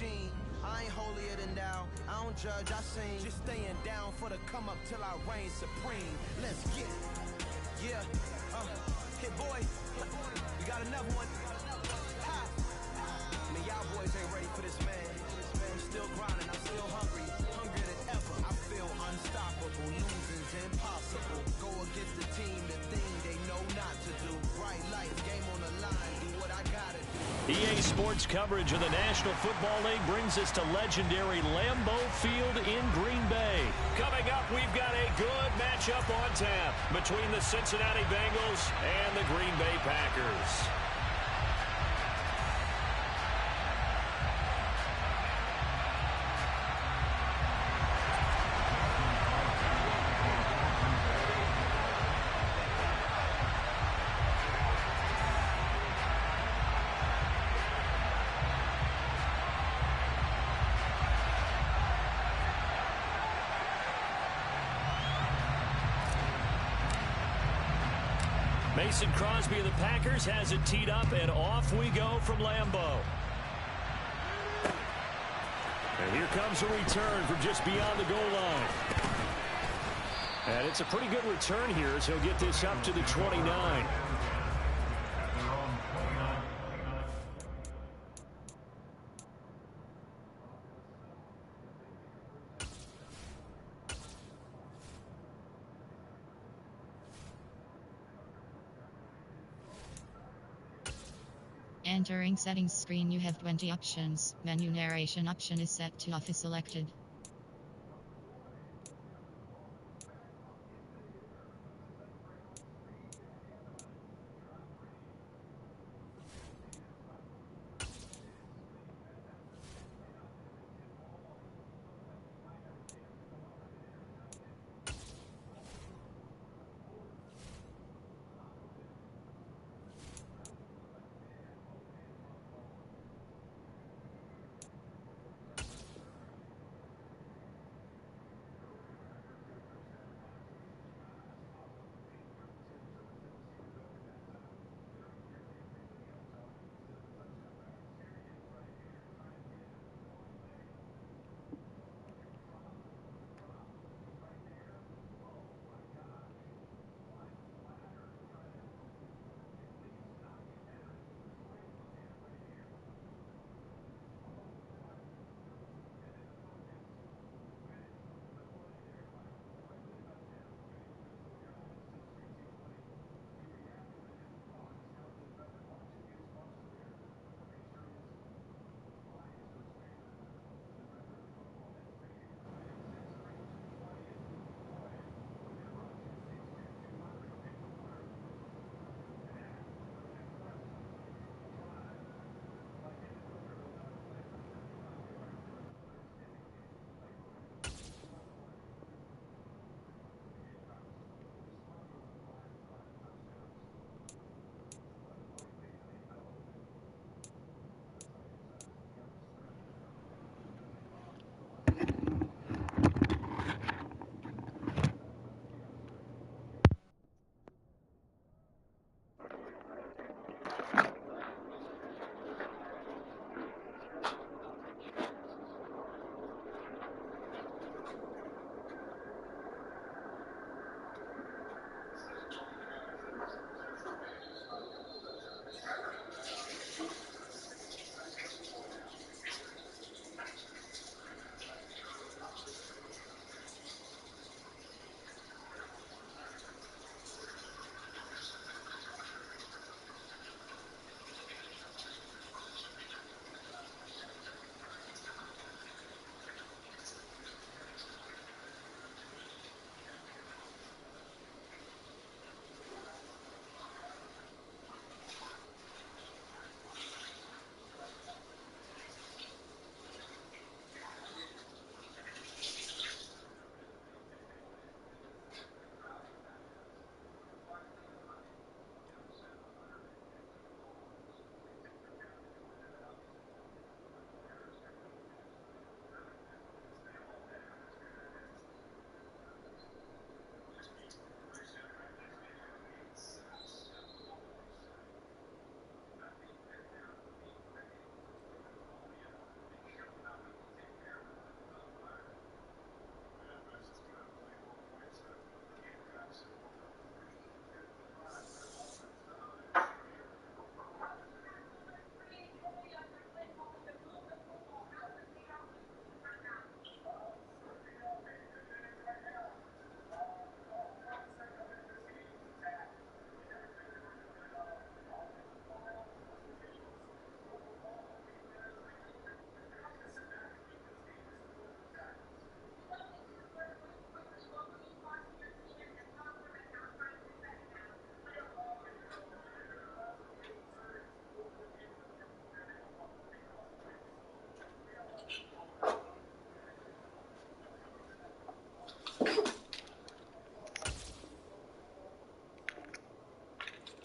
machine. I ain't holier than thou, I don't judge, I sing. Just staying down for the come up till I reign supreme. Let's get it. Yeah, hit boy, we got another one. Ha! I mean, y'all boys ain't ready for this, man. I'm still grinding, I'm still hungry, hungrier than ever. I feel unstoppable, losing's impossible. Go against the team, the thing they know not to do. Bright lights, game on the line, do what I gotta do. EA Sports coverage of the National Football League brings us to legendary Lambeau Field in Green Bay. Coming up, we've got a good matchup on tap between the Cincinnati Bengals and the Green Bay Packers. Mason Crosby of the Packers has it teed up, and off we go from Lambeau. And here comes a return from just beyond the goal line. And it's a pretty good return here as he'll get this up to the 29. Entering settings screen, you have 20 options. Menu narration option is set to off is selected.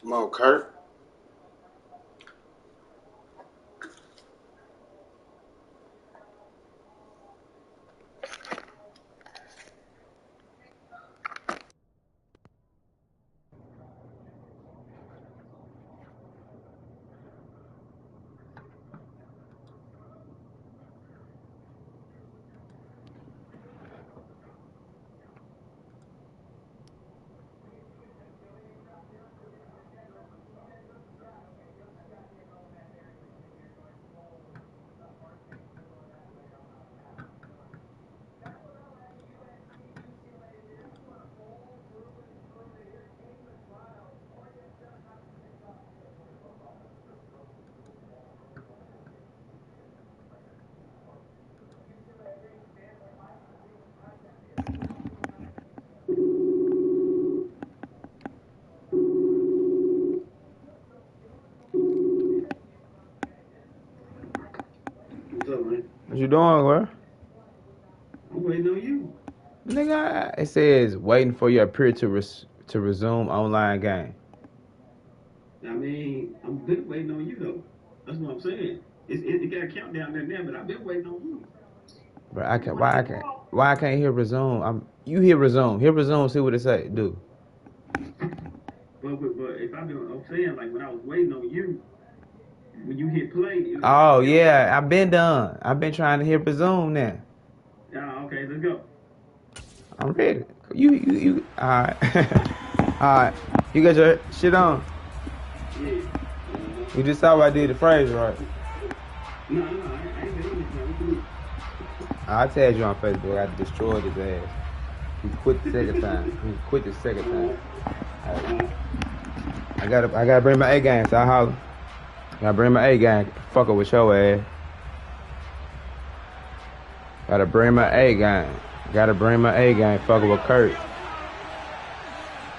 Come on, Kurt. What's up, man? What you doing, bro? I'm waiting on you. Nigga, it says waiting for your peer to resume online game. I mean, I'm been waiting on you though. That's what I'm saying. It got a countdown there now, but I've been waiting on you. Bro, why I can't hear resume? You hear resume. Hear resume, see what it say, do. But if I'm saying like when I was waiting on you, when you hit play. Oh yeah, I've been done. I've been trying to hear resume now. Okay, let's go. I'm ready. You alright. Alright. You got your shit on? Yeah. You just saw what I did the phrase, right? No, I ain't doing it. I tagged you on Facebook. I destroyed his ass. He quit the second time. Right. I gotta bring my A game, so I holler. Gotta bring my A game. Fuck with your ass. Gotta bring my A game. Fuck with Kurt.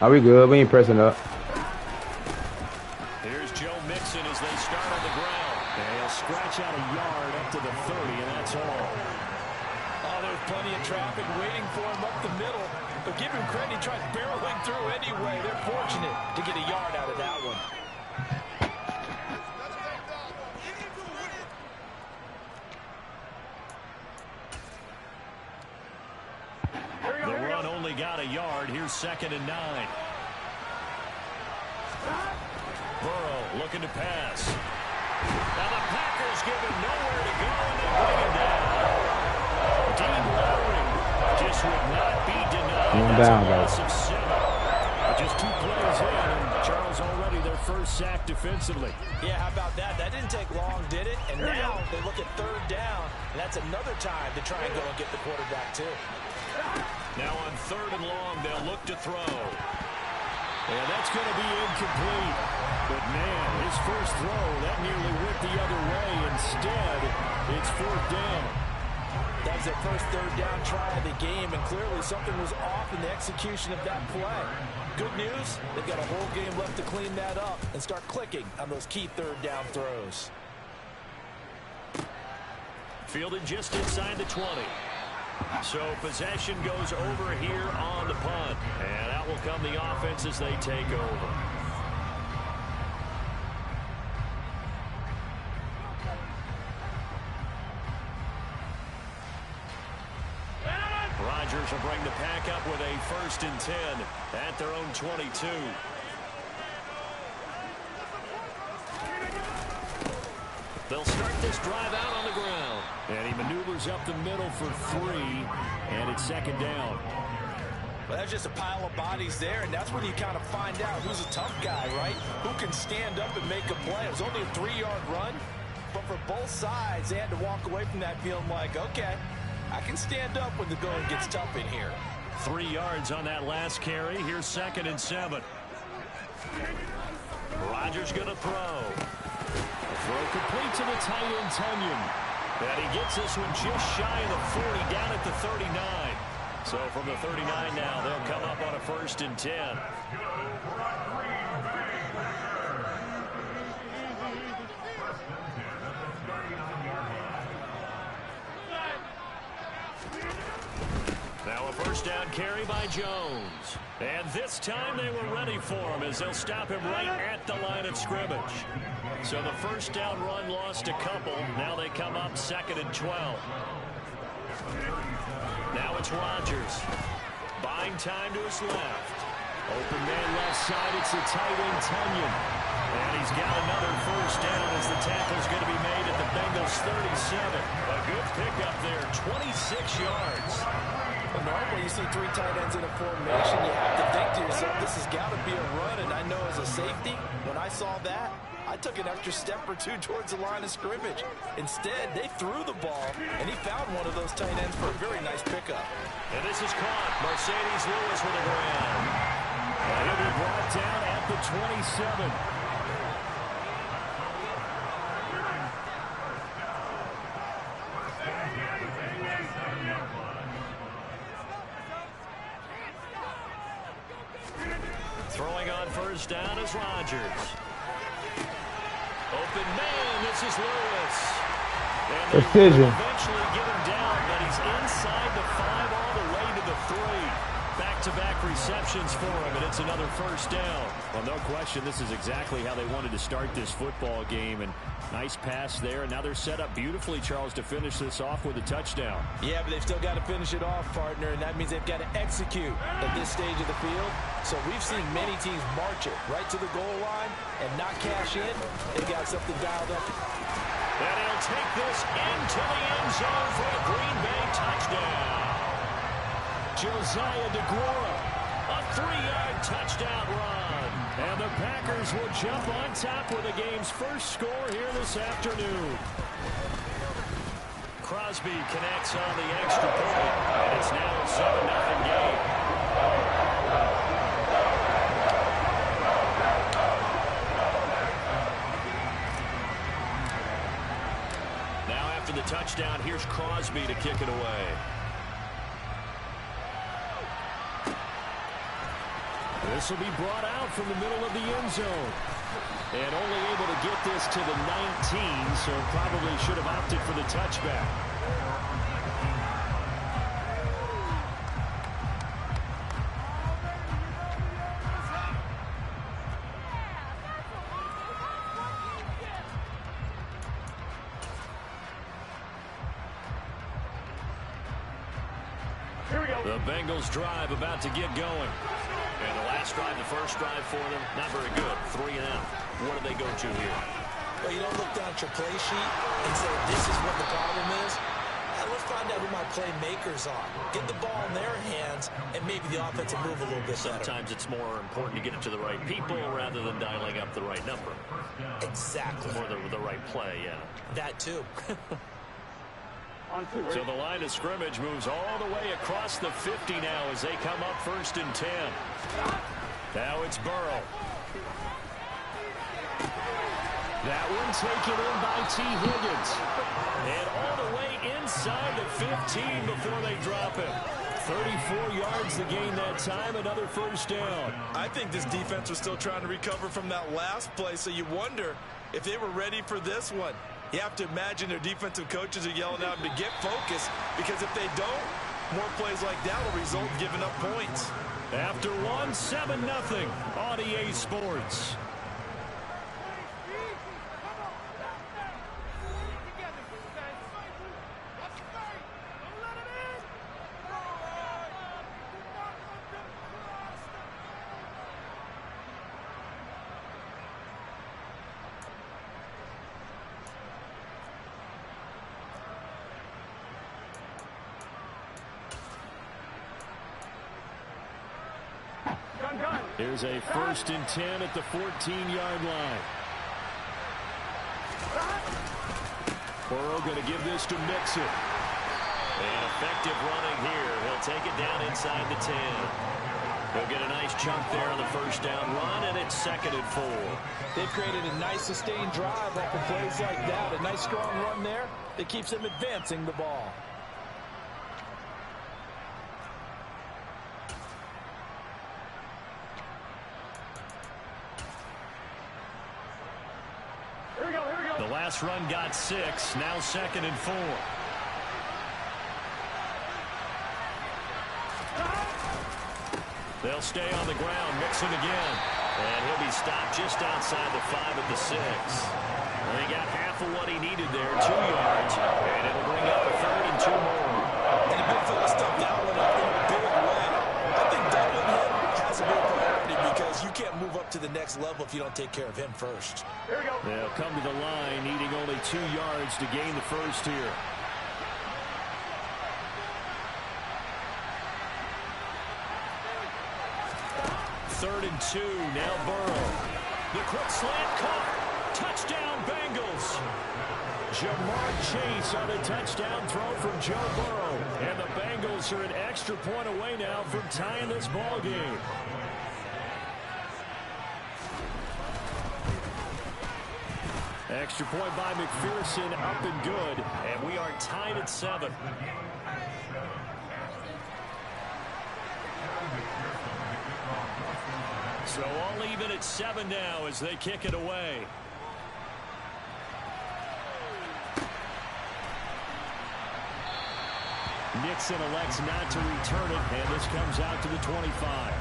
Are we good? We ain't pressing up. Here's Joe Mixon as they start on the ground. And he'll scratch out a yard up to the 30, and that's all. Oh, there's plenty of traffic waiting for him up the middle. But give him credit, he tried barreling through anyway. They're fortunate to get a yard out of that one. The run only got a yard. Here's 2nd and 9. Burrow looking to pass. Now the Packers give him nowhere to go, and they bring him down. Dean Lowry just would not be denied. That's a loss of 7. Just 2 plays in, and Charles already their first sack defensively. Yeah, how about that? That didn't take long, did it? And now they look at 3rd down, and that's another time to try and go and get the quarterback, too. Now on 3rd and long, they'll look to throw. Yeah, that's going to be incomplete. But, man, his first throw, that nearly went the other way. Instead, it's 4th down. That was their first 3rd down try of the game, and clearly something was off in the execution of that play. Good news, they've got a whole game left to clean that up and start clicking on those key 3rd down throws. Fielded just inside the 20. So possession goes over here on the punt. And out will come the offense as they take over. Rodgers will bring the pack up with a 1st and 10 at their own 22. They'll start this drive out on the ground. And he maneuvers up the middle for 3, and it's 2nd down. Well, that's just a pile of bodies there, and that's when you kind of find out who's a tough guy, right? Who can stand up and make a play. It was only a 3-yard run, but for both sides, they had to walk away from that feeling like, okay, I can stand up when the going gets tough in here. 3 yards on that last carry. Here's 2nd and 7. Rodgers going to throw. Throw complete to the tight end, Tunyon. And he gets this one just shy of the 40, down at the 39. So from the 39 now, they'll come up on a 1st and 10. Now a 1st first down carry by Jones. And this time they were ready for him as they'll stop him right at the line of scrimmage. So the first down run lost a couple. Now they come up 2nd and 12. Now it's Rodgers. Buying time to his left. Open man left side. It's the tight end, Tunyon. And he's got another first down as the tackle's going to be made at the Bengals 37. A good pickup there, 26 yards. Well, normally you see 3 tight ends in a formation, you have to think to yourself, this has got to be a run. And I know as a safety, when I saw that, I took an extra step or 2 towards the line of scrimmage. Instead, they threw the ball, and he found one of those tight ends for a very nice pickup. And this is caught. Mercedes Lewis with a ground. He'll be brought down at the 27. Throwing on first down is Rodgers. Open man, this is Lewis. And they Precision. eventually get him down, but he's inside the 5 all the way to the 3. Back-to-back receptions for him, and it's another first down. Well, no question, this is exactly how they wanted to start this football game. And nice pass there. And now they're set up beautifully, Charles, to finish this off with a touchdown. Yeah, but they've still got to finish it off, partner, and that means they've got to execute at this stage of the field. So we've seen many teams march it right to the goal line and not cash in. They got something dialed up. And he'll take this into the end zone for a Green Bay touchdown. Josiah DeGuara, a 3-yard touchdown run. And the Packers will jump on top with the game's first score here this afternoon. Crosby connects on the extra point, and it's now a 7-0 game. Now after the touchdown, here's Crosby to kick it away. This will be brought out from the middle of the end zone. And only able to get this to the 19, so probably should have opted for the touchback. The Bengals drive about to get going. And the last drive, the first drive for them, not very good. 3 and out. What do they go to here? Well, you don't look down at your play sheet and say, this is what the problem is. Let's find out who my playmakers are. Get the ball in their hands, and maybe the offense will move a little bit better. Sometimes it's more important to get it to the right people rather than dialing up the right number. Exactly. Or the right play, yeah. That, too. So the line of scrimmage moves all the way across the 50 now as they come up 1st and 10. Now it's Burrow. That one taken in by T. Higgins. And all the way inside the 15 before they drop him. 34 yards to gain that time, another first down. I think this defense was still trying to recover from that last play, so you wonder if they were ready for this one. You have to imagine their defensive coaches are yelling at them to get focused, because if they don't, more plays like that will result in giving up points. After one, 7-0 on EA Sports. Here's a 1st and 10 at the 14-yard line. Burrow going to give this to Mixon. And effective running here. He'll take it down inside the 10. He'll get a nice chunk there on the first down run, and it's 2nd and 4. They've created a nice sustained drive off of plays like that. A nice strong run there that keeps them advancing the ball. The last run got 6. Now 2nd and 4. They'll stay on the ground. Mixon again. And he'll be stopped just outside the 5 at the 6. Well, he got half of what he needed there, 2 yards. And it'll bring up a 3rd and 2 more. And the big fella stepped that one up in a big way. I think doubling him has a big priority because you can't move up to the next level if you don't take care of him first. Here we go. They'll come to the line, needing only 2 yards to gain the first here. Third and 2, now Burrow. The quick slant caught. Touchdown Bengals. Jamar Chase on a touchdown throw from Joe Burrow. And the Bengals are an extra point away now from tying this ball game. Extra point by McPherson, up and good. And we are tied at 7. So all even at 7 now as they kick it away. Nixon elects not to return it, and this comes out to the 25.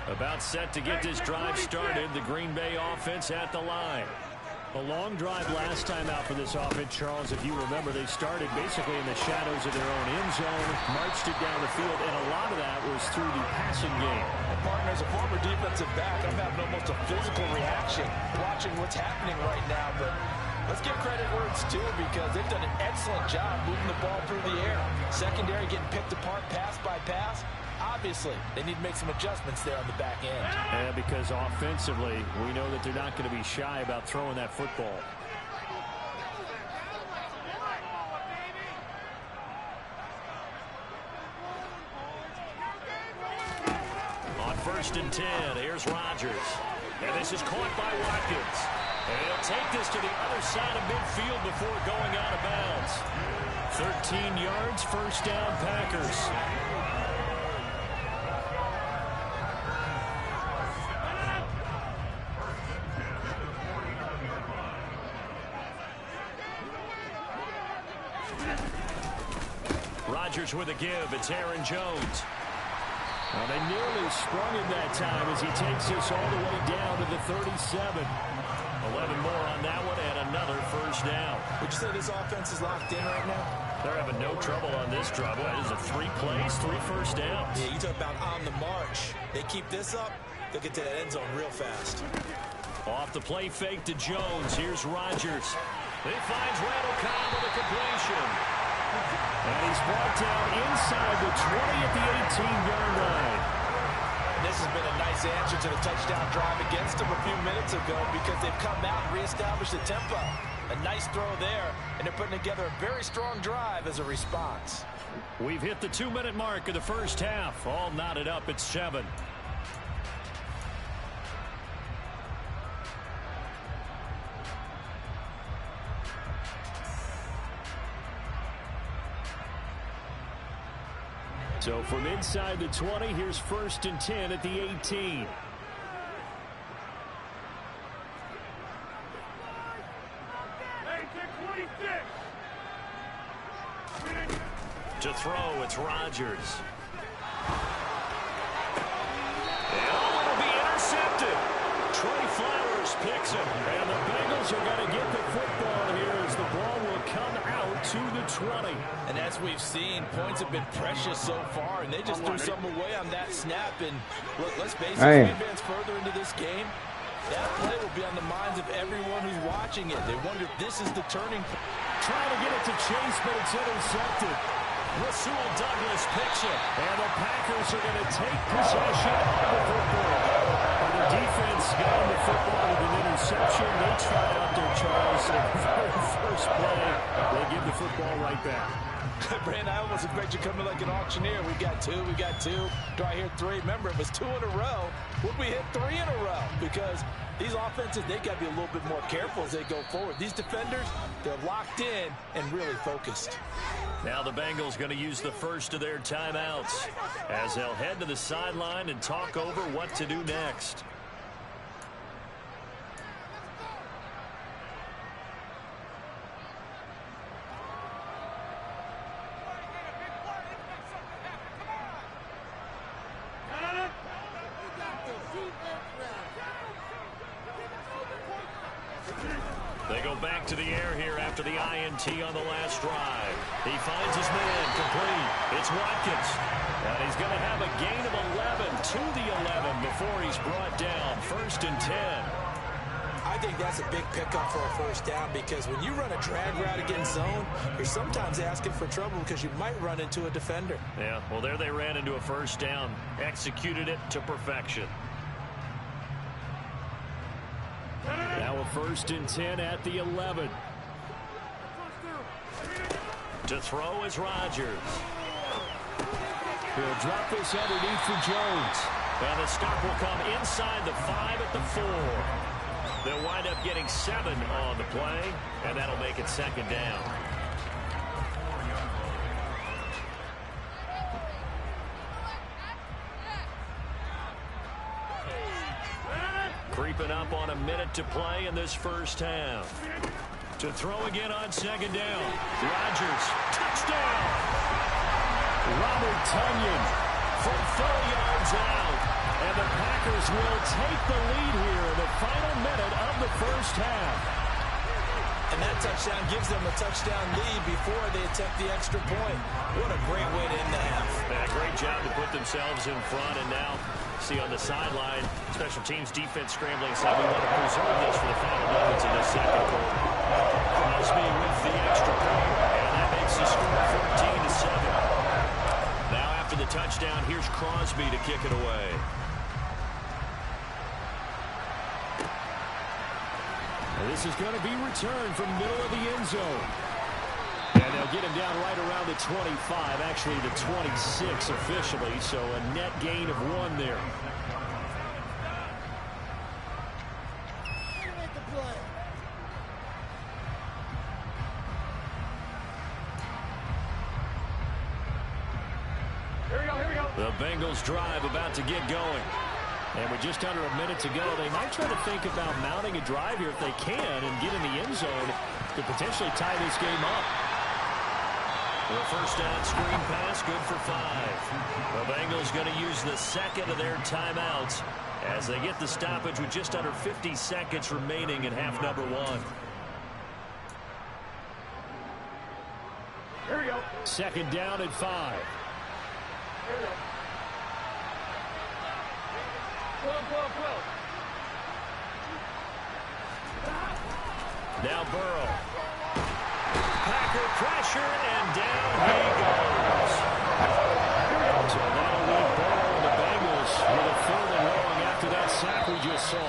About set to get this drive started. The Green Bay offense at the line. A long drive last time out for this offense, Charles. If you remember, they started basically in the shadows of their own end zone, marched it down the field, and a lot of that was through the passing game. And partner, as a former defensive back, I'm having almost a physical reaction watching what's happening right now. But let's give credit where it's due because they've done an excellent job moving the ball through the air. Secondary getting picked apart pass by pass. Obviously, they need to make some adjustments there on the back end. Yeah, because offensively, we know that they're not going to be shy about throwing that football. On 1st and 10, here's Rodgers. And this is caught by Watkins. And he'll take this to the other side of midfield before going out of bounds. 13 yards, 1st down, Packers. Rodgers with a give. It's Aaron Jones. Well, they nearly sprung him that time as he takes this all the way down to the 37. 11 more on that one and another 1st down. Would you say this offense is locked in right now? They're having no trouble on this drive. What is it, 3 plays, 3 first downs? Yeah, you talk about on the march. They keep this up, they'll get to that end zone real fast. Off the play fake to Jones. Here's Rodgers. He finds Randall Cobb with a completion. And he's brought down inside the 20 at the 18-yard line. This has been a nice answer to the touchdown drive against them a few minutes ago because they've come out and reestablished the tempo. A nice throw there, and they're putting together a very strong drive as a response. We've hit the 2-minute mark of the first half. All knotted up at 7. So from inside the 20, here's 1st and 10 at the 18. To throw, it's Rodgers. Oh, it'll be intercepted. Trey Flowers picks him. And the Bengals are going to get the football here as the ball will come out to the 20. And as we've seen, points have been precious so far, and they just threw something away on that snap. And look, let's face it, as we advance further into this game, that play will be on the minds of everyone who's watching it. They wonder if this is the turning point. Trying to get it to Chase, but it's intercepted. Rasul Douglas picks it, and the Packers are going to take possession of the football. And the defense got the football with an interception. They try out their Charles. The very first play, they give the football right back. Brandon, I almost expect you coming like an auctioneer. We got two. Do I hear 3? Remember, it was 2 in a row. Would we hit 3 in a row? Because these offenses, they got to be a little bit more careful as they go forward. These defenders, they're locked in and really focused. Now the Bengals going to use the first of their timeouts as they'll head to the sideline and talk over what to do next. They go back to the air here after the INT on the last drive. He finds his man complete. It's Watkins. And he's going to have a gain of 11 to the 11 before he's brought down. 1st and 10. I think that's a big pickup for a first down because when you run a drag route against zone, you're sometimes asking for trouble because you might run into a defender. Yeah, well, there they ran into a first down. Executed it to perfection. Now a 1st and 10 at the 11. To throw is Rodgers. He'll drop this underneath for Jones. And the stop will come inside the 5 at the 4. They'll wind up getting 7 on the play, and that'll make it 2nd down. Creeping up on a minute to play in this first half. To throw again on 2nd down. Rodgers, touchdown! Robert Tonyan From 4 yards out. And the Packers will take the lead here in the final minute of the first half. And that touchdown gives them a touchdown lead before they attempt the extra point. What a great way to end the half. Yeah, great job to put themselves in front. And now, see on the sideline, special teams defense scrambling. So we want to preserve this for the final moments of the second quarter. Crosby with the extra point. And that makes the score 14-7. Now after the touchdown, here's Crosby to kick it away. This is going to be returned from middle of the end zone. And they'll get him down right around the 25, actually the 26 officially, so a net gain of 1 there. The Bengals drive about to get going. And with just under a minute to go, they might try to think about mounting a drive here if they can and get in the end zone to potentially tie this game up. The first down screen pass, good for 5. The Bengals going to use the 2nd of their timeouts as they get the stoppage with just under 50 seconds remaining in half number 1. Here we go. 2nd down at 5. Here we go. Now Burrow. Packer pressure, and down he goes. So that'll leave Burrow and the Bengals with a 3rd and long after that sack we just saw.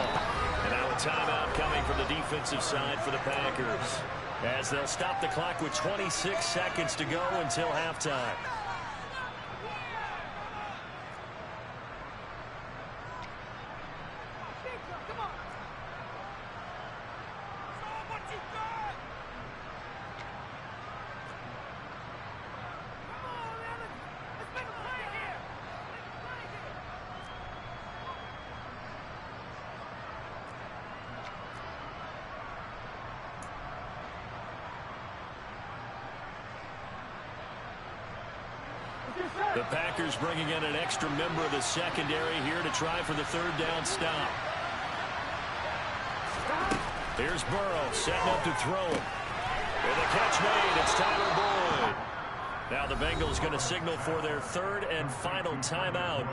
And now a timeout coming from the defensive side for the Packers, as they'll stop the clock with 26 seconds to go until halftime. The Packers bringing in an extra member of the secondary here to try for the 3rd down stop. Here's Burrow setting up to throw it. With a catch made, it's Tyler Boyd. Now the Bengals going to signal for their 3rd and final timeout.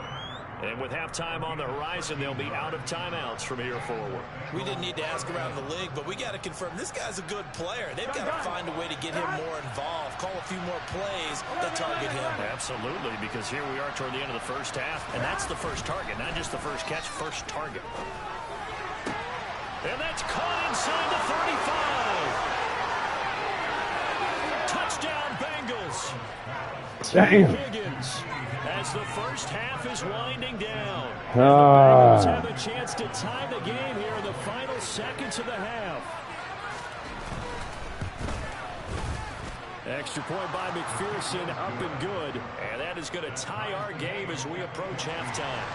And with halftime on the horizon, they'll be out of timeouts from here forward. We didn't need to ask around the league, but we got to confirm this guy's a good player. They've got to find a way to get him more involved, call a few more plays that target him. Absolutely, because here we are toward the end of the first half, and that's the first target, not just the first catch, first target. And that's caught inside the 35. Touchdown, Bengals. Damn. Higgins, as the first half is winding down. The Bengals have a chance to tie the game here in the final seconds of the half. Extra point by McPherson, up and good. And that is going to tie our game as we approach halftime.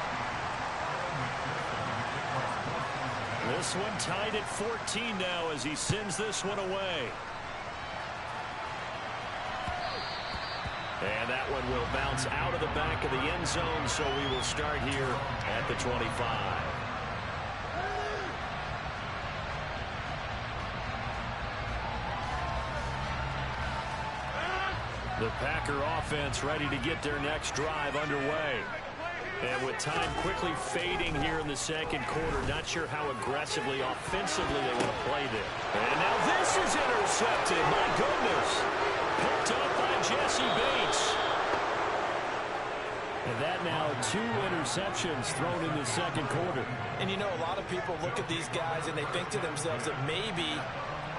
This one tied at 14 now as he sends this one away. And that one will bounce out of the back of the end zone, so we will start here at the 25. The Packer offense ready to get their next drive underway. And with time quickly fading here in the second quarter, not sure how aggressively, offensively they want to play there. And now this is intercepted. My goodness. Picked up by Jesse Bates. And that now 2 interceptions thrown in the second quarter. And you know, a lot of people look at these guys and they think to themselves that maybe,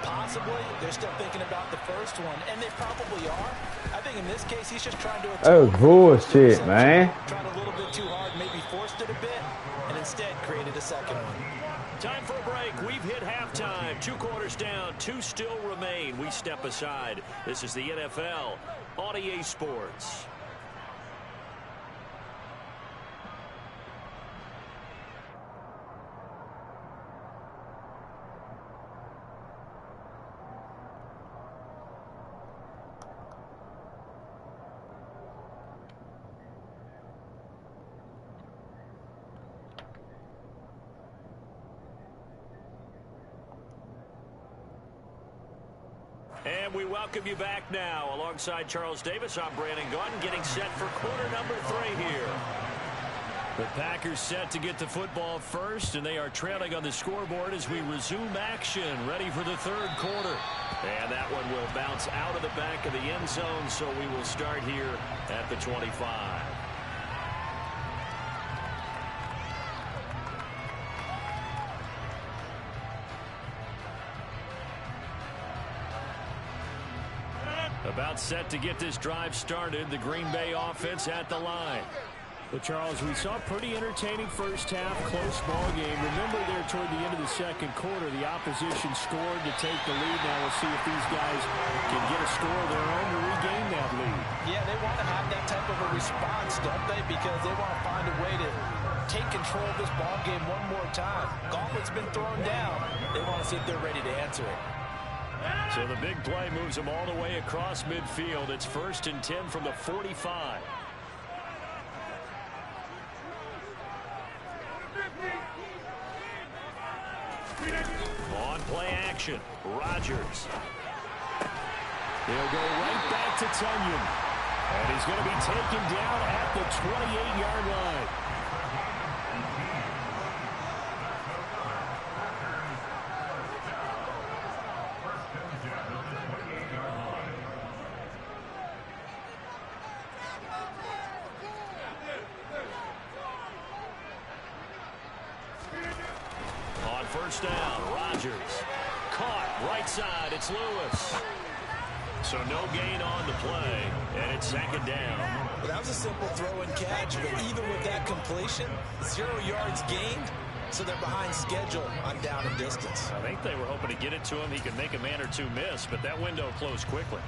possibly, they're still thinking about the first one. And they probably are. I think in this case, he's just trying to... That was bullshit, man. Tried a little bit too hard, maybe forced it a bit, and instead created a second one. Time for a break. We've hit halftime. 2 quarters down. 2 still remain. We step aside. This is the NFL on EA Sports. And we welcome you back now. Alongside Charles Davis, I'm Brandon Gaudin, getting set for quarter number 3 here. The Packers set to get the football first, and they are trailing on the scoreboard as we resume action, ready for the third quarter. And that one will bounce out of the back of the end zone, so we will start here at the 25. About set to get this drive started. The Green Bay offense at the line. Well, Charles, we saw a pretty entertaining first half, close ball game. Remember there toward the end of the second quarter, the opposition scored to take the lead. Now we'll see if these guys can get a score of their own to regain that lead. Yeah, they want to have that type of a response, don't they? Because they want to find a way to take control of this ball game one more time. Gauntlet's been thrown down. They want to see if they're ready to answer it. So the big play moves them all the way across midfield. It's 1st and 10 from the 45. On play action, Rodgers. He'll go right back to Tunyon. And he's going to be taken down at the 28-yard line. First down, Rodgers. Caught, right side, it's Lewis. So no gain on the play, and it's 2nd down. Well, that was a simple throw and catch, but even with that completion, 0 yards gained, so they're behind schedule on down and distance. I think they were hoping to get it to him. He could make a man or 2 miss, but that window closed quickly.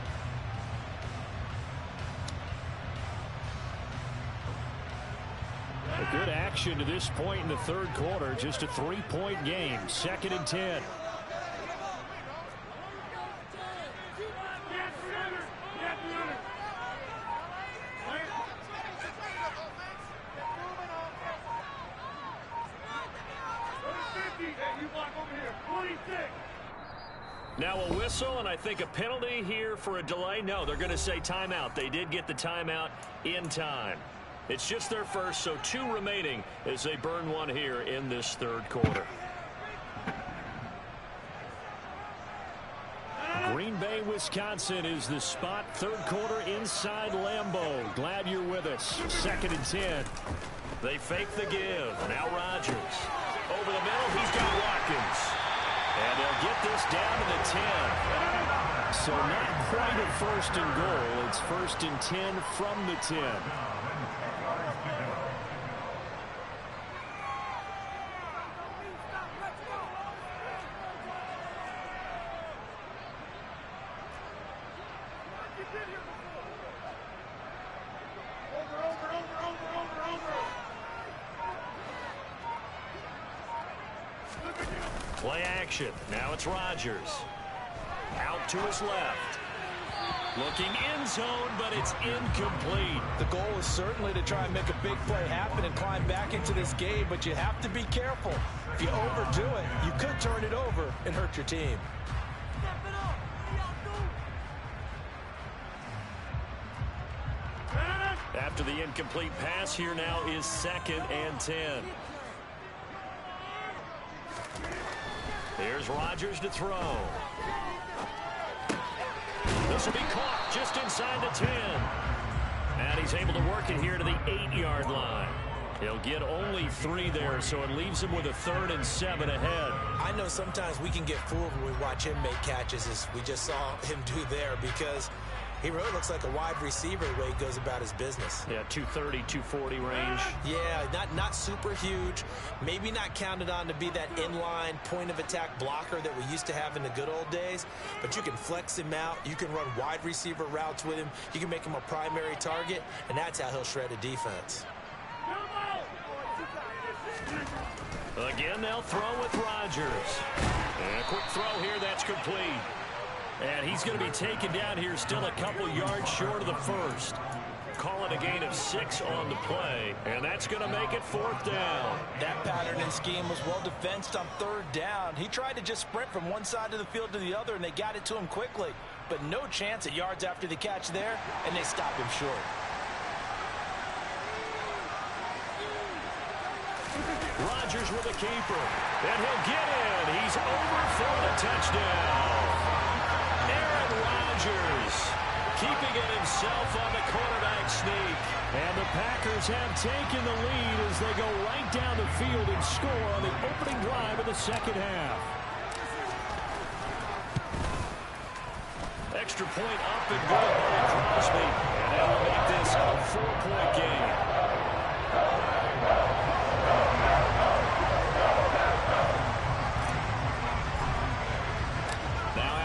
A good action to this point in the third quarter. Just a 3-point game. 2nd and 10. Now a whistle, and I think a penalty here for a delay. No, they're going to say timeout. They did get the timeout in time. It's just their first, so 2 remaining as they burn one here in this third quarter. Green Bay, Wisconsin is the spot. Third quarter inside Lambeau. Glad you're with us. 2nd and 10. They fake the give. Now Rodgers. Over the middle, he's got Watkins. And they'll get this down to the 10. So not quite a 1st and goal. It's 1st and 10 from the 10. Play action. Now it's Rodgers. Out to his left. Looking end zone, but it's incomplete. The goal is certainly to try and make a big play happen and climb back into this game, but you have to be careful. If you overdo it, you could turn it over and hurt your team. After the incomplete pass, here now is 2nd and 10. Here's Rodgers to throw. This will be caught just inside the 10. And he's able to work it here to the 8-yard line. He'll get only 3 there, so it leaves him with a 3rd and 7 ahead. I know sometimes we can get fooled when we watch him make catches, as we just saw him do there, because he really looks like a wide receiver the way he goes about his business. Yeah, 230, 240 range. Yeah, not super huge. Maybe not counted on to be that inline point-of-attack blocker that we used to have in the good old days. But you can flex him out. You can run wide receiver routes with him. You can make him a primary target, and that's how he'll shred a defense. Again, they'll throw with Rodgers. And a quick throw here, that's complete. And he's going to be taken down here, still a couple yards short of the first. Call it a gain of 6 on the play, and that's going to make it 4th down. That pattern and scheme was well defensed on 3rd down. He tried to just sprint from one side of the field to the other, and they got it to him quickly. But no chance at yards after the catch there, and they stopped him short. Rodgers with a keeper, and he'll get in. He's over for the touchdown. Aaron Rodgers keeping it himself on the quarterback sneak. And the Packers have taken the lead as they go right down the field and score on the opening drive of the 2nd half. Extra point up and good by Crosby. And that will make this a 4-point game.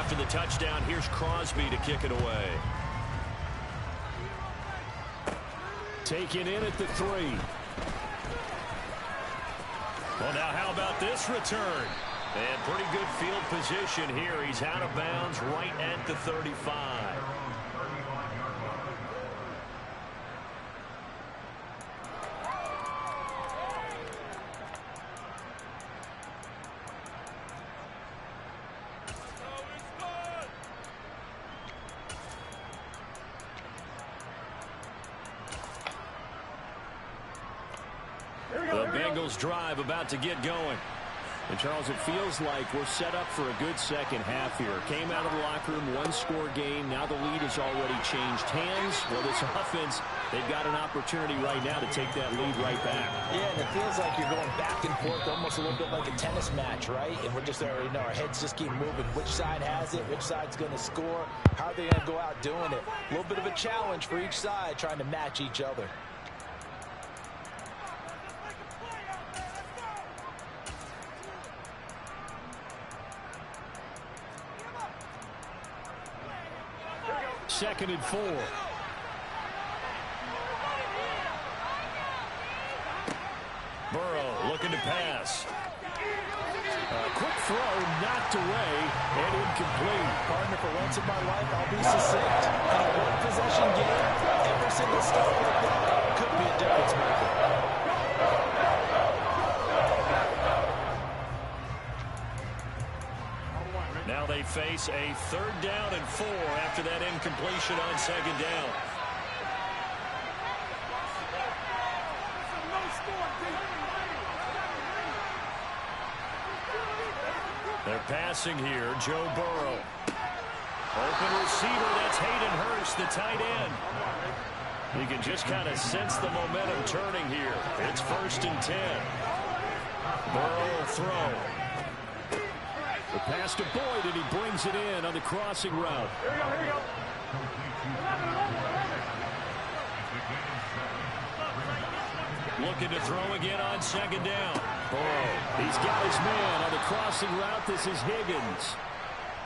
After the touchdown, here's Crosby to kick it away. Taken in at the 3. Well, now how about this return? And pretty good field position here. He's out of bounds right at the 35. The Bengals drive about to get going. And, Charles, it feels like we're set up for a good second half here. Came out of the locker room, one-score game. Now the lead has already changed hands. Well, this offense, they've got an opportunity right now to take that lead right back. Yeah, and it feels like you're going back and forth, almost a little bit like a tennis match, right? And we're just already know our heads just keep moving. Which side has it? Which side's going to score? How are they going to go out doing it? A little bit of a challenge for each side, trying to match each other. Second and 4. Burrow looking to pass. A quick throw knocked away and incomplete. Partner, for once in my life, I'll be succinct. In a one-possession game, every single stop like that could be a difference maker. Now they face a 3rd down and 4 after that incompletion on 2nd down. They're passing here. Joe Burrow. Open receiver, that's Hayden Hurst, the tight end. You can just kind of sense the momentum turning here. It's 1st and 10. Burrow will throw. The pass to Boyd, and he brings it in on the crossing route. Here we go. Looking to throw again on 2nd down. Burrow, he's got his man on the crossing route. This is Higgins.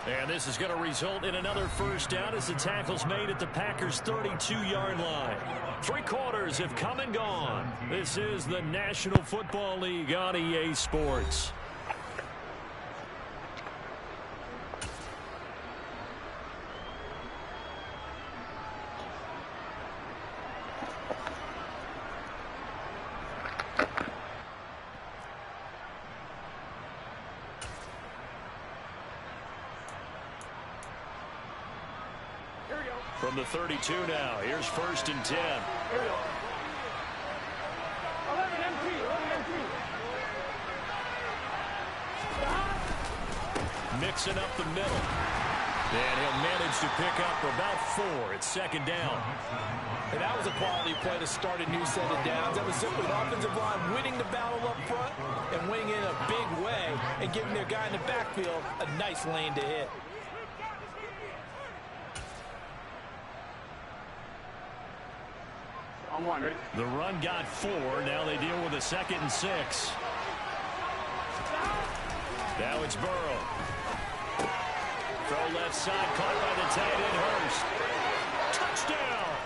And this is going to result in another 1st down as the tackle's made at the Packers' 32-yard line. 3 quarters have come and gone. This is the National Football League on EA Sports. From the 32 now, here's 1st and 10. Mixing up the middle. And he'll manage to pick up about 4. It's 2nd down. And that was a quality play to start a new set of downs. That was simply an offensive line winning the battle up front and winning in a big way and giving their guy in the backfield a nice lane to hit. The run got 4. Now they deal with a 2nd and 6. Now it's Burrow. Throw left side, caught by the tight end Hurst. Touchdown!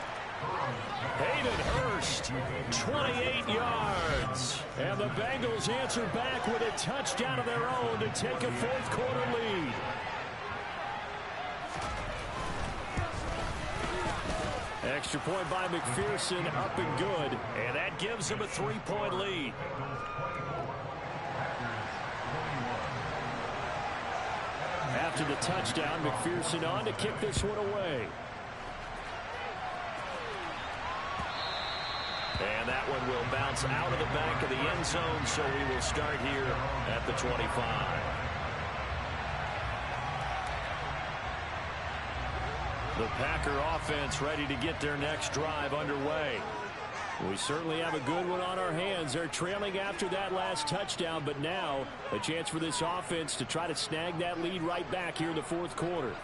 Hayden Hurst, 28 yards. And the Bengals answer back with a touchdown of their own to take a 4th quarter lead. Extra point by McPherson, up and good. And that gives them a 3-point lead. After the touchdown, McPherson on to kick this one away. And that one will bounce out of the back of the end zone, so we will start here at the 25. The Packer offense ready to get their next drive underway. We certainly have a good one on our hands. They're trailing after that last touchdown, but now a chance for this offense to try to snag that lead right back here in the 4th quarter.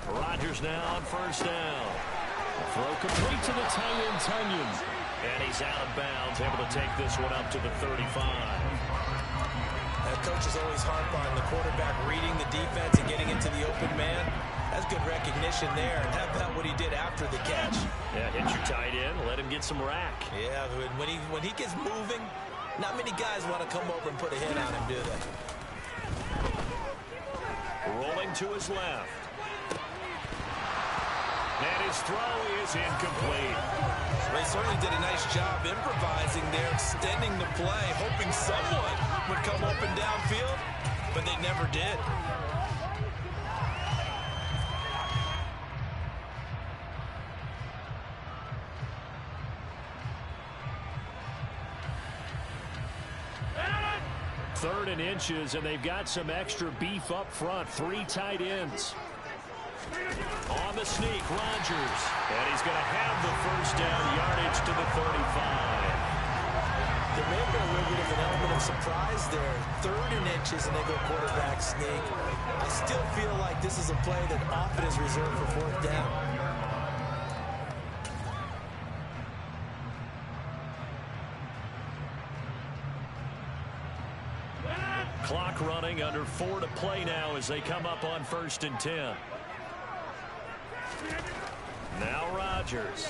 Rodgers now on 1st down. Throw complete to the tight end Tunyon. And he's out of bounds, able to take this one up to the 35. Coaches always harp on the quarterback reading the defense and getting into the open man. That's good recognition there. And how about what he did after the catch? Yeah, hit your tight end, let him get some rack. Yeah, when he gets moving, not many guys want to come over and put a hit on him, do they? Rolling to his left. And his throw is incomplete. They certainly did a nice job improvising there, extending the play, hoping someone would come open downfield, but they never did. Third and inches, and they've got some extra beef up front. 3 tight ends. On the sneak, Rodgers. And he's going to have the 1st down, yardage to the 35. There may have been a little bit of an element of surprise there. 3rd and inches, and they go quarterback sneak. I still feel like this is a play that often is reserved for 4th down. Clock running, under 4 to play now as they come up on 1st and 10. Now Rodgers.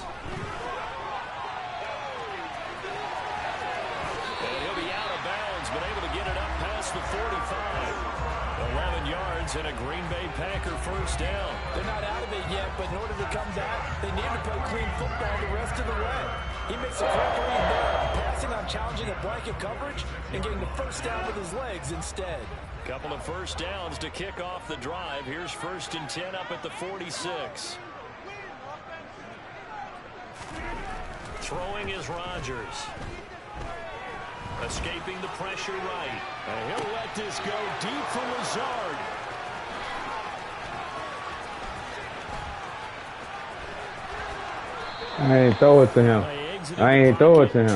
And he'll be out of bounds, but able to get it up past the 45. 11 yards and a Green Bay Packer 1st down. They're not out of it yet, but in order to come back, they need to play clean football the rest of the way. He makes a quick read there, passing on challenging a blanket coverage and getting the 1st down with his legs instead. Couple of 1st downs to kick off the drive. Here's 1st and 10 up at the 46. Throwing is Rodgers. Escaping the pressure right. And he'll let this go deep for Lazard. I ain't throw it to him.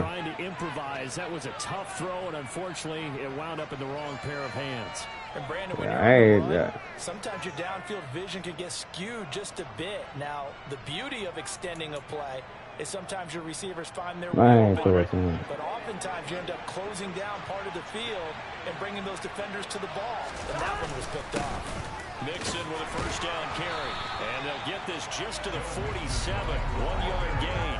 Trying to improvise. That was a tough throw, and unfortunately, it wound up in the wrong pair of hands. And Brandon, when sometimes your downfield vision can get skewed just a bit. Now, the beauty of extending a play is sometimes your receivers find their way open, but oftentimes you end up closing down part of the field and bringing those defenders to the ball. And that one was picked off. Mixon with a 1st down carry. And they'll get this just to the 47. 1-yard gain.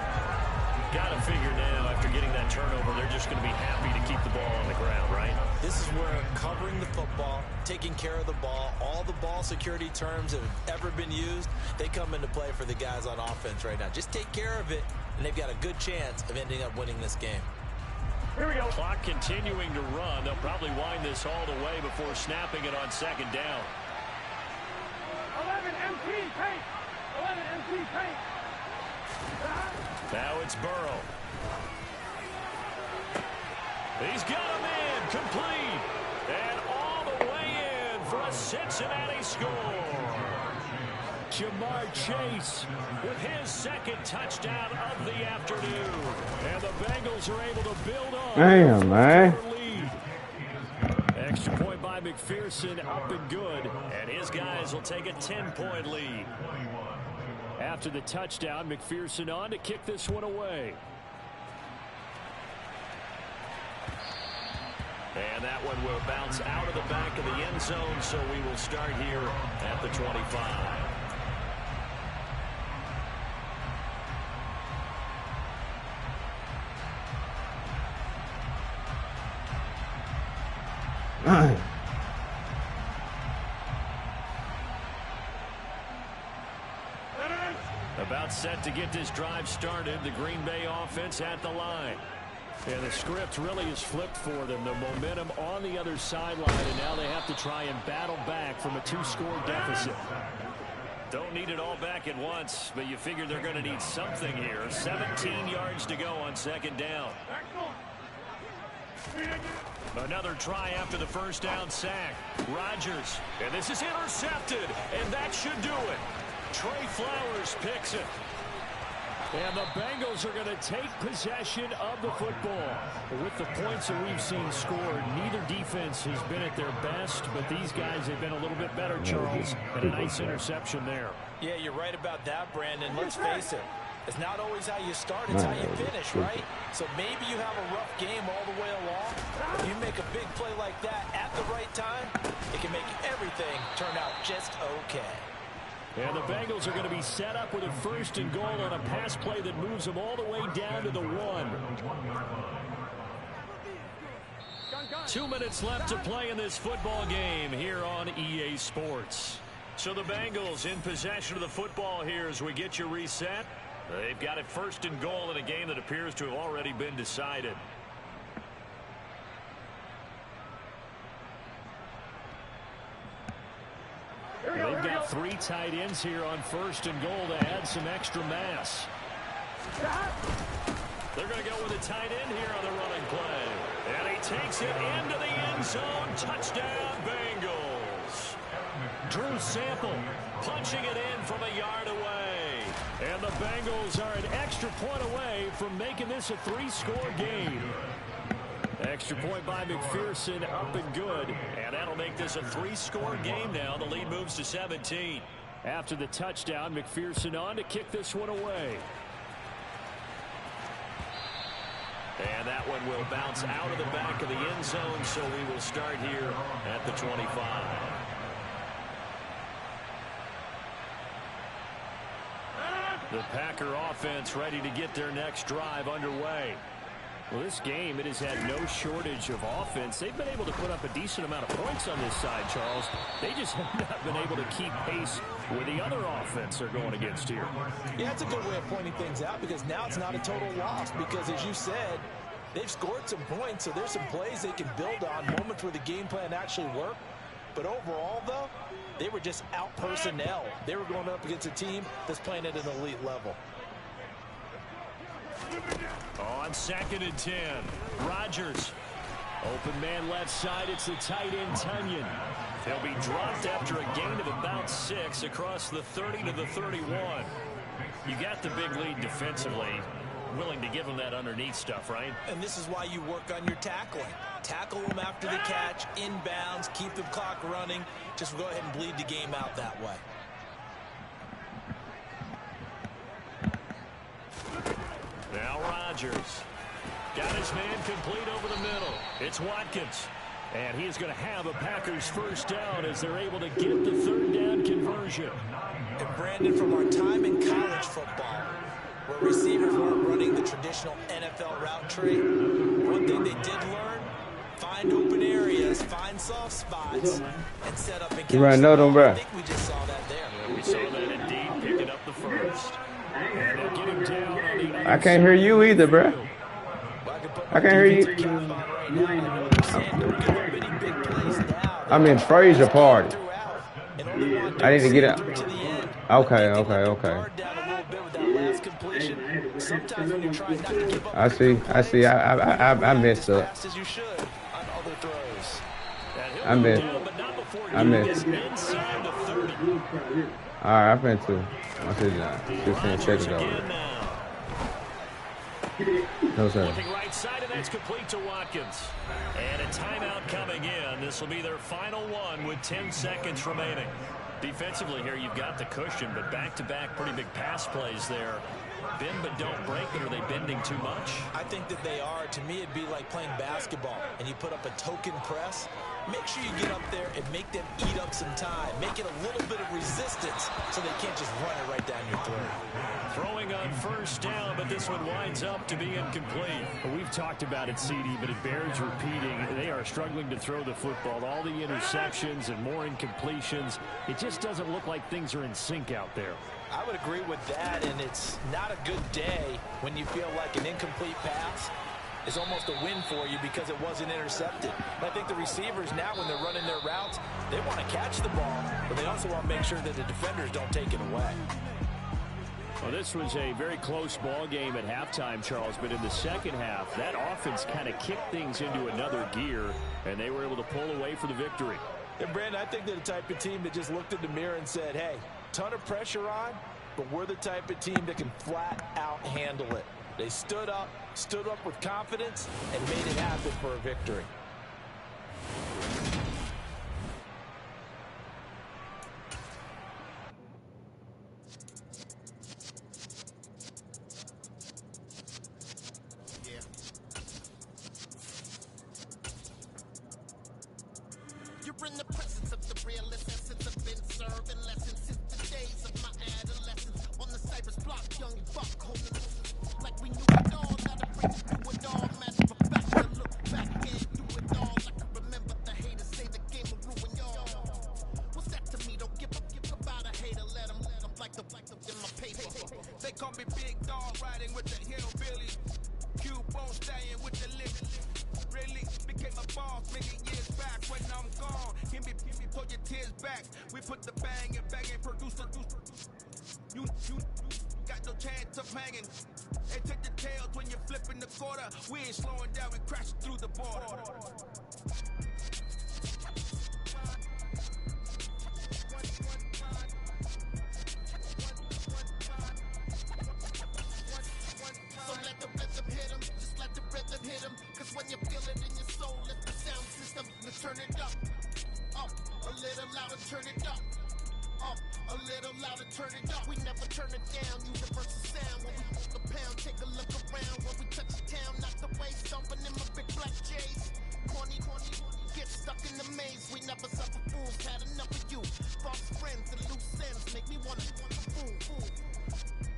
Got to figure now, after getting that turnover, they're just going to be happy to keep the ball on the ground, right? This is where covering the football, taking care of the ball, all the ball security terms that have ever been used, they come into play for the guys on offense right now. Just take care of it, and they've got a good chance of ending up winning this game. Clock continuing to run. They'll probably wind this all the way before snapping it on second down. 11 MP paint. 11 MP paint. Now it's Burrow. He's got him in, complete, and all the way in for a Cincinnati score. Jamar Chase with his second touchdown of the afternoon. And the Bengals are able to build on. Damn, man. Lead. Extra point by McPherson, up and good. And his guys will take a 10-point lead. After the touchdown, McPherson on to kick this one away. And that one will bounce out of the back of the end zone, so we will start here at the 25. About set to get this drive started. The Green Bay offense at the line. And the script really is flipped for them. The momentum on the other sideline, and now they have to try and battle back from a 2-score deficit. Don't need it all back at once, but you figure they're going to need something here. 17 yards to go on second down. Another try after the first down sack. Rodgers, and this is intercepted, and that should do it. Trey Flowers picks it. And the Bengals are going to take possession of the football. With the points that we've seen scored, neither defense has been at their best, but these guys have been a little bit better, Charles, and a nice interception there. Yeah, you're right about that, Brandon. Let's face it. It's not always how you start, it's how you finish, right? So maybe you have a rough game all the way along. If you make a big play like that at the right time, it can make everything turn out just okay. And the Bengals are going to be set up with a 1st and goal on a pass play that moves them all the way down to the 1. 2 minutes left to play in this football game here on EA Sports. So the Bengals in possession of the football here as we get you reset. They've got it 1st and goal in a game that appears to have already been decided. They've got 3 tight ends here on 1st and goal to add some extra mass. They're going to go with a tight end here on the running play. And he takes it into the end zone. Touchdown, Bengals. Drew Sample punching it in from a yard away. And the Bengals are an extra point away from making this a 3-score game. Extra point by McPherson, up and good. And that'll make this a 3-score game now. The lead moves to 17. After the touchdown, McPherson on to kick this one away. And that one will bounce out of the back of the end zone, so we will start here at the 25. The Packer offense ready to get their next drive underway. Well, this game, it has had no shortage of offense. They've been able to put up a decent amount of points on this side, Charles. They just have not been able to keep pace with the other offense they're going against here. Yeah, it's a good way of pointing things out because now it's not a total loss because, as you said, they've scored some points, so there's some plays they can build on, moments where the game plan actually worked. But overall, though, they were just out personnel. They were going up against a team that's playing at an elite level. On 2nd and 10, Rodgers. Open man left side, it's the tight end, Tunyon. He'll be dropped after a gain of about 6 across the 30 to the 31. You got the big lead defensively. Willing to give them that underneath stuff, right? And this is why you work on your tackling. Tackle them after the catch, inbounds, keep the clock running. Just go ahead and bleed the game out that way. Now Rodgers. Got his man complete over the middle. It's Watkins. And he is going to have a Packers 1st down as they're able to get the 3rd down conversion. And Brandon, from our time in college football, where receivers weren't running the traditional NFL route tree, one thing they did learn, find open areas, find soft spots, and set up and catch. You right know them, bro. I think we just saw that there. Yeah, we saw that indeed, picking up the 1st. And they'll get him down on the I can't hear you either, bro. Well, I can't hear you. I'm in Fraser party. I need to get out. Okay. I see. I messed up. I missed. All right, I've been to. What's his name? 16 seconds over. No, sir. Looking right side, and that's complete to Watkins. And a timeout coming in. This will be their final one with 10 seconds remaining. Defensively here, you've got the cushion, but back-to-back pretty big pass plays there. Bend but don't break, but are they bending too much? I think that they are. To me, it'd be like playing basketball, and you put up a token press. Make sure you get up there and make them eat up some time. Make it a little bit of resistance so they can't just run it right down your throat. Throwing on first down, but this one winds up to be incomplete. Well, we've talked about it, CD, but it bears repeating. They are struggling to throw the football. All the interceptions and more incompletions. It just doesn't look like things are in sync out there. I would agree with that, and it's not a good day when you feel like an incomplete pass is almost a win for you because it wasn't intercepted. And I think the receivers now, when they're running their routes, they want to catch the ball, but they also want to make sure that the defenders don't take it away. Well, this was a very close ball game at halftime, Charles, but in the second half, that offense kind of kicked things into another gear, and they were able to pull away for the victory. And, Brandon, I think they're the type of team that just looked in the mirror and said, hey, ton of pressure on, but we're the type of team that can flat out handle it. They stood up with confidence, and made it happen for a victory. You're in the presence of the realest essence. I've been serving lessons since the days of my adolescence. On the Cypress block, young buck holding like we knew it all. Now to bring it through it all. Matter of fact, to look back and do it all. I can remember the haters say the game will ruin y'all. What's that to me? Don't give about a hater. Let them like the in my paper. They call me Big Dog, riding with the hillbilly. Cubone staying with the living. Really became a boss many years back when I'm gone. Give me, pull your tears back. We put the bang and produce. You got no chance of hanging. And take the tails when you're flipping the quarter. We ain't slowing down, we crashing through the border. So let the rhythm hit 'em, just let the rhythm hit 'em. Cause when you feel it in your soul, let the sound system, let's turn it up, a little louder, turn it up, a little louder, turn it up. We never turn it down, universal sound. When we hold the pound, take a look around. When we touch the town, not the way, stomping in my big black J's. Corny, get stuck in the maze. We never suffer fools, had enough of you. False friends and loose ends make me wanna fool.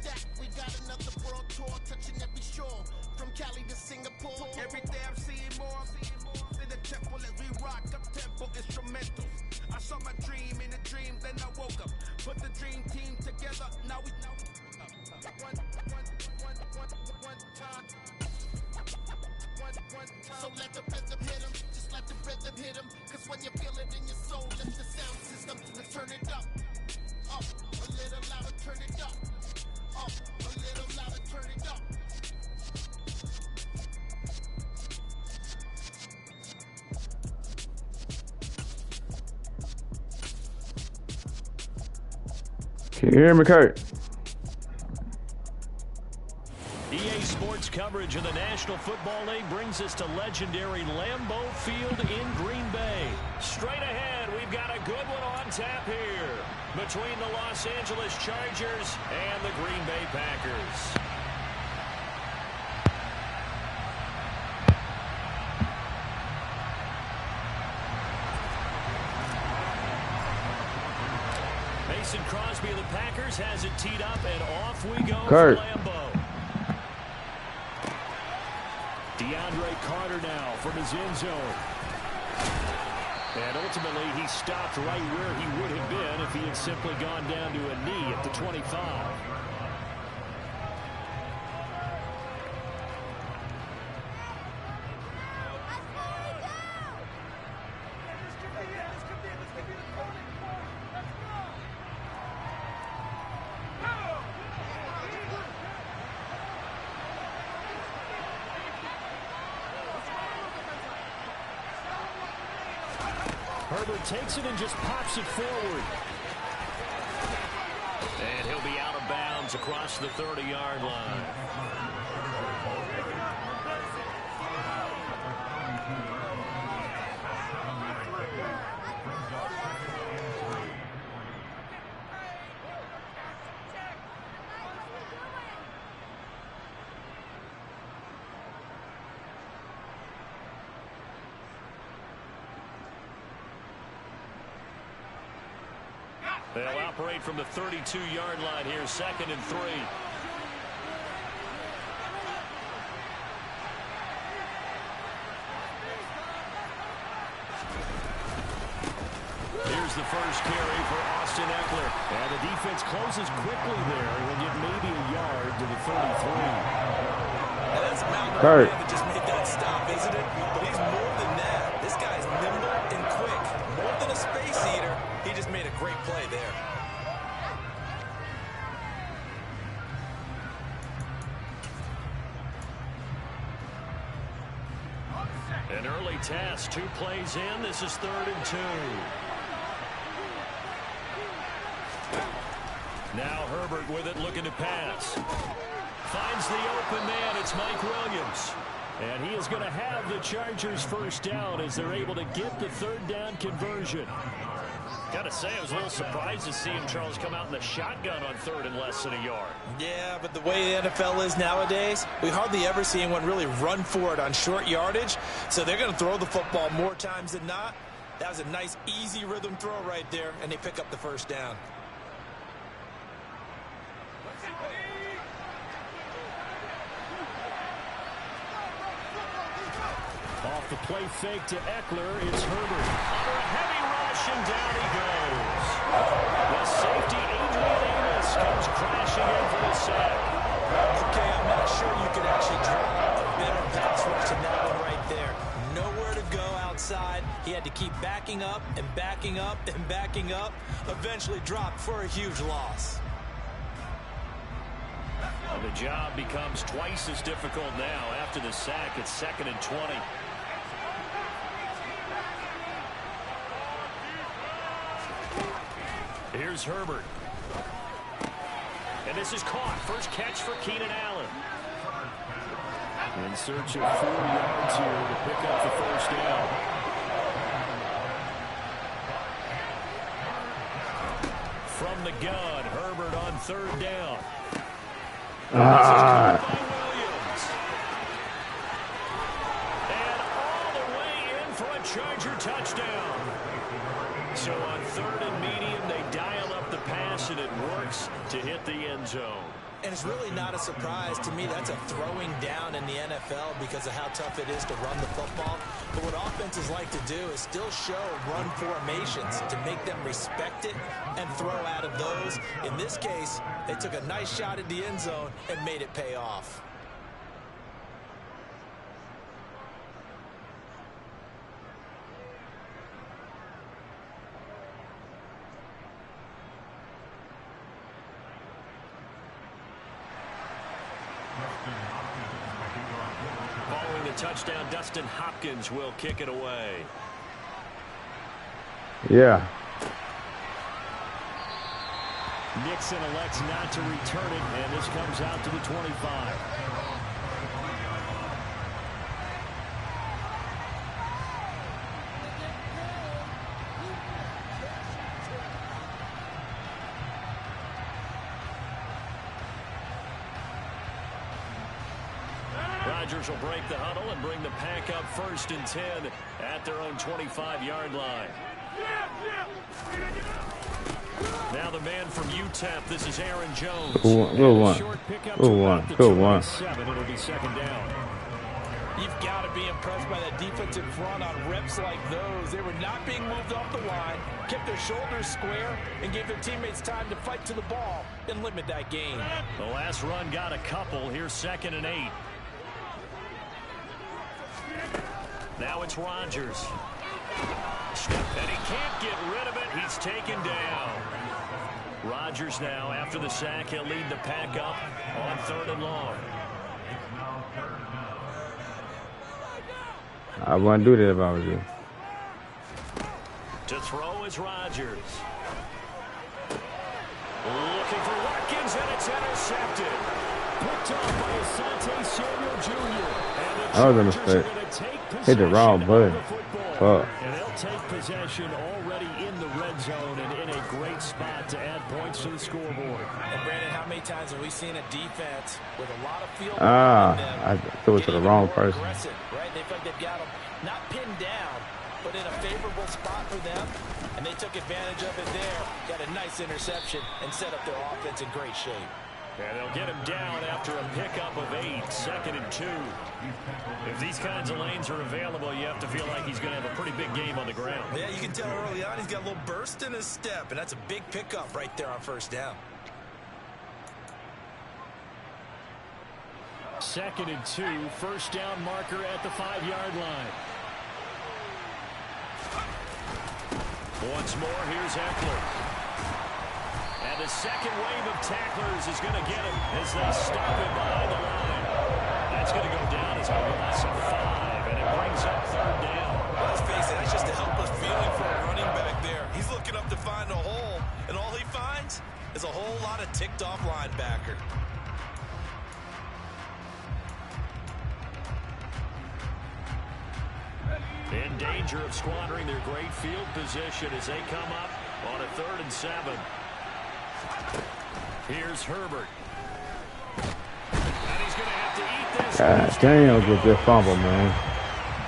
That we got another world tour, touching every shore, from Cali to Singapore. Every day I'm seeing more in the temple as we rock up tempo instrumentals. I saw my dream in a dream, then I woke up. Put the dream team together, now we one time. So let the rhythm hit 'em, just let the rhythm hit 'em. Cause when you feel it in your soul, let the sound system, let's turn it up, a little louder, turn it up, a little louder, turn it up. Can you hear me, Kurt? EA Sports coverage of the National Football League brings us to legendary Lambeau Field in Green Bay. Straight ahead, we've got a good one on tap here between the Los Angeles Chargers and the Green Bay Packers. Mason Crosby of the Packers has it teed up, and off we go Kurt. for Lambeau. DeAndre Carter now from his end zone. And ultimately, he stopped right where he would have been if he had simply gone down to a knee at the 25. Herbert takes it and just pops it forward. And he'll be out of bounds across the 30-yard line. They'll operate from the 32-yard line here, 2nd and 3. Here's the first carry for Austin Eckler. And the defense closes quickly there. He'll get maybe a yard to the 33. And that's a mountain Kurt. that just made that stop, isn't it? But he's more than that. This guy's nimble and quick. More than a space eater. He just made a great play there. An early test, 2 plays in. This is 3rd and 2. Now Herbert with it, looking to pass. Finds the open man. It's Mike Williams. And he is going to have the Chargers first down as they're able to get the 3rd down conversion. Got to say, I was a little surprised to see him, Charles, come out in the shotgun on 3rd and less than a yard. Yeah, but the way the NFL is nowadays, we hardly ever see anyone really run for it on short yardage. So they're going to throw the football more times than not. That was a nice, easy rhythm throw right there, and they pick up the first down. Off the play fake to Eckler, it's Herbert. Under a heavy rush, and down he goes. The safety, Adrian Amos, comes crashing in for the sack. Okay, I'm not sure you could actually draw a better pass rush than that one right there. Nowhere to go outside. He had to keep backing up and backing up and backing up. Eventually dropped for a huge loss. And the job becomes twice as difficult now after the sack. It's 2nd and 20. Here's Herbert. And this is caught. First catch for Keenan Allen. In search of 4 yards here to pick up the first down. From the gun, Herbert on 3rd down. Williams. And all the way in for a Charger touchdown. So on 3rd and medium, they dial up the pass, and it works to hit the end zone. And it's really not a surprise to me. That's a throwing down in the NFL because of how tough it is to run the football. But what offenses like to do is still show run formations to make them respect it and throw out of those. In this case, they took a nice shot at the end zone and made it pay off. Following the touchdown, Dustin Hopkins will kick it away. Yeah. Nixon elects not to return it, and this comes out to the 25. Rodgers will break the huddle and bring the pack up 1st and 10 at their own 25-yard line. Now the man from UTEP, this is Aaron Jones. Good one. Good one. Good one. It'll be 2nd down. You've got to be impressed by that defensive front on reps like those. They were not being moved off the line, kept their shoulders square, and gave their teammates time to fight to the ball and limit that gain. The last run got a couple. Here's 2nd and 8. Now it's Rodgers. And he can't get rid of it. He's taken down. Rodgers now, after the sack, he'll lead the pack up on 3rd and long. I wouldn't do that if I was you. To throw is Rodgers. Looking for Watkins, and it's intercepted. Picked off by Asante Samuel Jr. And the Chargers are going to take possession. Hit the wrong button. Fuck. And they'll take possession already in the red zone and in a great spot to add points to the scoreboard. And Brandon, how many times have we seen a defense with a lot of field I threw it to the wrong person. Right? They feel like they've got them not pinned down, but in a favorable spot for them. And they took advantage of it there. Got a nice interception and set up their offense in great shape. And they'll get him down after a pickup of 8, 2nd and 2. If these kinds of lanes are available, you have to feel like he's going to have a pretty big game on the ground. Yeah, you can tell early on he's got a little burst in his step, and that's a big pickup right there on first down. 2nd and 2, first down marker at the 5-yard line. Once more, here's Eckler. And the second wave of tacklers is going to get him as they stop him behind the line. That's going to go down as a loss of 5, and it brings up 3rd down. Let's face it, that's just a helpless feeling for a running back there. He's looking up to find a hole, and all he finds is a whole lot of ticked-off linebacker. In danger of squandering their great field position as they come up on a 3rd and 7. Here's Herbert. And he's going to have to eat this. God damn, get this fumble, man.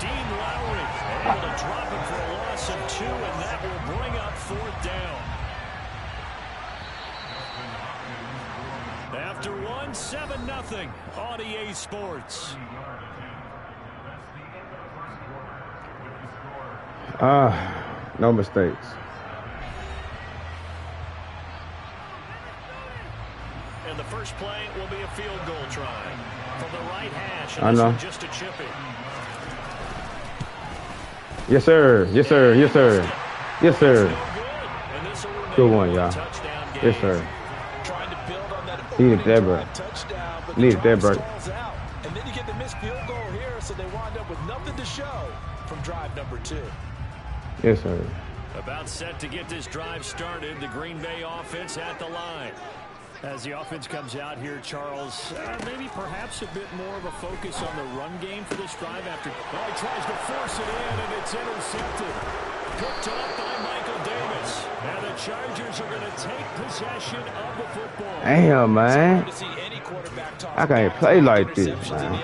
Dean Lowry able to drop him for a loss of 2, and that will bring up 4th down. After 1, 7-0 on EA Sports. No mistakes. And the first play will be a field goal try from the right hash. I know. Just a chipping. Yes, sir. Yes, sir. Yes, sir. Yes, sir. Good one, y'all. Yes, sir. Needed that, bro. Needed that, bro. And then you get the missed field goal here, so they wind up with nothing to show from drive number 2. Yes, sir. About set to get this drive started. The Green Bay offense at the line. As the offense comes out here, Charles, maybe perhaps a bit more of a focus on the run game for this drive after. Well, he tries to force it in, and it's intercepted. Picked up by Michael Davis. And the Chargers are going to take possession of the football. Damn, man. I can't play like this, man.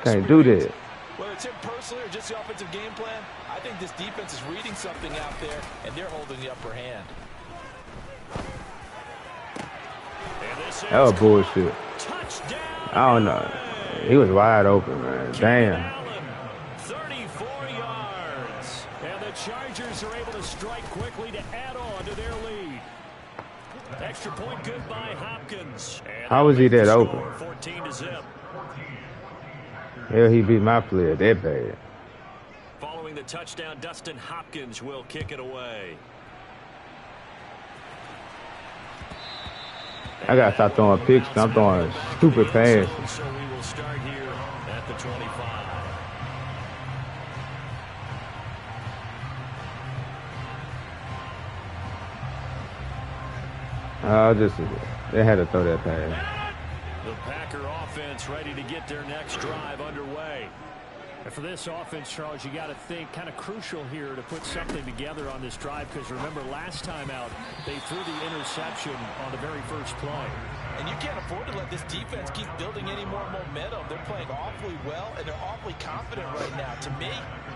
Can't do that. Whether it's him personally or just the offensive game plan, I think this defense is reading something out there, and they're holding the upper hand. That was bullshit. I don't know. He was wide open, man. Damn. 34 yards. And the Chargers are able to strike quickly to add on to their lead. Extra point good by Hopkins. How was he that open? 14-0. Hell, he beat my player that bad. Following the touchdown, Dustin Hopkins will kick it away. I gotta stop throwing picks. I'm throwing stupid passes. So we will start here at the 25. They had to throw that pass. The Packer offense ready to get their next drive underway. And for this offense, Charles, you got to think kind of crucial here to put something together on this drive, because remember last time out they threw the interception on the very first play. And you can't afford to let this defense keep building any more momentum. They're playing awfully well, and they're awfully confident right now. To me,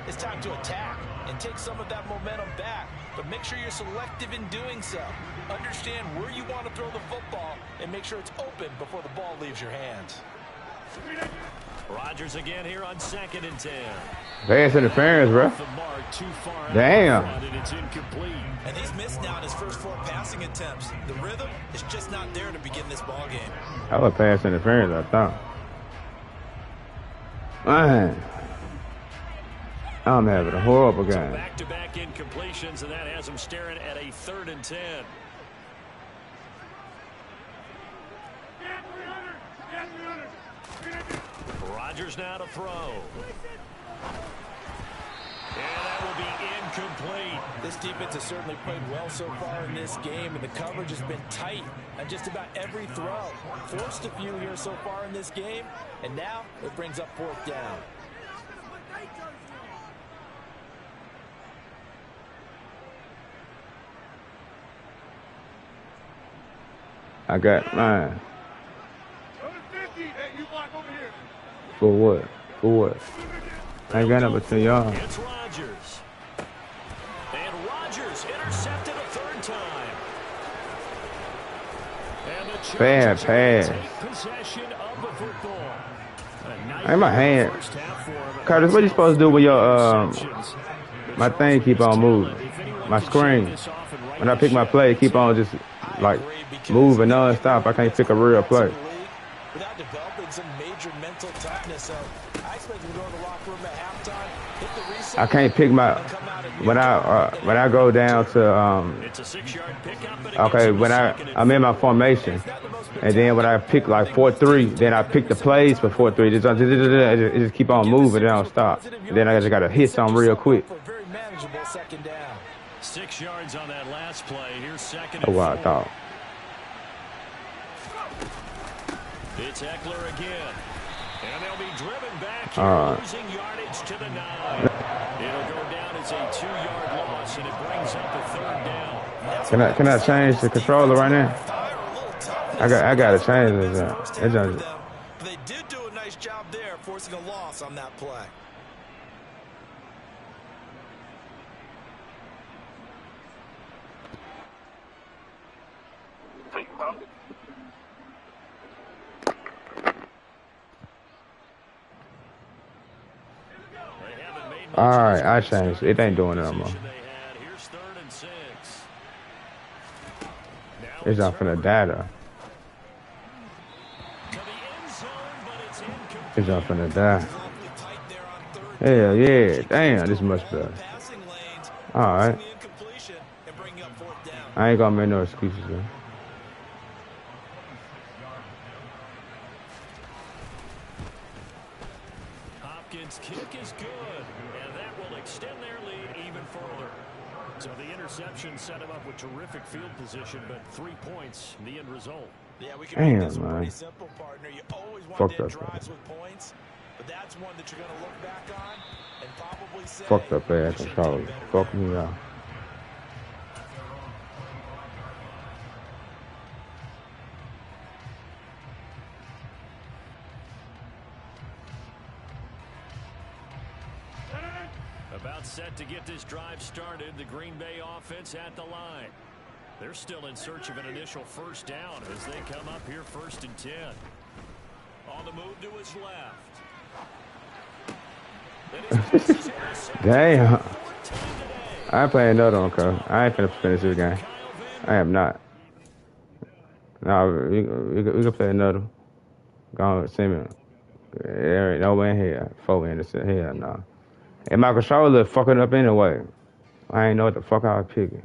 it's time to attack and take some of that momentum back. But make sure you're selective in doing so. Understand where you want to throw the football and make sure it's open before the ball leaves your hands. Rodgers again here on 2nd and 10. Pass interference, bro. Damn. It's incomplete. And he's missed now in his first 4 passing attempts. The rhythm is just not there to begin this ball game. That was pass interference, I thought. Man. I'm having a horrible game. Back-to-back incompletions, and that has him staring at a 3rd and 10. Rodgers now to throw. And that will be complete. This defense has certainly played well so far in this game, and the coverage has been tight on just about every throw. Forced a few here so far in this game, and now it brings up 4th down. I got mine. For what? For what? I ain't got nothing between y'all. It's Rodgers. And Rodgers intercepted a 3rd time. And the Bad Chargers pass. take possession of the football. Ain't my hand. Curtis, what you supposed to do with your my thing keep on moving? My screen. When I pick my play, keep on just like moving non-stop. I can't pick a real play. Without developing some major mental toughness, so I expect him to go in the locker room at halftime, hit the reset. I can't pick my when I go down to It's a 6-yard pickup. okay, when I'm in my formation, and then when I pick like 4-3, then I pick the plays for 4-3. It just keep on moving, it don't stop. And then I just gotta hit something real quick. 6 yards on that last play. Here's 2nd and 4. Oh, wow, I thought. It's Eckler again. And they'll be driven back here, losing yardage to the 9. It'll go down as a 2-yard loss, and it brings up a 3rd down. Can I change the controller right now? I gotta change this. They did do a nice job there, forcing a loss on that play. All right, I changed. It ain't doing it no more. It's not finna die. It's not finna die. Hell yeah, damn, this is much better. All right. I ain't gonna make no excuses, man. Hopkins' kick is good, and that will extend their lead even further. So the interception set him up with terrific field position, but 3 points, the end result. Yeah, we can make this man. pretty simple, partner. You always want Fucked to up, drives with points, but that's one that you're going to look back on and probably say, Fucked up ass controller. Fuck me out. About set to get this drive started, the Green Bay offense at the line. They're still in search of an initial 1st down as they come up here 1st and 10. On the move to his left. Damn. I ain't playing another one, cuz. I ain't finna finish this game. I am not. No, we can play another. Go on, send me. There ain't no way in here. 4 in the hell, no. And my controller fucking up anyway. I ain't know what the fuck I was picking.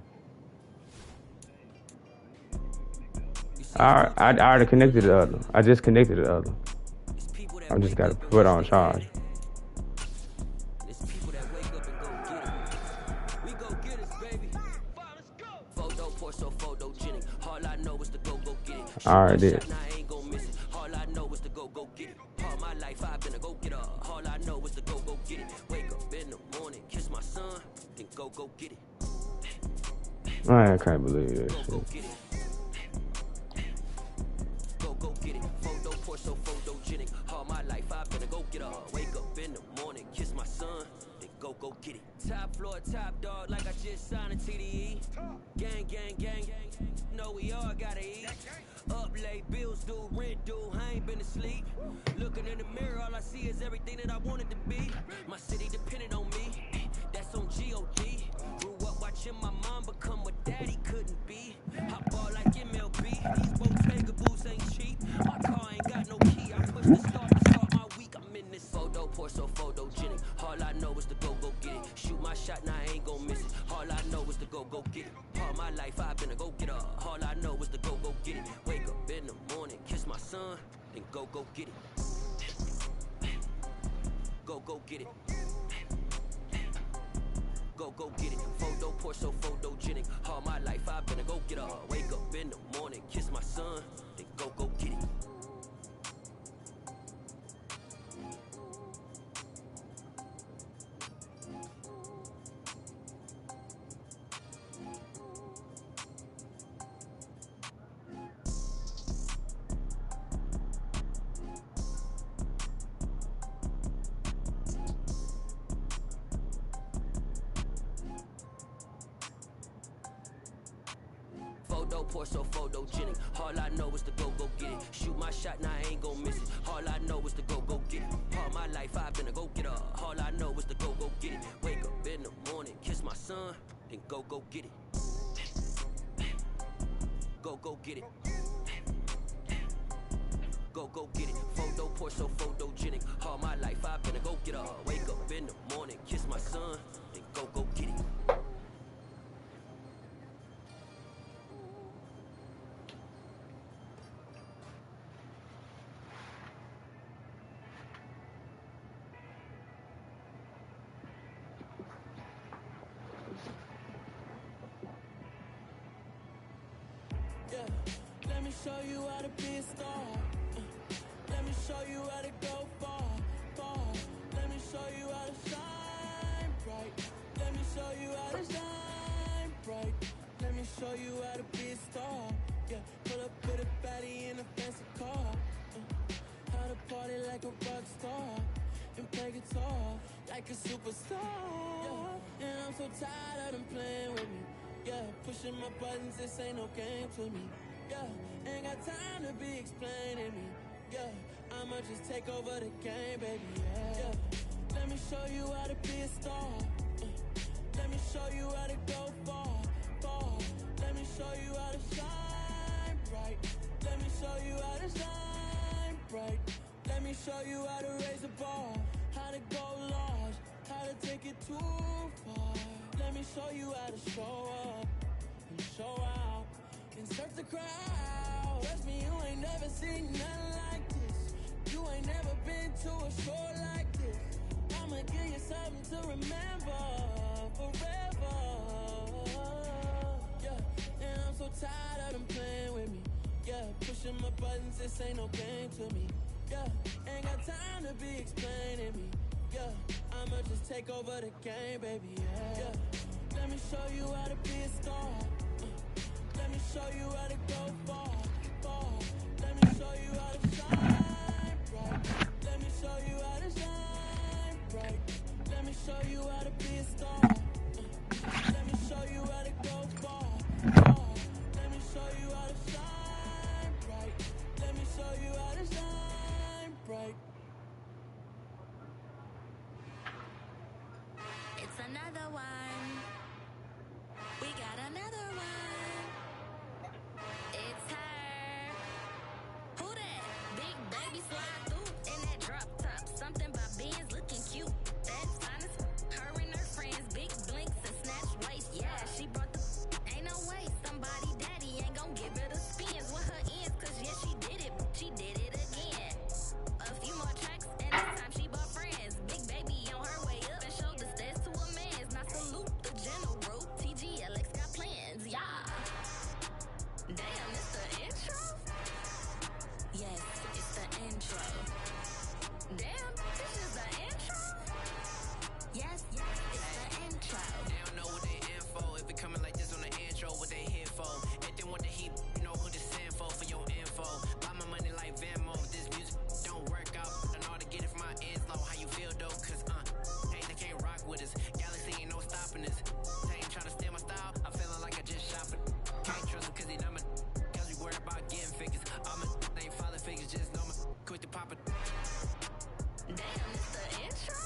I already connected the other. I just connected the other. I just gotta put it on charge. I already did. I can't believe this shit. Go get it. Photo pour so photogenic. All my life I've been a go get up. Wake up in the morning, kiss my son, then go get it. Top floor, top dog, like I just signed a TDE. Gang, gang, gang, gang. No, we all gotta eat. Up late, bills due, rent due, I ain't been asleep. Looking in the mirror, all I see is everything that I wanted to be. My city depended on me, that's on G.O.D. Grew up watching my mom become what daddy couldn't be. Hop ball like MLB, these Bottega boots ain't cheap. My car ain't got no key, I push the start to start my week. I'm in this photo pour so photogenic. All I know is to go get it. Shoot my shot, now I ain't gon' miss it. All I know is to go get it. All my life I've been a go getter. All I know is to go get it. Wake up in the morning, kiss my son, then go get it. Go get it. go get it. Photo poor, so photogenic. All my life I've been a go get up. Wake up in the morning, kiss my son, then go get it. Photo poor, so photogenic. All I know is to go get it. Shoot my shot, now I ain't gon' miss it. All I know is to go get it. All my life I've been a go getter. All I know is to go get it. Wake up in the morning, kiss my son, then go get it. Go get it. Go get it. Photo poor, so photogenic. All my life I've been a go getter. Wake up in the morning, kiss my son, then go get it. Let me show you how to be a star. Let me show you how to go far. Let me show you how to shine bright. Let me show you how to shine bright. Let me show you how to be a star. Yeah, pull up with a baddie in a fancy car. How to party like a rock star and play guitar like a superstar. Yeah, and I'm so tired of them playing with me. Yeah, pushing my buttons, this ain't no game to me. Yeah, ain't got time to be explaining me. Yeah, I'ma just take over the game, baby. Yeah, let me show you how to be a star. Let me show you how to go far. Let me show you how to shine bright. Let me show you how to shine bright. Let me show you how to raise the bar. How to go large, how to take it too far. Let me show you how to show up and show out and search the crowd. Trust me, you ain't never seen nothing like this. You ain't never been to a show like this. I'ma give you something to remember forever. Yeah, and I'm so tired of them playing with me. Yeah, pushing my buttons, this ain't no game to me. Yeah, ain't got time to be explaining me. Yeah, I'ma just take over the game, baby. Yeah, let me show you how to be a star. Let me show you how to go far. Let me show you how to shine bright. Let me show you how to shine bright. Let me show you how to be a star. Let me show you how to go far. Let me show you how to shine bright. Let me show you how to shine bright. It's another one. We got another one. It's her. Who that? Big baby slide through in that drop top. Something about Benz looking cute. That's honest. Her and her friends, big blinks and snatch waist. Yeah, she brought the. Ain't no way somebody daddy ain't gon' give her the spins with her ends. Cause yeah, she did it. She did it again. A few more tracks and this time she bought friends. Big baby on her way up and showed the stairs to a man's. Now salute the general. TGLX got plans, yeah. Damn, it's the intro? Yes, it's the intro. Damn, this is the intro? Yes, it's the intro. They don't know what they in for. If it coming like this on the intro, what they here for? If they want the heat, you know who to send for your info. Buy my money like Venmo. This music don't work out. I know how to get it from my ends low. How you feel though? Cause hey, they can't rock with us. Galaxy ain't no stopping us. They ain't trying to steal my style. I'm feeling like I just shopping. Can't trust him cause he number. Cause we worried about getting figures. All my ain't falling figures. Just know my quick to pop it. Damn, it's the intro?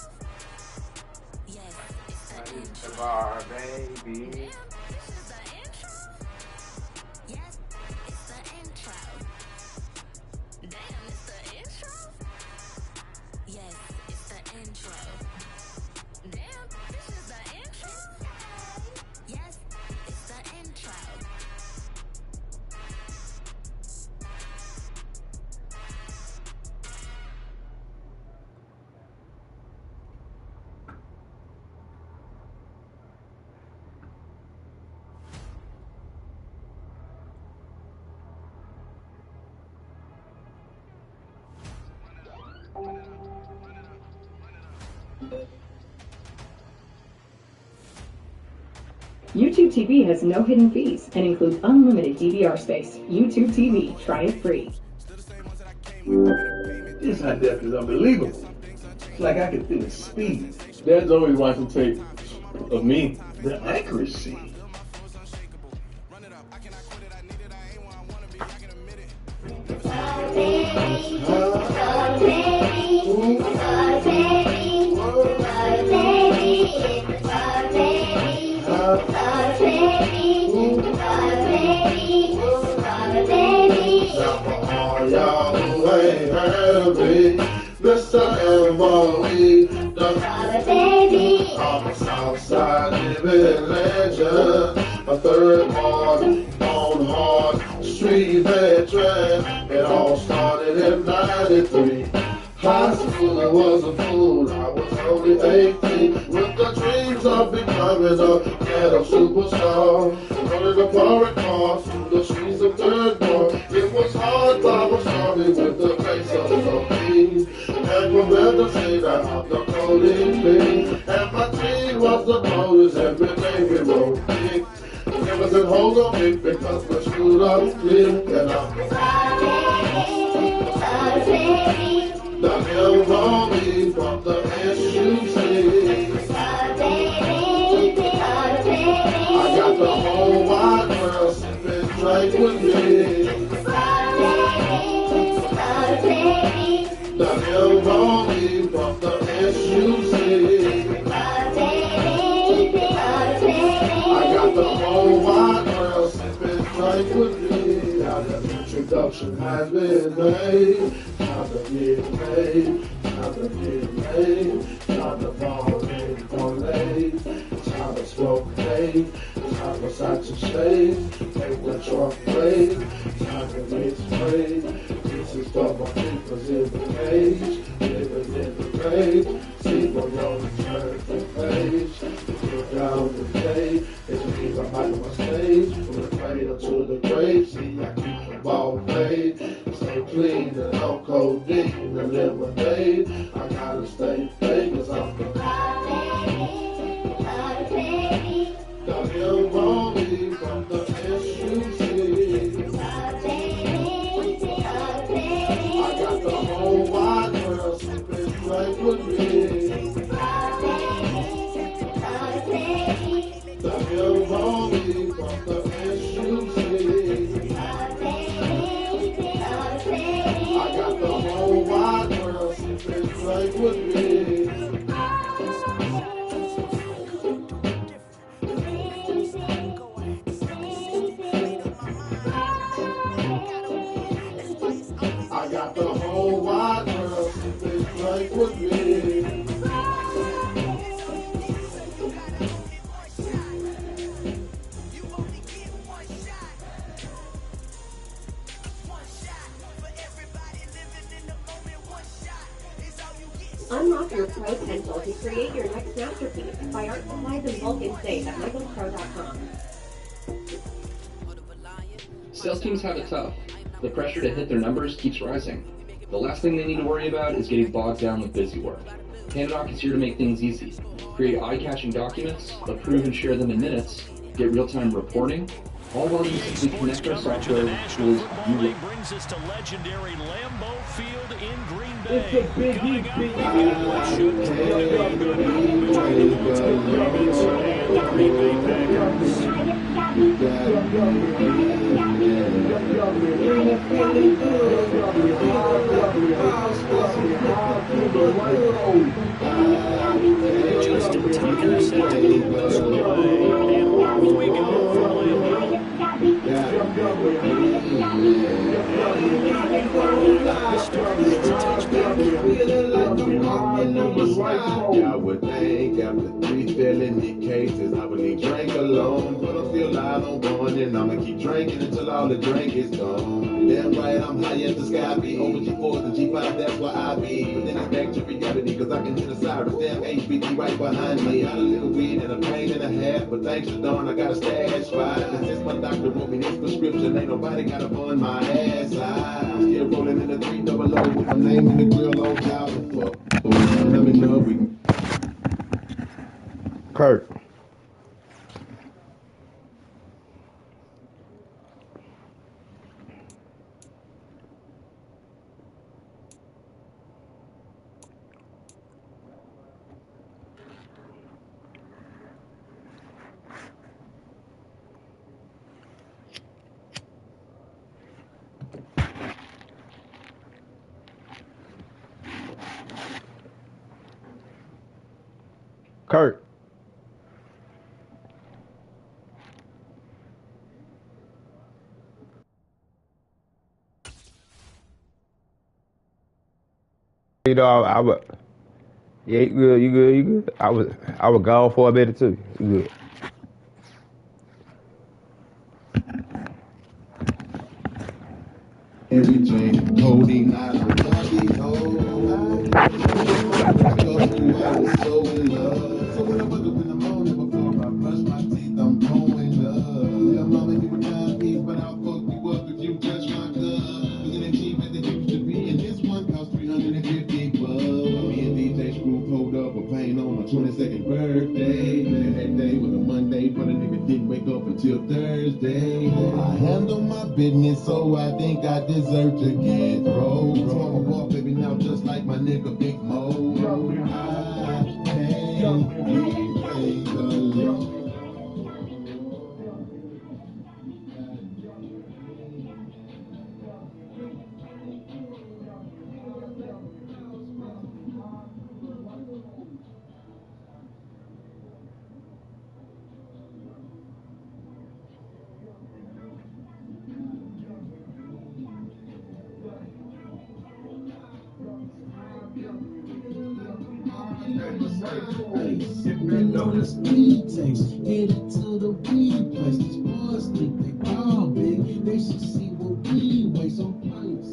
Yes, it's the intro. Bar, baby. Damn, this is the intro? Yes, it's the intro. Damn, it's the intro? Yes, it's the intro. Damn, this is the intro? Yes, it's the intro. YouTube TV has no hidden fees and includes unlimited DVR space. YouTube TV, try it free. This high def is unbelievable. It's like I can feel the speed. Dad's always watching tape of me. The accuracy. Y'all who ain't heard of me, best I ever be. I'm a Southside living legend, a third born on hard street veteran. It all started in '93. High school was a fool, I was only 18, with the dreams of becoming a ghetto superstar. Running the foreign cars through the streets of third born. It was hard, Bible started with the face of the peace. And from there to say that I'm the coding king. And my team was the coders, every day we wrote big. Never said hold on me because we're screwed up clear. And I'm the hell on me from the SUC. I got the whole wide world sipping drink with me. The hell on me from the SUC. I got the whole wide world sipping drink with me. Now the introduction has been made. Time to get paid, time to get paid, time to fall in on late, time to smoke paid, time to sight your shade, make the truck play, time to get sprayed. This is for my people's in the cage, living in the grave, see my road turn the page, look down the day, it's me behind my stage, from the cradle to the grave, see I keep the ball played, stay clean and no codeine, the lemonade, I gotta stay fake, cause I'm the hell wrong me from the SUC. I got the whole wide world sipping right with me. The hell wrong me from the SUC. I got the whole wide world sipping right with me. I got the whole wide world sipping right with me. Unlock your Pro Pencil to create your next masterpiece by art supplies in bulk and safe at michaelspro.com. Sales teams have it tough. The pressure to hit their numbers keeps rising. The last thing they need to worry about is getting bogged down with busy work. Pandadoc is here to make things easy. Create eye-catching documents, approve and share them in minutes, get real-time reporting, all while you simply connect our software with tools you love. Brings us to legendary Lambeau Field in Green Bay. It's a biggie, Just a ticker set to move us away, and off we go for Lambeau. I would think after 3 felony cases, I would need drink alone, but I'm still out on one, and I'ma keep drinking until all the drink is gone. Damn right, I'm high as the sky be. Over G4 and G5, that's where I be. But then it's back to reality, cause I can hear the sirens. Damn HBT right behind me. Got a little weed and a pain and a half, but thanks to Dawn, I got a stash spot. And since my doctor wrote me this prescription, ain't nobody gotta bun my ass. I'm still rolling in the 300 with my name in the grill on top. Fuck, let me know we Kurt. Kurt. You know, I would. Yeah, you good, you good, you good. I would go for a bit too. You good. Everything, holding out of body, oh, I was so in love. So when I wake up in the morning before I brush my teeth, I'm going up. Your mama, you were trying me, but I'll fuck you up if you touch my glove. Cause it ain't cheap as it used to be, and this one cost $350. Me and DJ Screw pulled up a paint on my 22nd birthday. And that day was a Monday, but a nigga didn't wake up until Thursday. I handle my business, so I think I deserve to get rolled. So I'm a ball baby now, just like my nigga Big Mo. I can't leave things alone. Sipping on the speed taste, headed to the weed place. These boys think they all big, they should see what we waste on pints.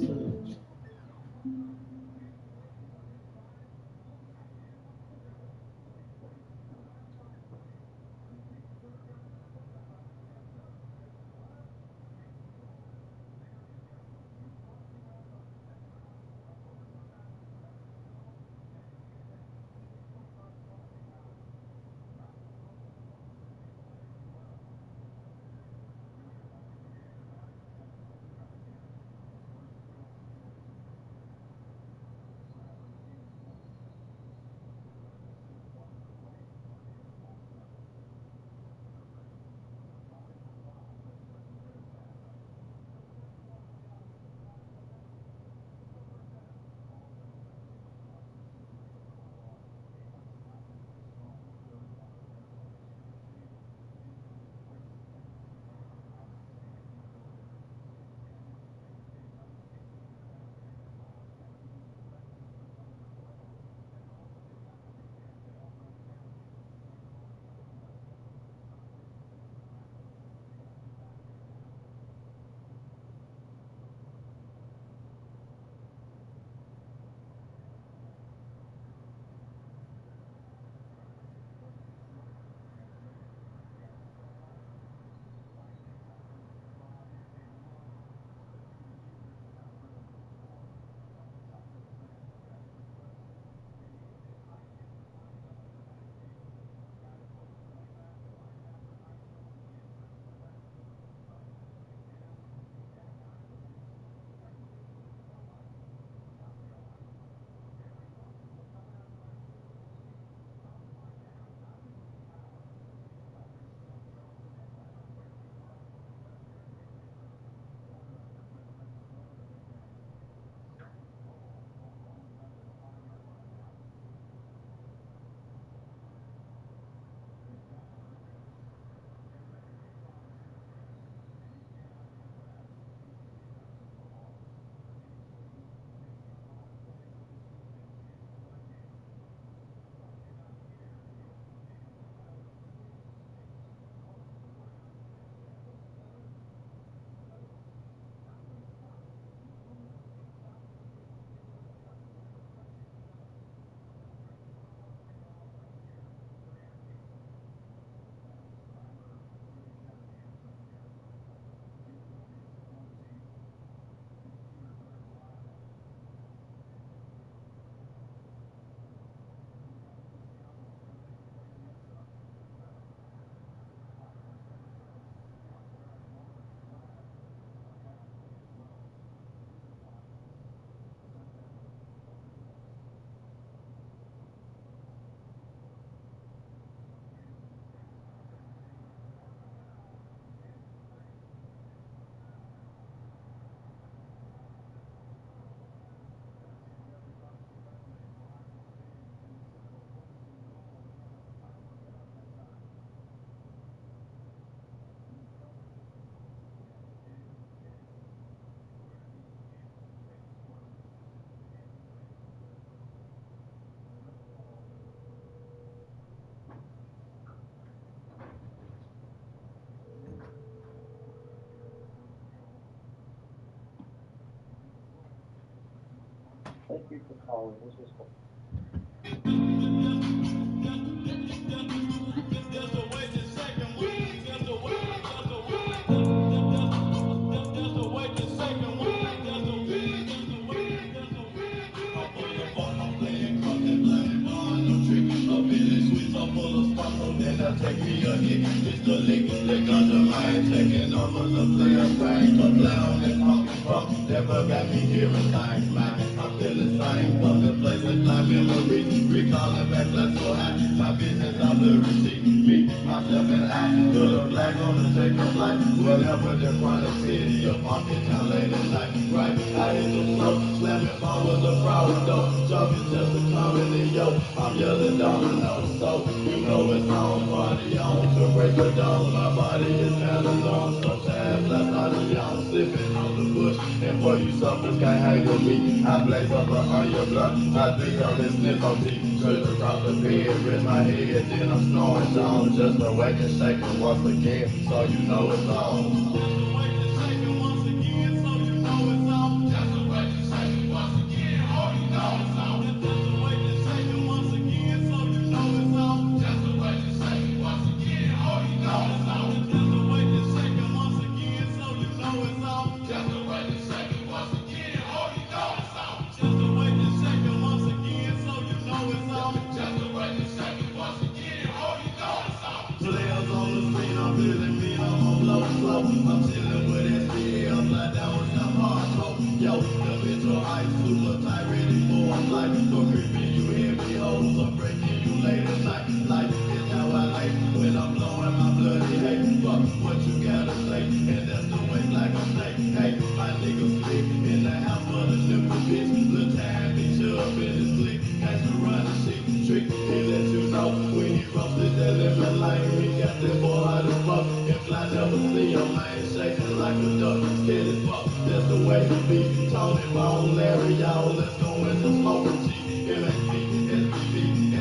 Take me a hit, it's the lick, they got the mind taking over the player thing, come down and pump, never got me hearing things, man, I'm feeling fine, from the place with my memories, recalling back, let's go high, my business out the receipt, me, myself and I, put a flag on the take of life, whatever the chronic city, a funky town late at night, right, I hit the flow, slamming ball with a problem, though, jumping just a comedy, yo, I'm yelling domino, so, you know it's on, party on, to break the dawn, my body is kinda long, sometimes I thought it on, slipping on the bush, and for you suckers can't hang with me, I blaze up on your blunt, I think I'm listening on deep, could've dropped the bed, rest my head, then I'm snoring, so just a wake and shaking once again, so you know it's on. Just a wake and shaking once again, so you know it's on. Just a wake and shaking once again, oh you know it's on. Just a wake and shaking once again, so you know it's on. Just a wake and shaking once again, oh you know it's on. Just a wake and shaking once again, so you know it's on. Just a wake and shaking once again, oh you know it's on. Just a wake and shaking once again, so you know it's on. Just a wake and shaking once again, oh you know it's on. Players on the scene, I'm feeling mean, I'm on low flow. I'm chilling with SBL, fly down with some hardcore. Yo, the bitch on ice, super tight, ready for a flight. So creeping you heavy hoes, I'm breaking you late at night. Like, it's how I like when I'm blowing my bloody hate. Fuck what you gotta say, and that's the way like a snake. Hey, my nigga slick in the house for the nipple bitch. Little time, bitch up in his clique. Catch the run and shit, trick, he let you know when he roasted that lemon lime. He got that boy hot as fuck. If I never see him, I ain't shaking like a duck. Scared as fuck, that's the way he be. Tony Bone, Larry, y'all, let's go in the smoking G. MXP, SBB,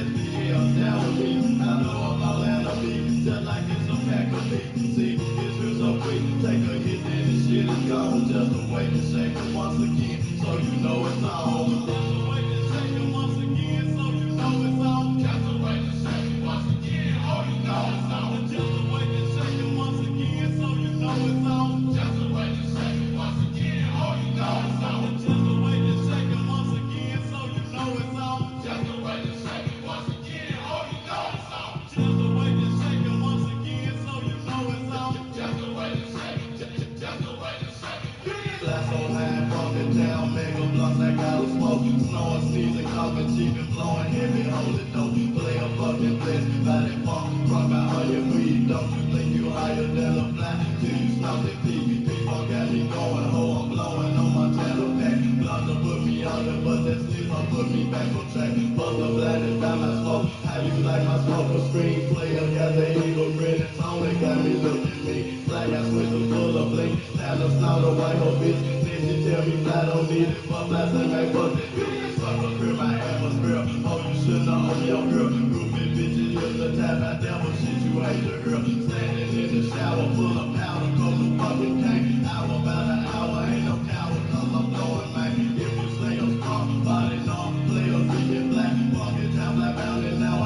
SBL, down with me. I know I'm all out of me, just like it's a pack of me. See, it's real so quick, take a hit, then this shit is gone. Just a wait and shake it once again, so you know it's on. Just a wait and shake it once again, so you know it's on. Just a wait and shake it once again, oh you know it's on. Just a wait and shake it once again, so you know it's on. Just a wait and shake it once again, oh you know it's on. Just a wait and shake it once again, so you know it's on. Just a wait and shake it once again, oh you know it's on. Just a wait and shake it once again, so you know it's on. Just a wait and shake it, just a wait and shake it. Fly so high, bumping down, mega blunts like I was smoking. Snowing season, coming cheap and blowing heavy, hold it dope. Play a fucking blitz, by that funk, rock out all your weed. Don't you think you higher than a fly till you stop that pee? People got me going, ho, I'm blowing on my channel pack. Blunts will put me under, but that still don't put me back on track. Bust the blinded by my smoke, how you like my smoke? A screen player, got the eagle grinning, Tony got me looking me. Black ass with the full of blink, now the snout a white hoe bitch. Then she tell me I don't need it, but blast and make fuck that bitch. Fuck up here, my atmosphere, oh you should know I'm your girl. Groupie bitches, you're the type I devil shit you hate to hear. Standing in the shower full of powder, go to fucking cane. Hour about an hour, ain't no coward, cause I'm blowing man. If you say I'm strong, body long, players be get black. Fucking time like mountain, now I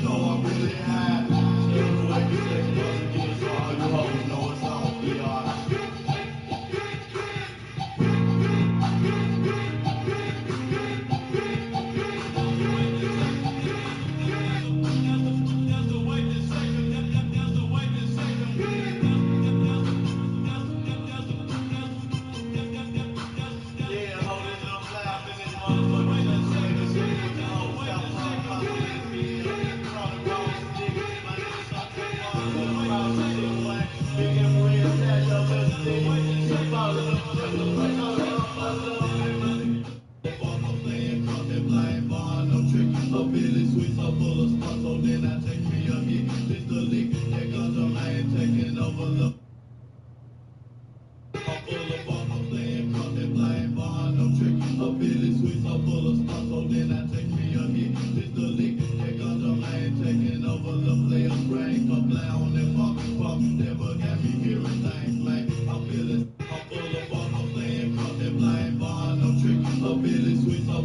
know I'm really high. Give the way you say once again, so all you hoes know it's on. We are.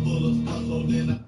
Full of then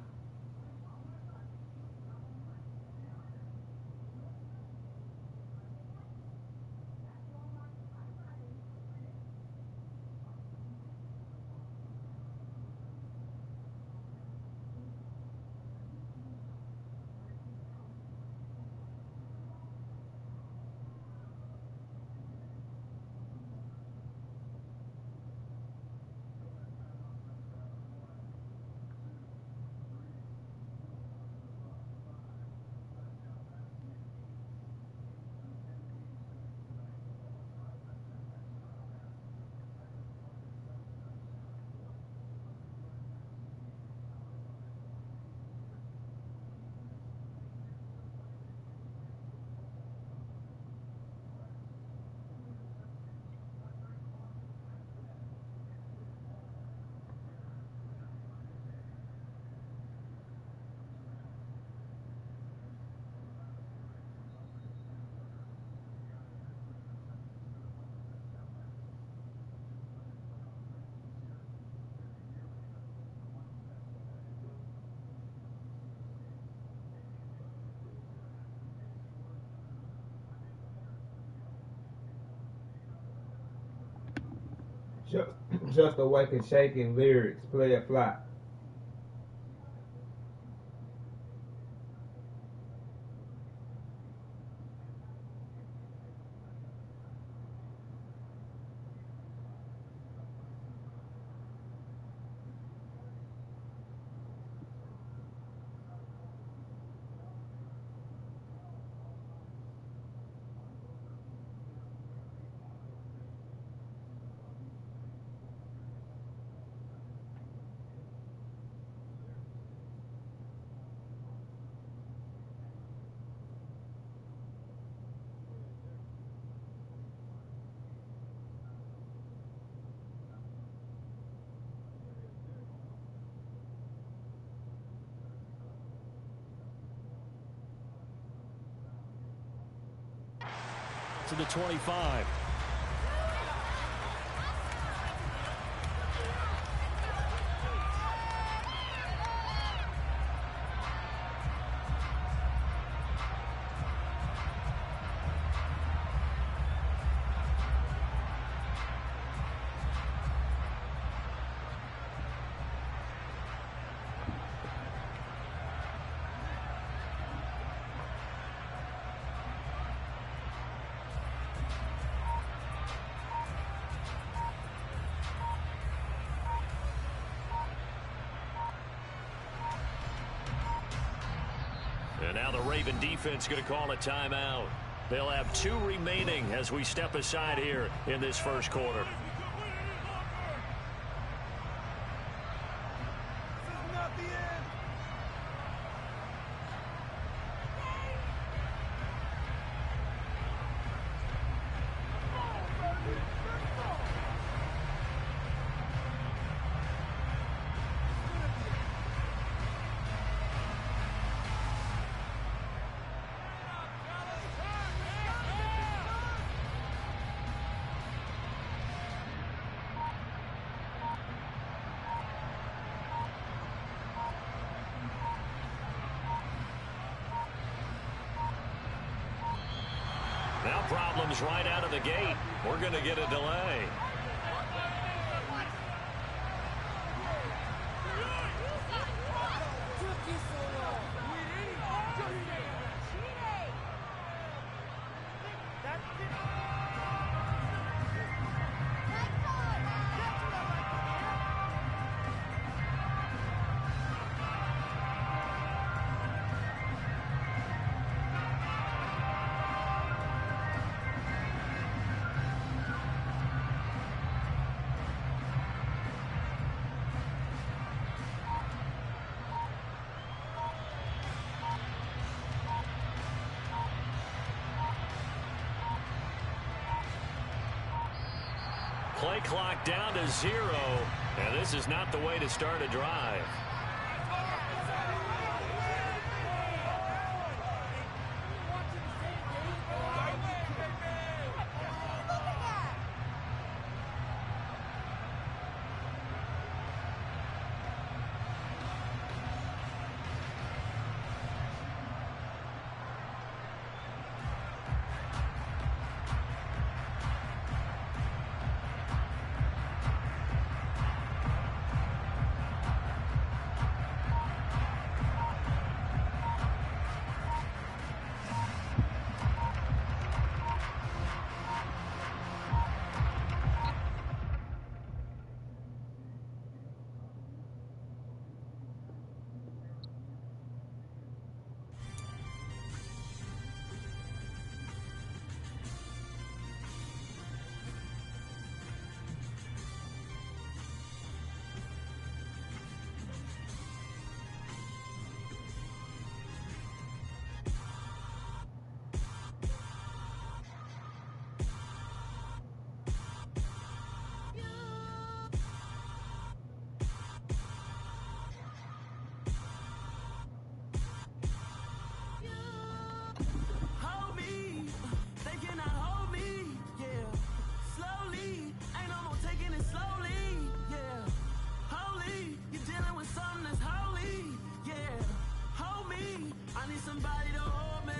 Just awake and shaking lyrics, play it flat. To the 25. And now the Raven defense going to call a timeout. They'll have 2 remaining as we step aside here in this first quarter. Now problems right out of the gate. We're going to get a delay. Play clock down to 0, and this is not the way to start a drive. slowly, yeah. Hold me, I need somebody to hold me.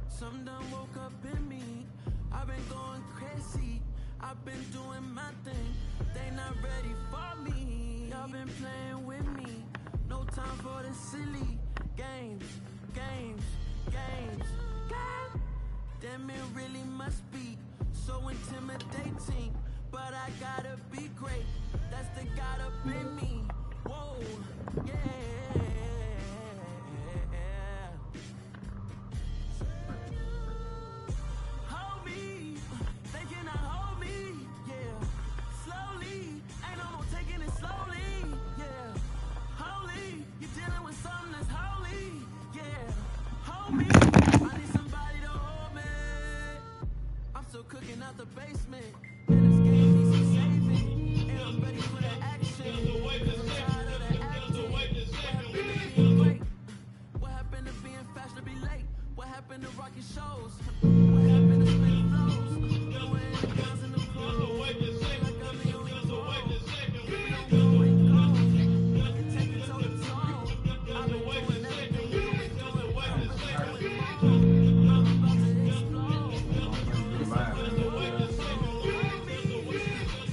Something done woke up in me. I've been going crazy. I've been doing my thing. They not ready for me. Y'all been playing with me. No time for the silly games, games, games, games. Damn, it really must be so intimidating. But I gotta be great. That's the God up in me. Whoa, yeah. Hold me, they cannot hold me, yeah. Slowly, ain't no more taking it slowly, yeah. Holy, you're dealing with something that's holy, yeah. Hold me, I need somebody to hold me. I'm still cooking out the basement, and this game needs some saving, and I'm ready for the action, 'cause I'm tired of the acting. What happened to being great? What happened to being fashionably late? What happened to rocking shows? What happened to spinning flows? Going in the guns and the pros. Feel like I'm the only pro. If we don't go and go, we can take it toe to toe. I've been doing everything you been doing. I'm about to explode.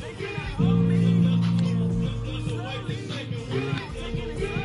They cannot hold me. Slowly, taking it slowly.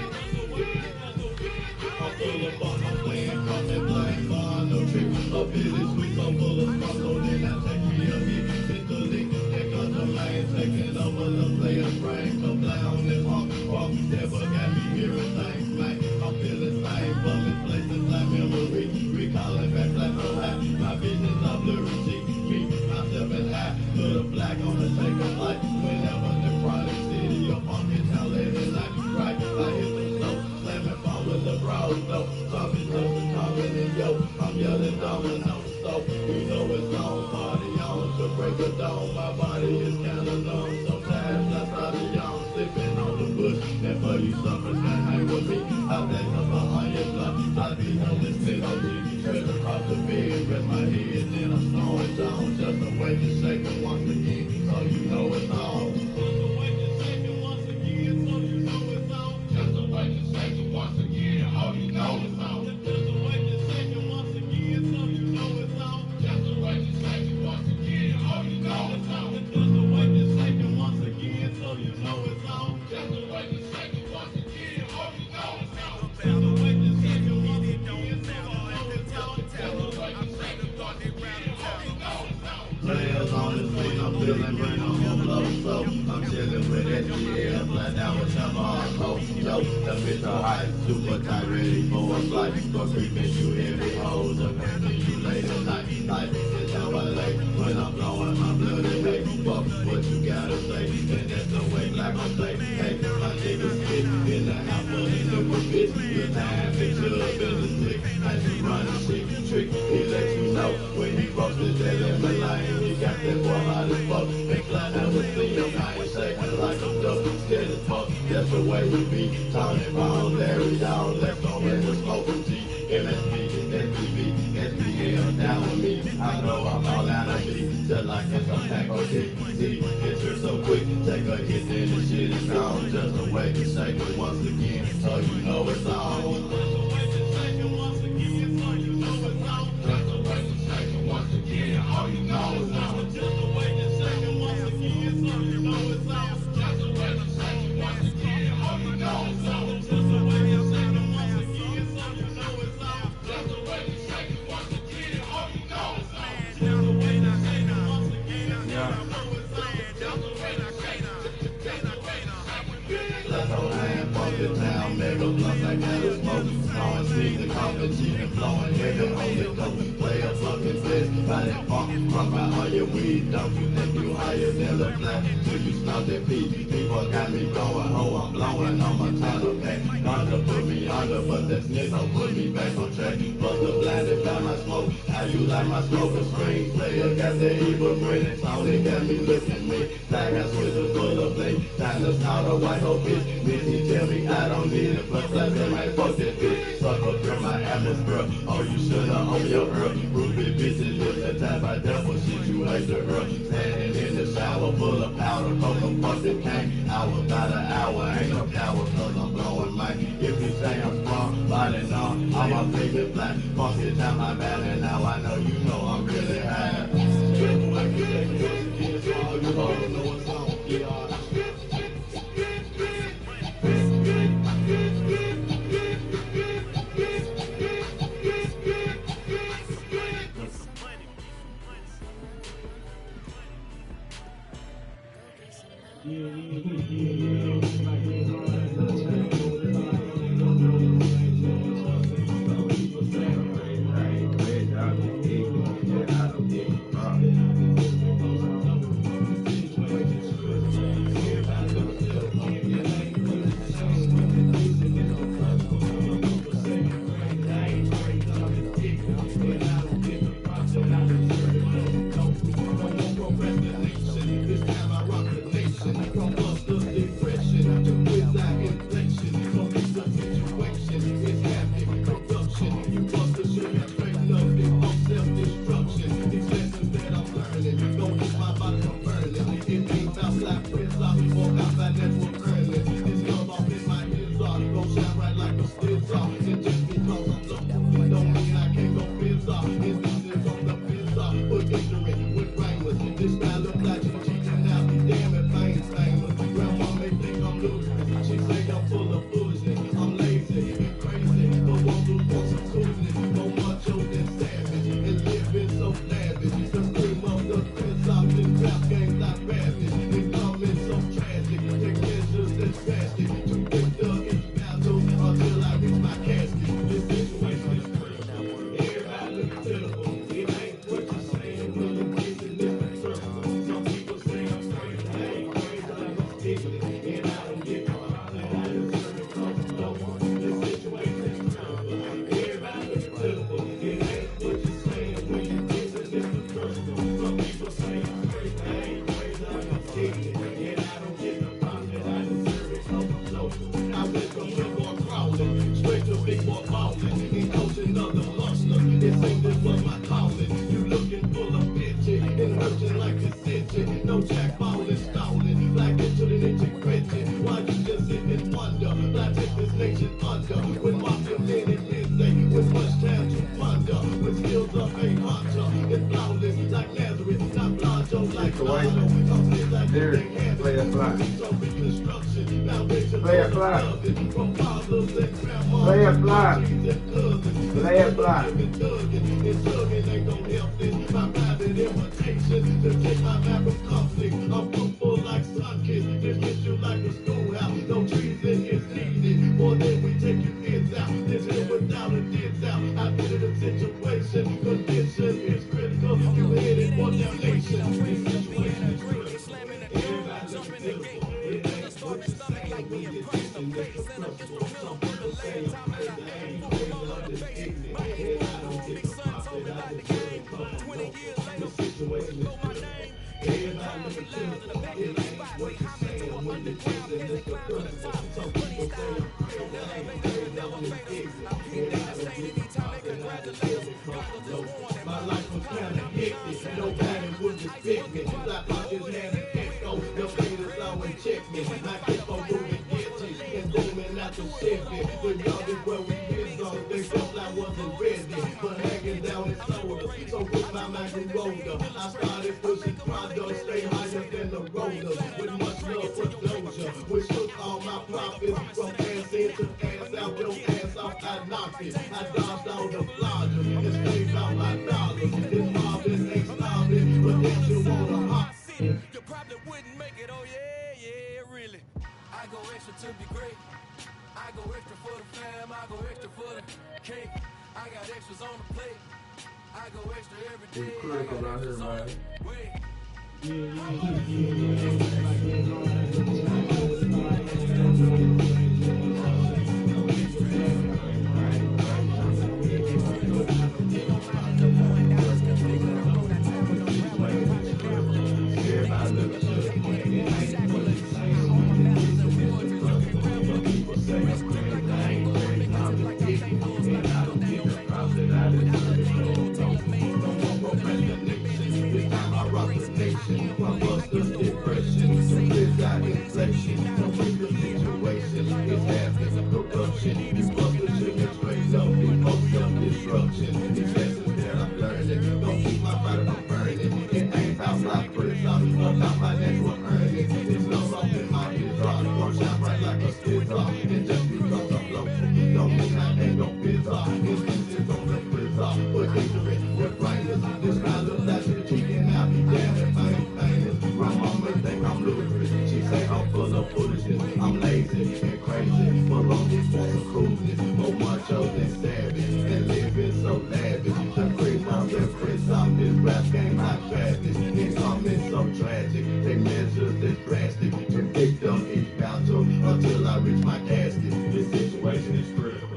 I'm full of fun, I'm playing, coming blind, fun, no trick. A busy sweet, so full of fun, so then I take me a hit. It's the lick, here comes the lane, taking over the player's brain. Come down and walk, never got me hearing things like I'm feeling same, buzzing places like memory. Recalling back like no high, my vision of literacy. Me, myself and I, put a black on the take a flight. Whenever the product city up on me, tell it like right. I hit the snow, slamming phone with the broad though. Talking close to talking and yo, I'm yelling dominoes. So you know it's on, party on to break the dawn. My body is kinda numb, sometimes I start to yawn, slipping on the bush. And for you suckers that hang with me, I bet up on your bluff. I be on this thing on me, straight across the bed, rest my head, then I'm snowing down. Just a way to shake it once again, so you know it's on. Just a way to shake it once again, so you know it's on. Just a way to shake it once again, oh you know it's on. Just a way to shake it once again, so you know it's on. Just a way to shake it once again, oh you know it's on. Just a way to shake it once again, so you know it's on. Just a way to shake it once again, oh you know it's on. Just a way to shake it once again, so you know it's on. Just a way to shake it once again, oh you know it's on. Players on the scene, I'm feeling brain on my blow, so I'm chilling with SGL, flat down with some hardcore. Yo, the bitch are hot, super tight, ready for a flight. Go creeping you heavy hoes, I'm catching you late at night. Life is how I lay, when I'm blowing my blood and hate. Fuck what you gotta say, and that's the way black on play. Hey, my niggas spit in the house full of super bitch. Good time, bitch, up in the stick. I just run a shit, trick, he let you know when he roasted that lemon lane. He got that boy hot as fuck. Big flat never see him. I ain't shaking like a duck. Scared as fuck. That's the way we be. Tony Brown, Larry down. Left on in the smoking G. MSB, SPB, SPL down with me. I know I'm all out of beat. Just like it's a pack of shit. See, it's here so quick. Take a hit, then the shit is gone. Just a way to shake it once again. So you know it's on. Just a way to shake it once again. So you know it's on. Just a way to shake it once again. Oh, you know it's on. Just a way to shake it once again. So you know it's on. Just a way to shake it once again. Oh, you know it's on. Just a way to shake it once again. So you know it's on. Just a way to shake it once again. Oh, you know it's on. Just a way to shake it once again. So you know it's on. Just a way to shake it. Let's hold hand, fuck the town, mega blunt like that is smoking. Throwing sneak the competition, blowing heavy on the dope. Play a fucking bitch, by that funk, rock out all your weed. Don't you think you higher than the flat till you stop that beat? People got me going, oh, I'm blowing on my title pack. Not to put me under, but that nigga put me back on track. Bust the blinded by my smoke, how you like my smoking screen? Player got the evil grin, Tony got me looking at me. Like I switch a full of blade, time to start a white hoe bitch. Bitch, tell me I don't need it, but like that might fuck that bitch. Suck up through my atmosphere, oh you shoulda on your earth. Ruby bitches live the time by devil shit, you hate the earth. Standing in the shower full of powder, coke fuck the tank. Hour by the hour, ain't no power, cause I'm blowing say I'm strong, but it all my baby black. Fuck it down my bad, and now I know you know I'm really high. are. Intentions on the prison for ignorant, with brainless. This kind of lesson cheating out, be damn if I ain't famous. My mama think I'm ludicrous. She say I'm full of foolishness. I'm lazy and crazy, full on this form of coolness. More macho than savage, and living so lavish. The prisons and prisons, this rap game not savage. Incoming so tragic, they measures this drastic. To victim each battle until I reach my casket. This situation is critical.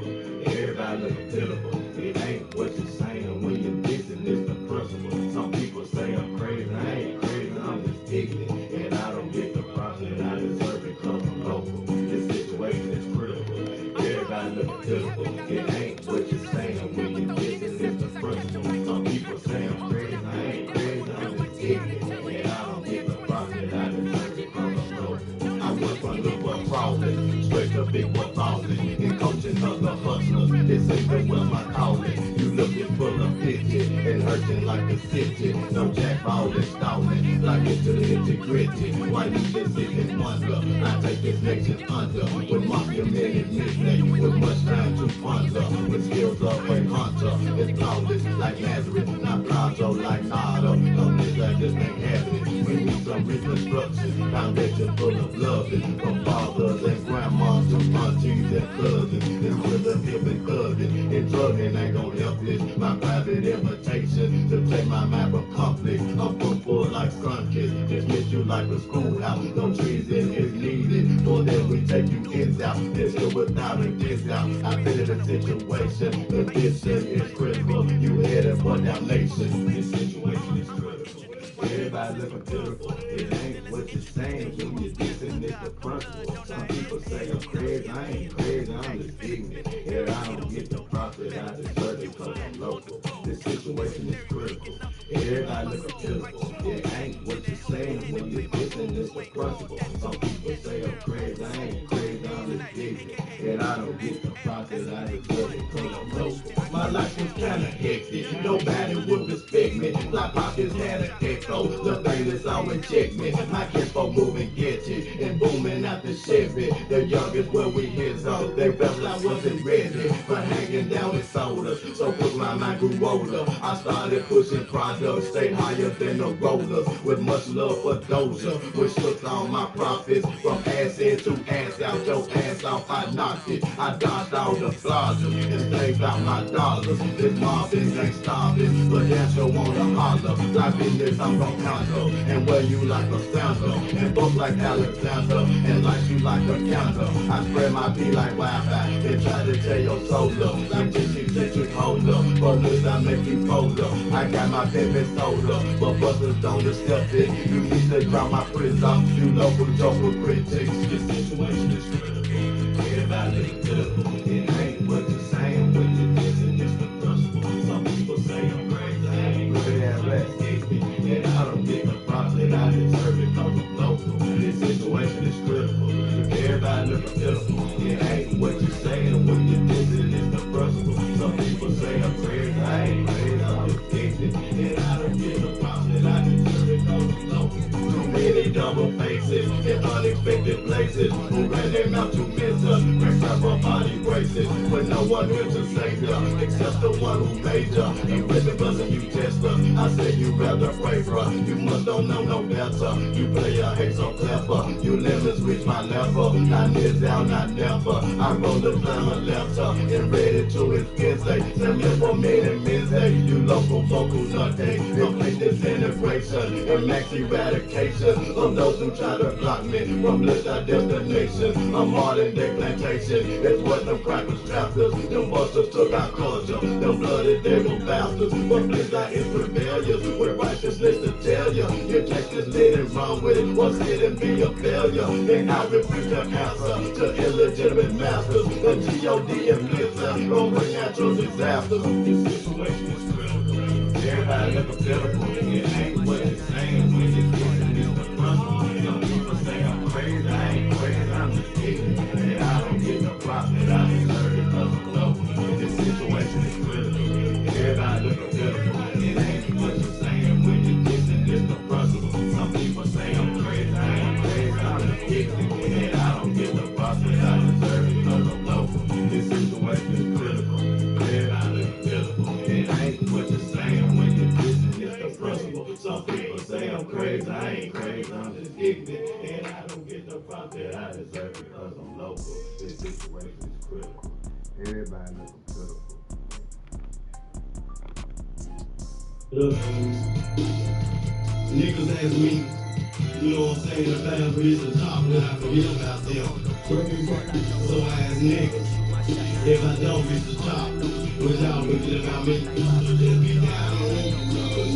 Everybody look pitiful. It ain't what you're saying when you're dissing, it's the principle. Some people say I'm crazy, I ain't crazy, I'm just ignorant. And I don't get the profit I deserve because I'm local. This situation is critical. Everybody look pitiful. It ain't what you're saying when you're dissing, it's the principle. Some people say I'm crazy, I ain't crazy, I'm just ignorant. And I don't get the profit I deserve because I'm local. I went from little boy crawling, straight to big boy ballin', and coaching other hustlers. This ain't the well my calling. You looking full of fidget and hurting like a city. No jack ball and stalling, like it's to the nitty-gritty. Why you just sit and wonder? I take this nation under with monumented midnight, with much time to ponder, with skills of a hunter. It's flawless like Nazareth, not Plato like Nada. No this like this ain't happening. We need some reconstruction, foundation full of loving, from fathers and grandmas to aunties and cousins. This with a hip and cousin, and drugging ain't gon' help this. My private invitation to take my map of conflict. I'm full like sun kiss, dismiss you like a schoolhouse. No treason is needed, for then we take you inside. This here without a discount. I've been in a situation, the vision is critical. You headed for damnation. This situation is critical. Everybody looking pitiful. It ain't what you're saying when you're dissing, it's the principle. Some people say I'm crazy, I ain't crazy, I'm just ignorant. Yeah, I don't get the profit I deserve because I'm local. This situation is critical. Everybody looking pitiful. It ain't what you're saying when you're dissing, it's the principle. Some people say I'm crazy, I ain't crazy, I'm just ignorant. And I don't get the profit I deserve because I'm local. My life was kinda hectic, nobody would respect me. My pockets had an echo, the thing that's always check me. My kinfolk moving get it, and booming out the Chevy. The youngest where we hit so they felt I wasn't ready for hanging down with soda. So quick my mind grew older, I started pushing products, stayed higher than the rollers. With much love for Doja, which took all my profits. From ass in to ass out, your ass off, I knocked it. I dodged all the plazas, and saved out my dollars. This mob ain't starving, but that's your wanna holler. Like business I'm gon' handle, and wear you like a sandal, and both like Alexander, and light you like a candle. I spread my beat like Wi-Fi, and try to tell your soul up. Like this that you hold up, but this I make you fold up. I got my baby soda, but brothers don't accept it. You need to drop my prison, you local joker critics. This situation is critical. Everybody is pitiful. It ain't what you're saying when you're dissing, it's the principle. Some people say I'm crazy, I ain't crazy, I'm less ignorant. And I don't get the profit I deserve because I'm local. This situation is critical. Everybody looking pitiful. It ain't what you're saying when you're dissing, it's the principle. Some people say I'm crazy, I ain't crazy, I'm just ignorant. And I don't get the profit I deserve because I'm local. Too many double faces in unexpected places who ran their mouth to mentor, press up on body braces, but no one here to save ya, except the one who made ya. You risen buzzing, you tester. I say you rather pray, bruh. You must don't know no better. You play a hate so clever. You limits reach my level. Not near down, not never. I roll the climb a letter and ready to his Wednesday. Send me for men and Wednesday. You local vocal nutcase. Complete this integration and max eradication of those who try to block me from bliss our destination. A modern day plantation. It's what them crackers trapped us. Them busters took our culture. Them blooded devil bastards. But bliss our is rebellious. With righteousness to tell you. You take this lead and run with it. Or sit and be a failure. Then I refuse to answer to illegitimate masters. The G.O.D. and Blizzard gon' bring natural disasters. This situation is critical. Everybody looking pitiful. It ain't what you're saying when you're dissing, it's the principle. Some people say I'm crazy, I ain't crazy, I'm just ignorant. And I don't get the profit I deserve because I'm local. This situation is critical. Everybody looking pitiful. It ain't what you're saying when you're dissing, it's the principle. Some people say I'm crazy, I ain't crazy, I'm just ignorant. And I don't get the profit I deserve because I'm local. This situation is critical. Some people say I'm crazy, I ain't crazy, I'm just ignorant. And I don't get the props that I deserve because I'm local. This situation is critical. Everybody looking pitiful. Look, niggas ask me, you know what I'm saying, if I ever reach the top, then I forget about them. So I ask niggas, if I don't reach the top, would y'all forget about me? Just be down on me,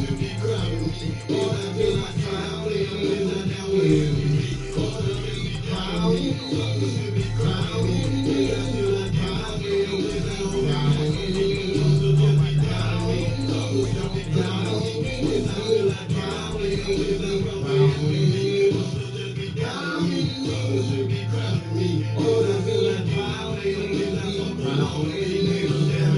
you be crying me. All I feel like trying, please, I'm down with me. All I feel be crying me, you be crying me. All I feel like trying, please, I'm down with me. Just be down on me, you be down on me. I feel like trying, please, I'm down with me. Just be down on me, you be crying me. All I feel like trying, please, I'm down with me.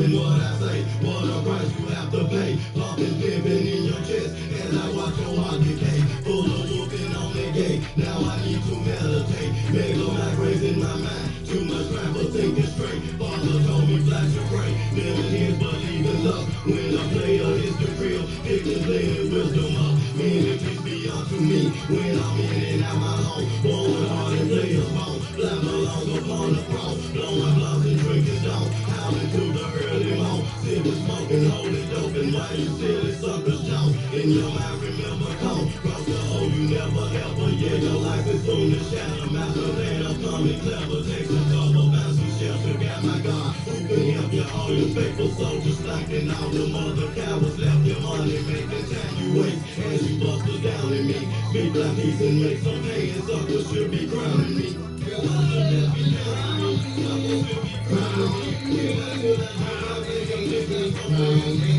What I say, what a price you have to pay. Pumping, pimping in your chest as I watch your heart decay. Full of whooping on the gate. Now I need to meditate. Make a migraines in my mind. Too much crap for thinking straight. Father told me flash and pray. Living his believe in love. When a player is the real, pick and play his wisdom up. Meaning peace be unto me. When I'm in and out my home. Born hard and play a phone. Fly belong upon the throne. Blowing blunts and drinking zone. Howling to the early morn. Sipping, smoking, holding dope. And why you silly suckers jump? In your mind remember come. Cross the hole you never ever. Yeah, your life is soon to shatter. Master plan I'm coming clever. Take some cover, find some shelter. Got my God who can help you. All your faithful soldiers slacking. All the mother cowards left your money. Making time you waste. As you bustle down in me. Speak like peace and make some hay. And suckers should be crowning me. Suckers should be crowning me. Suckers should be crowning me.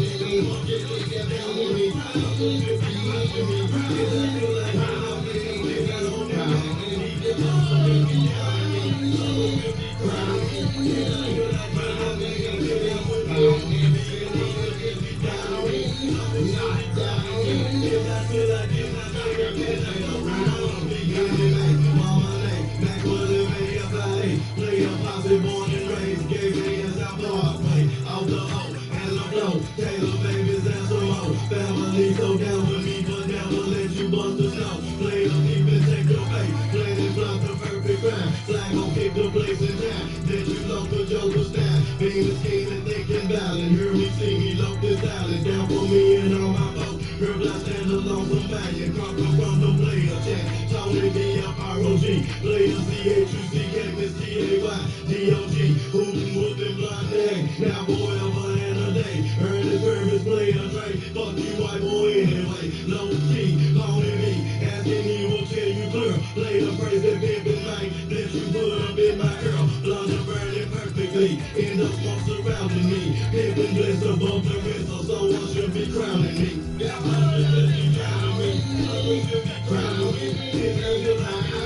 Born and raised, gay hands out Broadway, off the hoe and the flow, Taylor babies and some more. Family so down with me, but never let you bust the snow. Play up deep and take the bait, play and flop the perfect rhyme. Flag gon' kick the place in time, then you low the joker's down. Being the skin and thinking balance, hear me see me low this island. Down for me and all my folks, heard I stand alone some valiant. Crumple from the player chat, Tony B-F-R-O-G, player C-H-U-C-K, Miss T-A-Y. D.O.G. Whoopin' whoopin' blind day. Now forever and a day. Earn the service, play a trade. Fuck you, white boy, anyway. Low key, calling me. Asking me will tell you clear. Play the phrase that pimpin' night. That you put up in my girl. Blunder burning perfectly. End up smoke surrounding me. Pimpin' bliss above the whistle. Someone should be crowning me. Someone should be crowning me. Someone should be crowning me. If you're like, I'm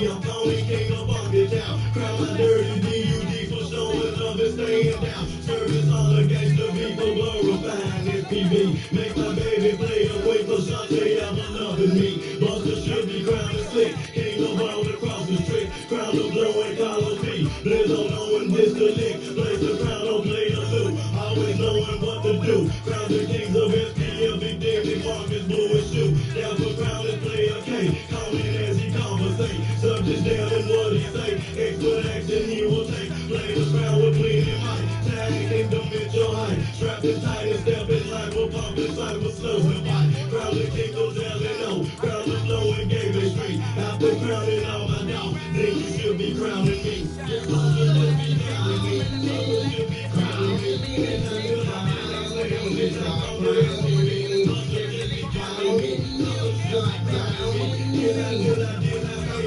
I'm Tony King of Bucket Town. Crown my dirty D.U.D. for showing love and staying down. Service on the gangster people glorifying SPV. Make my baby play a wait for Shante ever loving me. Buster should be crowned and slick. King of all across the street. Crown the blow and Carlos P. Blizz on knowing this the lick. Place the crown on play the loop. Always knowing what to do. Crown the kings of SPL. Big David Marcus Blue and shoe. Down for crown and play a K. Call in as he conversate. Subjects down in what he say. Expert action he will take. Play the crown with plenty might. Tag kingdom at your height. Strapped in tight and step in line for pump inside for slow and white. Crown the king goes down and no. Crown the flow and Gateway Street. After crowning all my dogs, then you should be crowning me. Someone should be crowning me. Someone should be crowning me. And I feel like I'm crowning me. Someone should be crowning me. Someone should be crowning me. And I feel like I'm crowning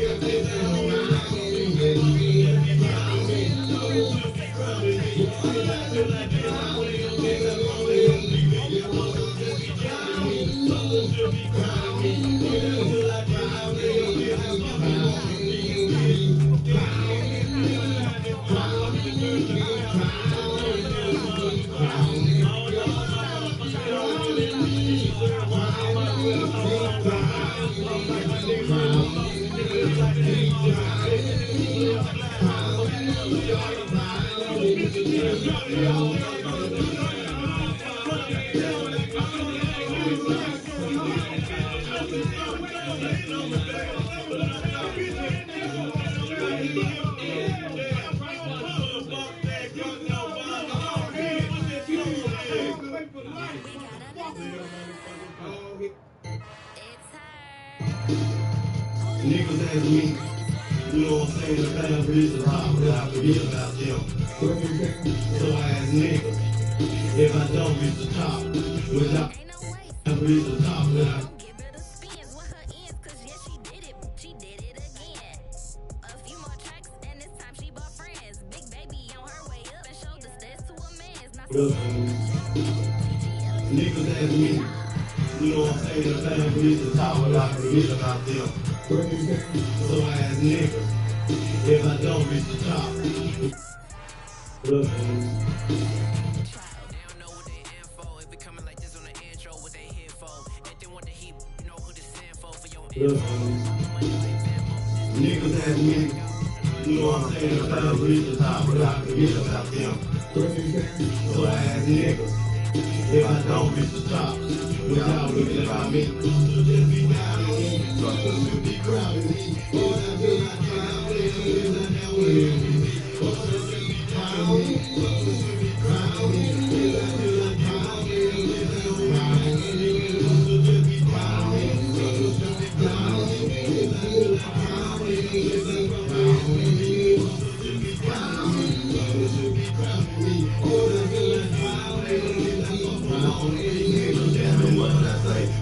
me. Niggas ask me, you know what I'm saying, the bad bitches hot, but I forget about them. So I ask niggas, if I don't reach the top, which I reach the top, then I niggas ask me, you know what I'm saying, the bad bitches hot, but I forget about them. So I ask niggas, if I don't reach the top, niggas ask me, you know what I'm saying, if I don't reach the top, but I forget about them. So I ask niggas, if I don't reach the top, what y'all looking about me?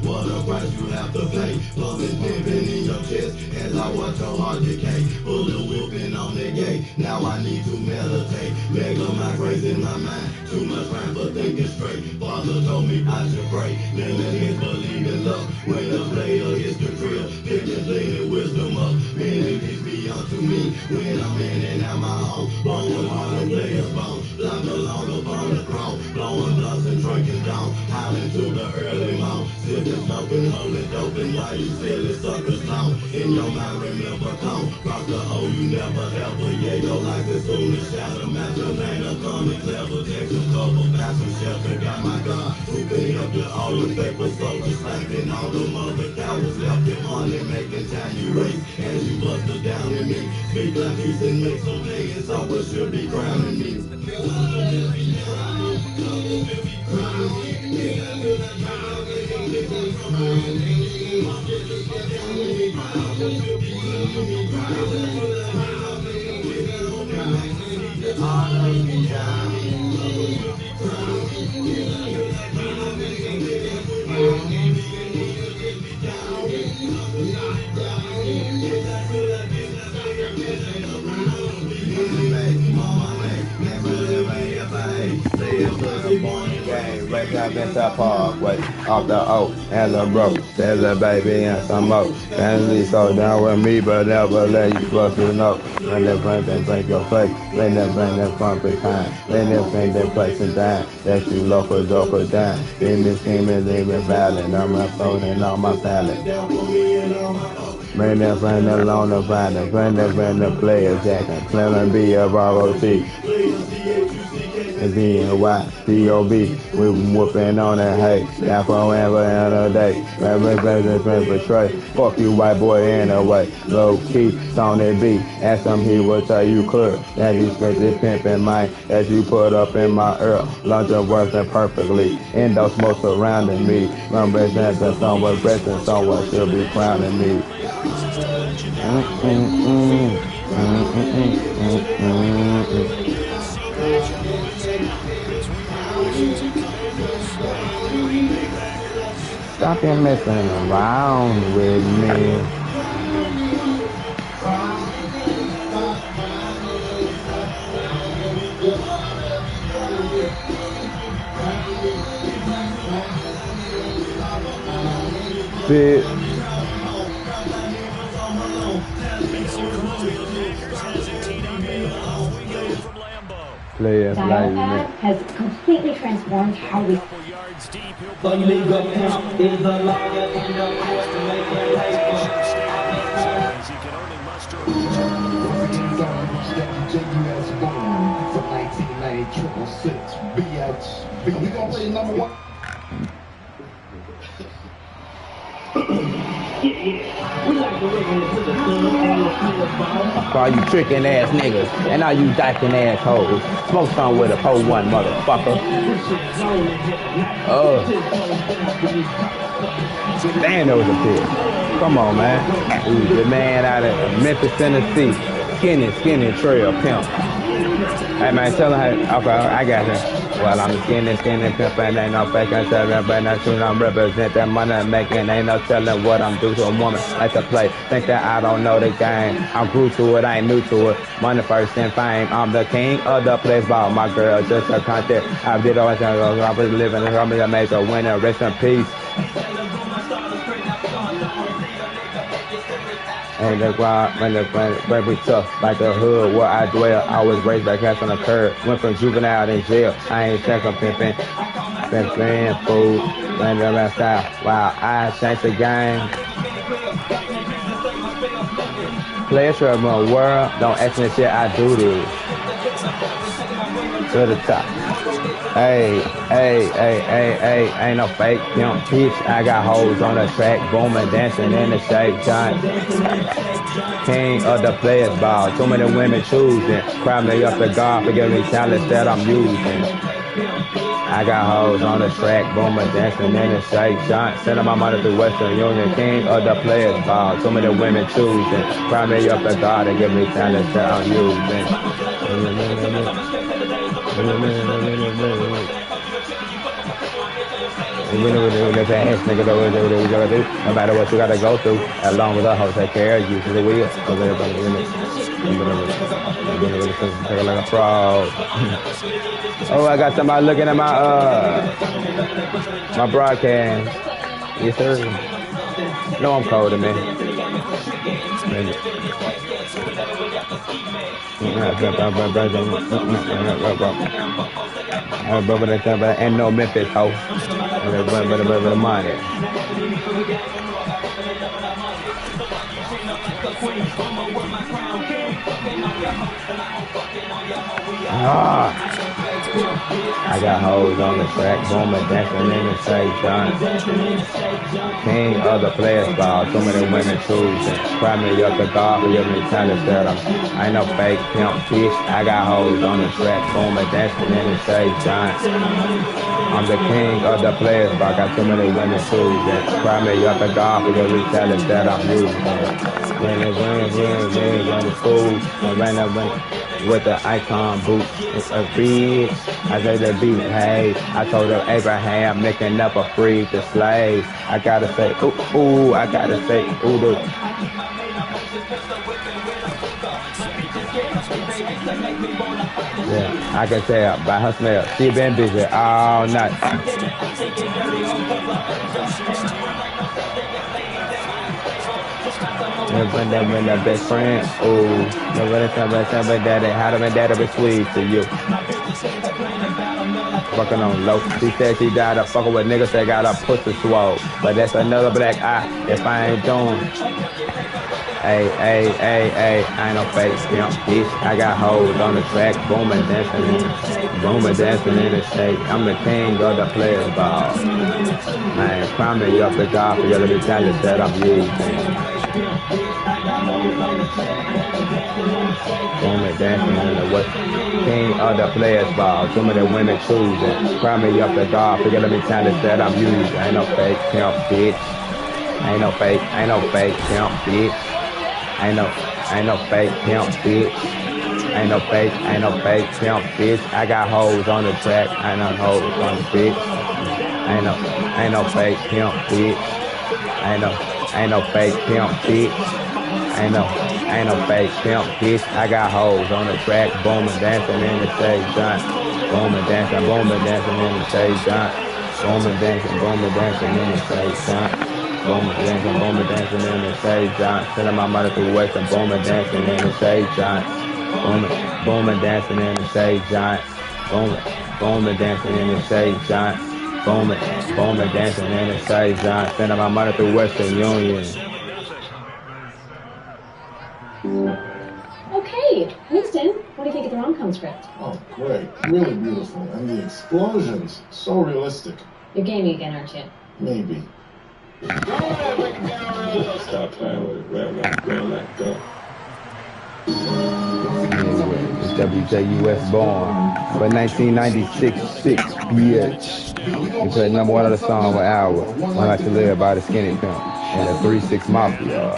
What a price you have to pay. Love is pimping in your chest as I watch your heart decay. Bullet whipping on the gate. Now I need to meditate. Leg of my grace in my mind. Too much time for thinking straight. Father told me I should pray. Limit believe in love. When the player hits the drill, picking playing wisdom up. Many peace be unto me. When I'm in and out my home. Blowing hard and players bone. Blood no longer upon the throne. Blowing dust and drinking down. Howling to the early morn. Sipping, smoking, holding dope, and why you silly suckers long. In your mind, remember calm. Rock the O, you never ever. Yeah, your life is soon to shatter. Master man, I'm coming clever. Take some cover, pass some shelter. Got my God, who can help you all the paper soldiers. Slapping all the mother cowards left it money, making time you race. As you bust it down in me. Speak like peace and make some niggas. Someone should be crowning me. Right up in the parkway, off the oak, and the broke. There's a baby and some more. Family so down with me, but never let you bust it up. When they break your face, when they bring that front behind, when they bring that place and dime, that you local dope or dime. In this game is even valid, I'm uploading on my palette. Bring that friend along the finder, bring the player jacking, plan to be a ROC. B-N-Y-D-O-B, we whooping on that hay, now forever and a day, represent betray, fuck you white boy anyway, low key, on that beat, ask him he will tell you clear, that he spent this pimpin' mind, that you put up in my ear, lunch of working perfectly, endo smoke surrounding me, representing someone, resting someone should be crowning me. Stop messing around with me. Bitch. Dial has completely transformed how we. The legal pimp is a lawyer in the court to make it paper. He can only muster a return of 14 yards. Trellvscurt, bitch. We gonna play number one. For all you tricking ass niggas and all you dyking ass hoes, smoke some with a po one motherfucker. Damn, that was a bitch. Come on, man. Ooh, the man out of Memphis, Tennessee. Skinny trail pimp. Hey man, tell her how, okay, I got her. Well, I'm skinny pimp, and ain't no fake, and tell her, but not soon I'm represent that money I'm making. Ain't no telling what I'm due to a woman like to play. Think that I don't know the game. I'm grew to it, I ain't new to it. Money first and fame. I'm the king of the place ball. My girl, just a content. I did always I was living and help me to make a winner. Rest in peace. And that's why when we tough like the hood where I dwell, I was raised by cats on the curb. Went from juvenile to jail. I ain't second pimping, food, went to that style. Wow, I changed the game. Pleasure of my world, don't ask me shit, I do this. To the top. Hey, ain't no fake pimp bitch. I got hoes on the track, booming, dancing in the shake, giant. King of the players ball, too many women choosing. Cry me up to God, forgive me talents that I'm using. I got hoes on the track, booming, dancing in the shake, giant. Sending my money through Western Union, king of the players ball, too many women choosing. Cry me up to God and give me talents that I'm using. No matter what you gotta go through, as long as I hope take care of you, so they will. Cause everybody really, take like a frog. Oh, I got somebody looking at my broadcast. Yes, sir. No, I'm cold, man. And no Memphis hoe. But money. I got hoes on the track, booming, dancing in the shake, John. King of the players ball, too many women choosing. Cry me up the God, give me talent that I ain't no fake pimp bitch. I got hoes on the track, booming, dancing in the shake, John. I'm the king of the players ball, got too many women choosing. Cry me up the God, give me talent that I'm using. When the food, with the icon boots, it's a bitch. I say the beat, hey, I told her Abraham making up a free to slave. I gotta say, ooh, I gotta say, ooh, yeah, I can tell by her smell, she been busy all night. When the best friend, ooh, nobody tell me daddy, how to my daddy be sweet to you. Fucking on low. She said she died of fucking with niggas that got a pussy swole. But that's another black eye if I ain't doing. Hey, I ain't no fake pimp, bitch. I got hoes on the track, booming, dancing in the shake. I'm the king of the players ball. Man, cry me up the God for you to be talent that I'm using. Booming, dancing in the West. King of the players ball. Too many women choosing. Cry me up the God for you to be talent that I'm using. Ain't no fake pimp, bitch. Ain't no fake pimp, bitch. Ain't no fake pimp, bitch. Ain't no fake pimp, bitch. I got hoes on the track, ain't no hoes on the bitch. Ain't no fake pimp, bitch. Ain't no fake pimp, bitch. Ain't no fake pimp, bitch. I got hoes on the track, booming, dancing in the shade, John. Booming, dancing in the shade, John. Booming, dancing in the shade, John. Booming, dancing in the shade, John. Sending my money through West and booming, dancing in the shade, John. Booming, dancing in the shade, John. Booming, dancing in the shade, John. Booming, dancing in the shade, John. Sending my money through Western Union. Okay, Winston, what do you think of the rom-com script? Oh, Right, really beautiful. And the explosions, so realistic. You're gaming again, aren't you? Maybe. Stop playing with it, right? Go like that. WJUS born, but 1996, bitch. We played number one of the song with Hour. I like to live by the Skinny Pimp and the 3-6 Mafia.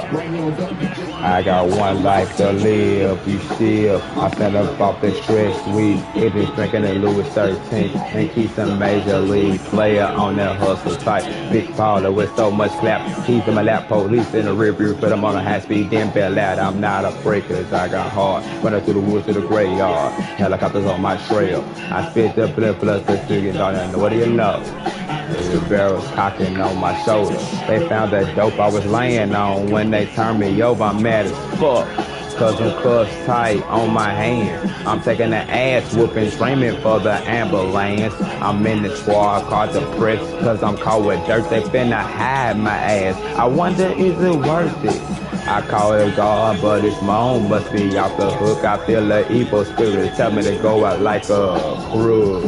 I got one life to live, you still. I stand up off the stress weed, it is drinking the Louis 13, and keep some major league player on that hustle type. Big baller with so much clap, keys in my lap, police in the rear view, put them on a high speed, then bail out. I'm not afraid cause I got hard, running through the woods to the graveyard, helicopters on my trail. I spit the blood plus the sugar, and what do you know? The barrels cocking on my shoulder. They found that dope I was laying on when they turned me over. I'm mad as fuck, cause I'm cuffs tight on my hands. I'm taking the ass whooping, screaming for the ambulance. I'm in the squad called the press, cause I'm caught with dirt. They finna hide my ass. I wonder, is it worth it? I call it God, but it's my own, must be off the hook. I feel the evil spirit tell me to go out like a crook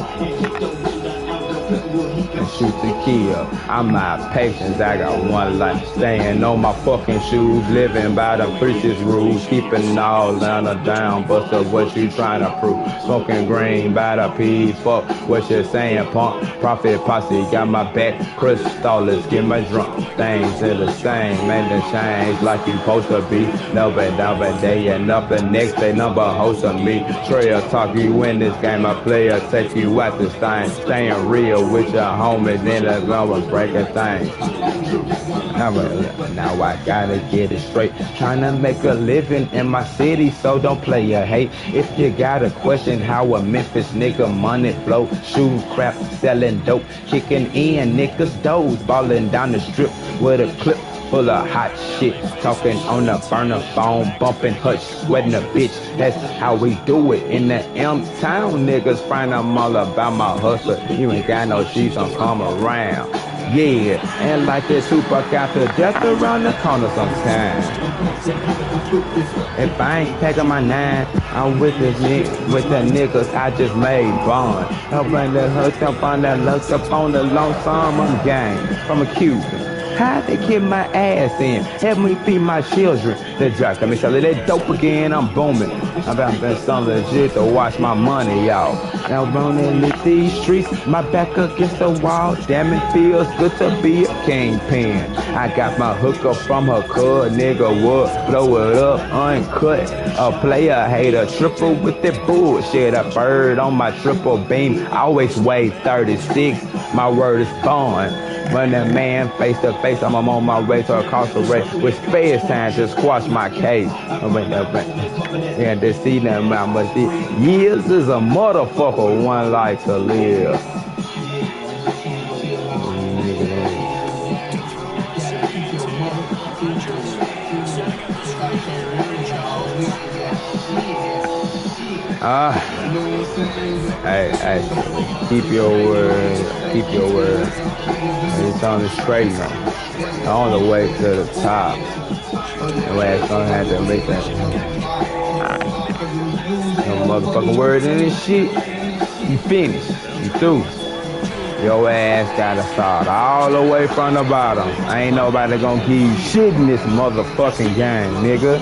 and shoot to kill. I'm not patience, I got one life. Staying on my fucking shoes, living by the preacher's rules, keeping all Atlanta down. Buster, what you trying to prove? Smoking green by the pea, fuck what you saying, punk. Profit posse got my back, crystals, get my drunk. Things are the same, ain't the change like you supposed to be. Never day and up the next day, number host of me. Trail talk, you win this game, I play or take you out this thing. Staying real with your homies, then the gun was breaking things. Now I gotta get it straight. Trying to make a living in my city, so don't play your hate. If you got a question how a Memphis nigga money flow, shoes crap, selling dope, kicking in niggas' doors, balling down the strip with a clip full of hot shit, talking on the burner phone, bumping hutch, sweating a bitch. That's how we do it in the M-Town. Niggas find I'm all about my hustle. You ain't got no sheets, I'm come around. Yeah, and like that Tupac got the death around the corner sometimes. If I ain't taking my 9, I'm with the niggas I just made bond. Helping the hook up on that look up on the long summer game from a Cuban. How they kick my ass in? Help me feed my children. The drug got me selling that dope again. I'm booming. I've been some legit to watch my money out. Now running these streets, my back against the wall. Damn, it feels good to be a kingpin. I got my hookup from her cuz, nigga would blow it up uncut. A player hater, triple with that bullshit. A bird on my triple beam, always weigh 36. My word is bond. When that man face to face, I'm on my way to incarcerate with space time to squash my case. Yeah, they see them out, but years is a motherfucker, one life to live. Hey, keep your word. It's on the straight now. On the way to the top. The way it's gonna have to make that. No motherfucking word in this shit. You finished. You through. Your ass gotta start all the way from the bottom. Ain't nobody gonna give you shit in this motherfucking game, nigga.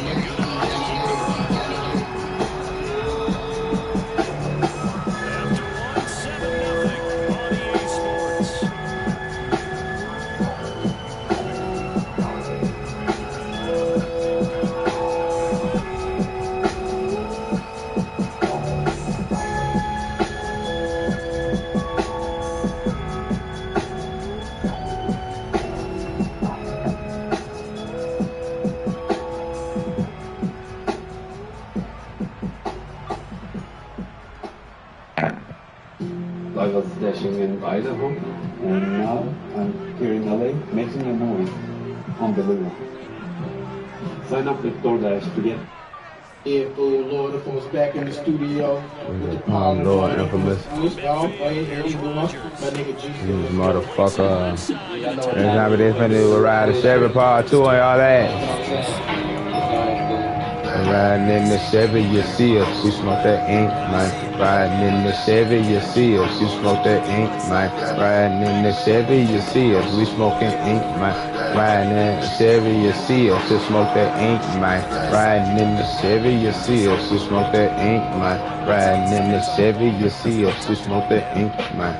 I was dashing in Idaho, and now I'm here in LA making a movie. Unbelievable. Sign up with DoorDash to get. Yeah, fool, Lord, the folks back in the studio with the Lord, infamous. This motherfucker. Every time they finna ride a Chevy Part 2 and all that. Riding in the Chevy, you see us, we smoke that ink, man. Riding in the Chevy, you see us, you smoke that ink, man. Riding in the Chevy, you see us, we smoking ink, man. Riding in the Chevy, you see us, you smoke that ink, man. Riding in the Chevy, you see us, we smoke that ink, man. Riding in the Chevy, you see us, we smoke that ink, man.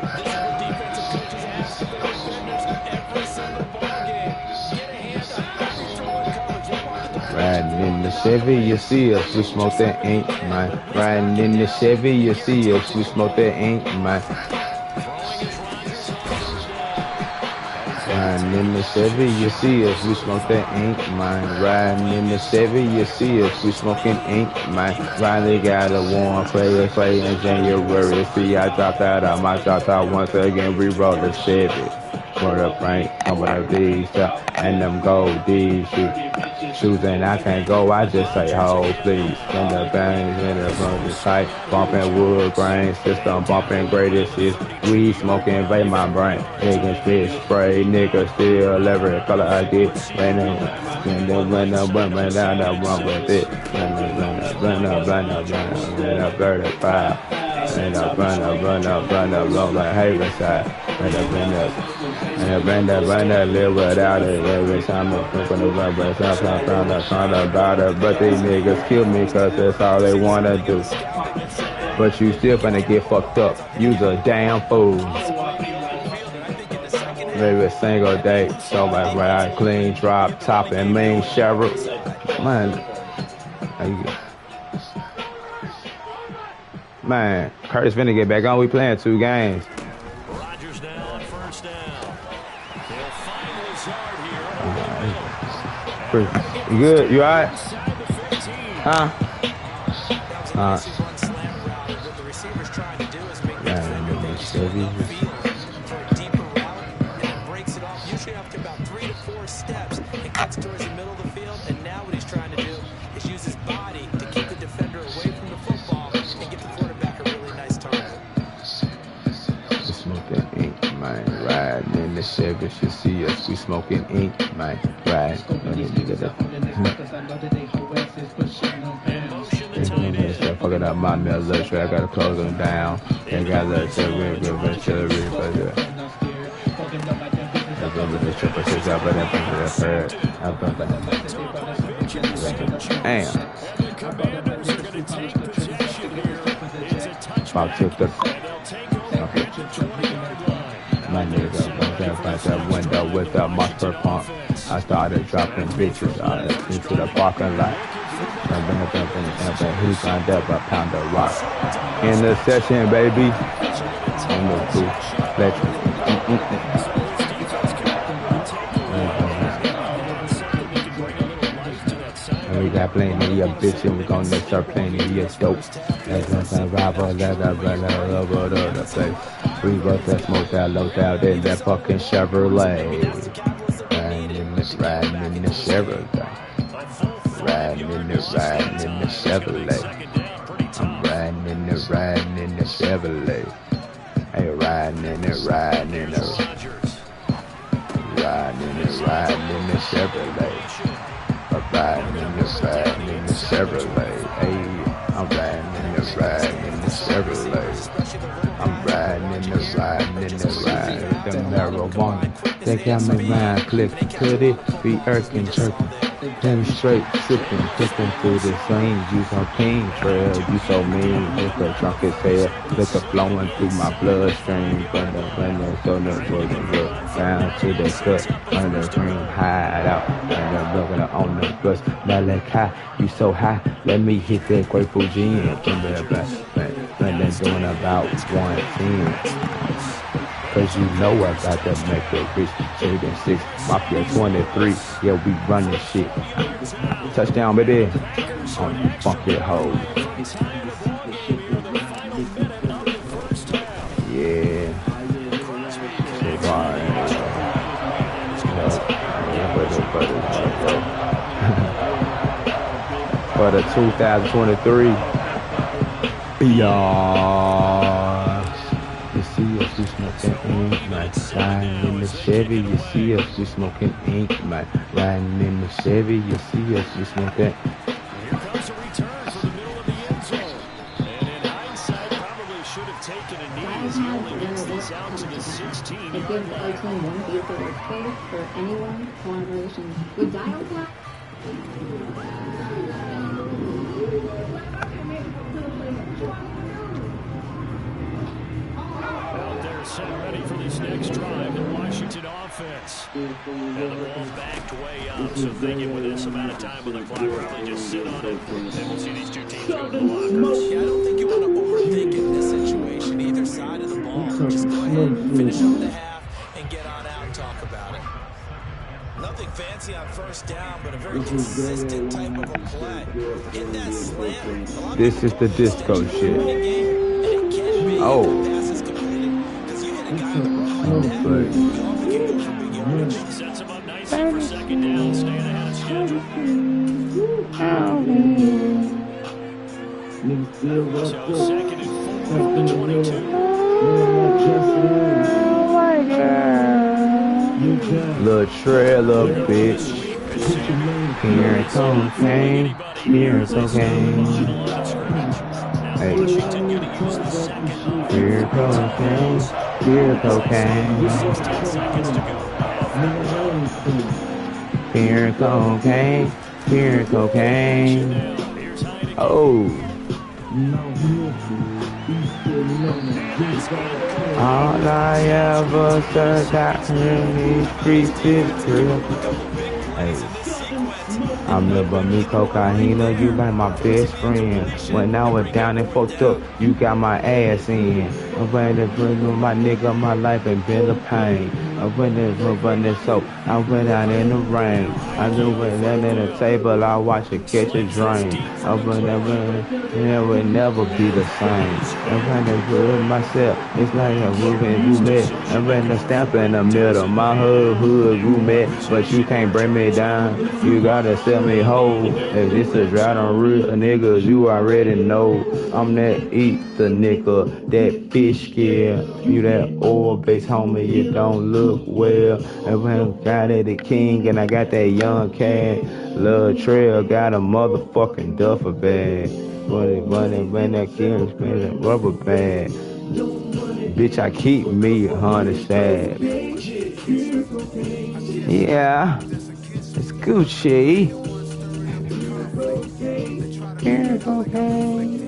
Riding in the Chevy, you see us, we smoke that ink, man. Riding in the Chevy, you see us, we smoke that ink, man. Riding in the Chevy, you see us, we smoke that ink, man. Riding in the Chevy, you see us, we smoking ink, man. Finally got a warm play in January. See, I dropped out of my drop out once again, re-roll the Chevy. For the Frank, I'm with these and them gold D's shoes, and I can't go, I just say, hold please. In the bangs, in the bunker tight, bumping wood grain system, bumping greatest is weed smoking, vape my brain. Niggas fish spray, niggas still every color I get. When them women down the run with it. Run up, 35. And up, run up, like Haven side. And I run up, live without it. Every time I think on the run, but sometimes I'm trying to about it. But these niggas kill me cause that's all they wanna do. But you still finna get fucked up. You's a damn fool. Maybe a single day. So much ride, clean, drop, top, and main shower. Man, Curtis finna get back on. We playing 2 games. Rodgers now on first down. They'll finally start here. You good? You alright? Huh? What the receiver's trying to do is make the defender think he's going upfield for a deeper route and then breaks it off, usually after about 3 to 4 steps, and cuts towards the middle of the field. And now what he's trying to do is use his body to keep the defender away from the football and get the quarterback a really nice target. Smoking ink, man. Riding in the Chevy, you see us. We smoking ink, man. Riding. Fucking up my military, I gotta close them down. They got the artillery, but my nigga by that window with a monster pump. I started dropping bitches into the parking lot. He signed up a pound of rock. In the session, baby. On the booth. And we got plenty of your bitch and we gonna start playing of your dope. That's a survival, let us run all over the place. We both that smoked out, low out in that fucking Chevrolet. Riding in the Chevrolet. Riding in the Chevrolet. I'm riding in the Chevrolet. Hey, riding in the Chevrolet. I'm riding in the Chevrolet. Hey, I'm riding in the Chevrolet. I'm riding in the the marijuana. Think I make mine click. Could it be irking, jerking? Penetrate, sipping, cooking through the same. You so keen, Trell, you so mean. Liquor drunk as hell, liquor flowing through my bloodstream. From the so no for the look down to the cut. Under the green, hide out. And I'm looking on the bus. Malachi, you so high. Let me hit that Grateful Gin. From the back, and then doing about 110. Cause you know I got to make it rich. 6, Mafia 23, yeah, we running shit. Touchdown, baby. On you funky hoes. Yeah. For the 2023. Beyond. You see us, we smoking ink, man. Riding in the Chevy, you see us, we smoking ink, man. Riding in the Chevy, you see us, we smoking. have taken a knee as he only gets this out to the 16. It gives our team one vehicle workspace for anyone, collaboration. With dial Out there set ready for this next drive, the Washington offense. And the ball's backed way up, so thinking with this amount of time on the clock, probably just sit on it, and we'll see these two teams go to the lockers. Yeah, I don't think you want to overthink it in this situation, either side of the ball. Just go ahead and finish up the half and get on out and talk about it. Nothing fancy on first down, but a very consistent type of a play. Hit that slant. This is the disco shit. Oh. Sets him up nicely for second down, staying ahead of schedule. So second and 4 from the 22. Little Trell, bitch. Here it comes, cocaine. Here it cocaine. Hey. Here cocaine. Here cocaine. Here cocaine. Here cocaine. Oh. All I ever searched out in these streets is real. Hey. I remember me, cocaina, you like my best friend. When I was down and fucked up, you got my ass in. I'm ready to bring my nigga, my life ain't been a pain. I went in running so I went out in the rain. I knew when that in the table, I watch it catch a drain. I went and it would never be the same. I'm running with myself, it's like a moving roulette. I'm running a stamp in the middle, my hood roulette. But you can't bring me down, you gotta sell me whole. If this is right on real niggas, you already know. I'm that eat the nigga, that fish scale. You that oil-based homie, you don't look well. And when I got it, the king, and I got that young cat. Lil Trell got a motherfucking duffel bag. When that kid spins a rubber band. Bitch, I keep me 100 stab. Yeah, it's Gucci. Here cocaine.